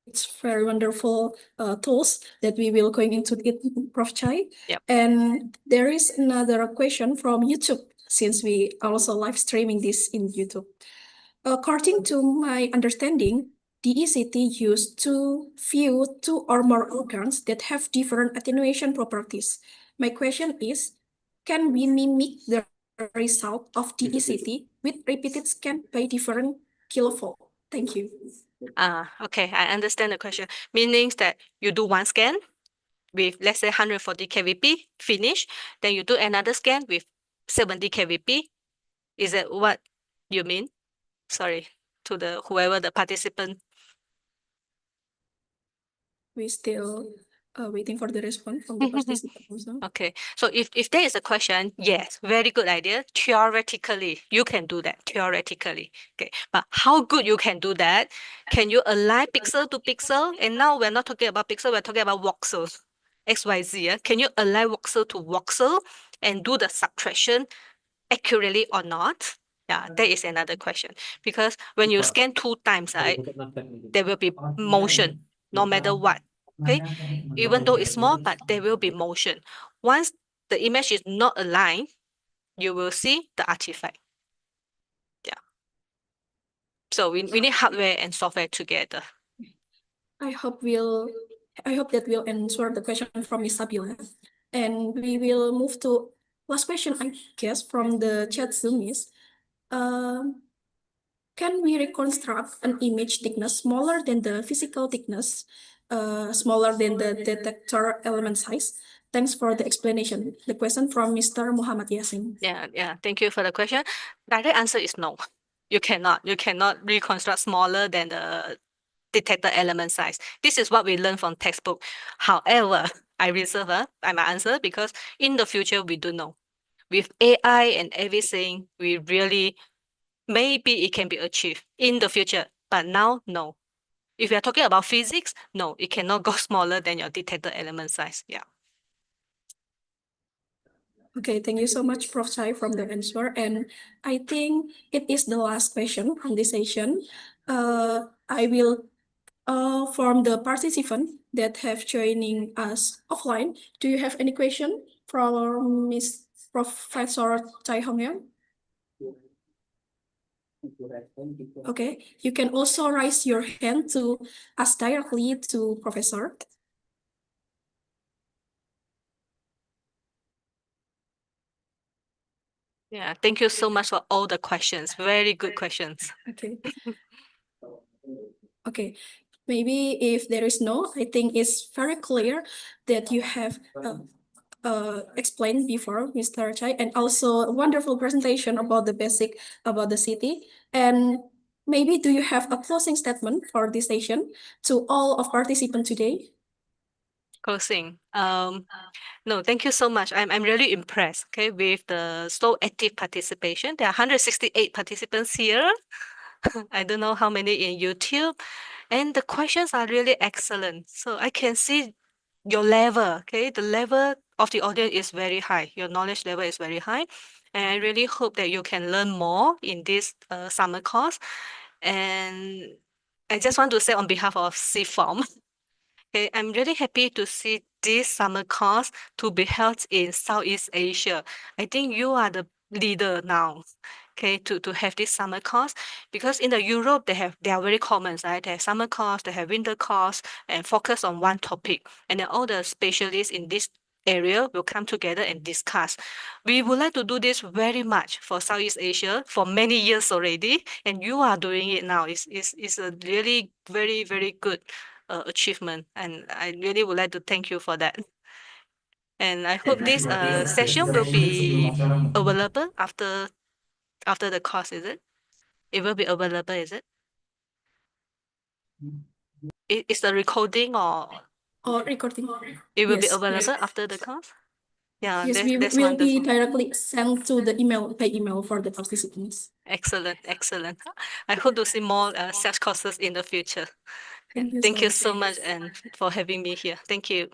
It's very wonderful tools that we will going into it, Prof. Chai. Yep. And there is another question from YouTube, since we also live streaming this in YouTube. According to my understanding, DECT use two or more organs that have different attenuation properties. My question is, can we mimic the result of DECT with repeated scan by different kilovolt? Thank you. Okay, I understand the question. Meaning that you do one scan with, let's say, 140 kVp, finish, then you do another scan with 70 kVp. Is that what you mean? Sorry, to the whoever the participant. We still waiting for the response from the participant also. Okay, so if there is a question, yes, very good idea. Theoretically, you can do that, theoretically. Okay, but how good you can do that? Can you align pixel to pixel? And now we're not talking about pixel, we're talking about voxels, XYZ. Can you align voxel to voxel and do the subtraction accurately or not? Yeah, that is another question. Because when you scan 2 times, right, there will be motion, no matter what. Okay, even though it's small, but there will be motion. Once the image is not aligned, you will see the artifact. Yeah. So we need hardware and software together. I hope that will answer the question from Miss Sabila. And we will move to last question, I guess, from the chat Zoom is, can we reconstruct an image thickness smaller than the physical thickness, smaller than the detector element size? Thanks for the explanation. The question from Mr. Muhammad Yasin. Yeah. Thank you for the question. Direct answer is no. You cannot reconstruct smaller than the detector element size. This is what we learn from textbook. However, I reserve my answer because in the future we do know. With AI and everything, we really maybe it can be achieved in the future, but now no. If you are talking about physics, no, it cannot go smaller than your detector element size. Yeah. Okay, thank you so much, Prof. Chai, from the answer. And I think it is the last question from this session. I will from the participant that have joining us offline. Do you have any question from Miss Professor Chai Hong-yeong? Okay, you can also raise your hand to ask directly to Professor. Yeah, thank you so much for all the questions. Very good questions. Okay. Okay, maybe if there is no, I think it's very clear that you have explained before, Mr. Chai, and also a wonderful presentation about the basic about the city. And maybe do you have a closing statement for this session to all of participants today? Closing. No, thank you so much. I'm really impressed, okay, with the so active participation. There are 168 participants here. I don't know how many in YouTube. And the questions are really excellent. So I can see your level, okay? The level of the audience is very high. Your knowledge level is very high. And I really hope that you can learn more in this summer course. And I just want to say on behalf of CFOM, okay, I'm really happy to see this summer course to be held in Southeast Asia. I think you are the leader now, okay, to have this summer course, because in the Europe they are very common, right? They have summer course, they have winter course, and focus on one topic, and then all the specialists in this area will come together and discuss. We would like to do this very much for Southeast Asia for many years already, and you are doing it now. It's a really very, very good achievement, and I really would like to thank you for that. And I hope this session will be available after the course, is it? It will be available, is it? Is the recording or recording? It will be Yes, available yes. after the course? Yeah, Yes, we that's will be wonderful. directly sent to the email by email for the participants. Excellent. I hope to see more such courses in the future. Thank you So much and for having me here. Thank you.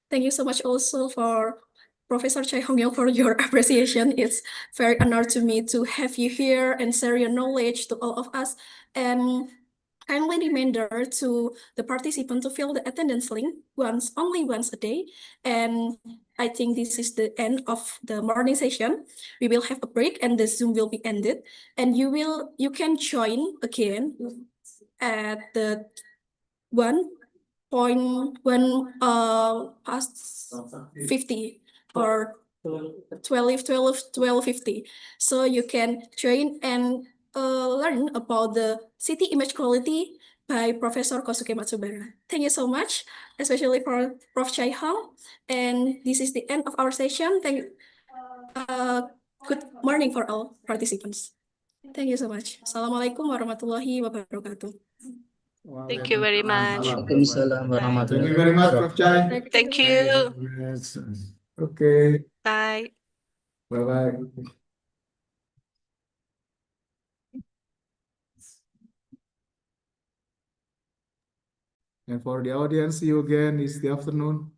Thank you so much also for Professor Chai Hong-yeong for your appreciation. It's very honor to me to have you here and share your knowledge to all of us. And kindly reminder to the participant to fill the attendance link only once a day. And I think this is the end of the morning session. We will have a break and the Zoom will be ended. And you can join again at the 1:1 past 50 or 12:50. So you can join and learn about the city image quality by Professor Kosuke Matsubara. Thank you so much, especially for Prof. Chai Hong. And this is the end of our session. Good morning for all participants. Thank you so much. Assalamualaikum warahmatullahi wabarakatuh. Thank you very much. Waalaikumsalam warahmatullahi wabarakatuh. Thank you very much, Prof. Chai. Thank you. Okay. Bye. Bye-bye. And for the audience, see you again this afternoon.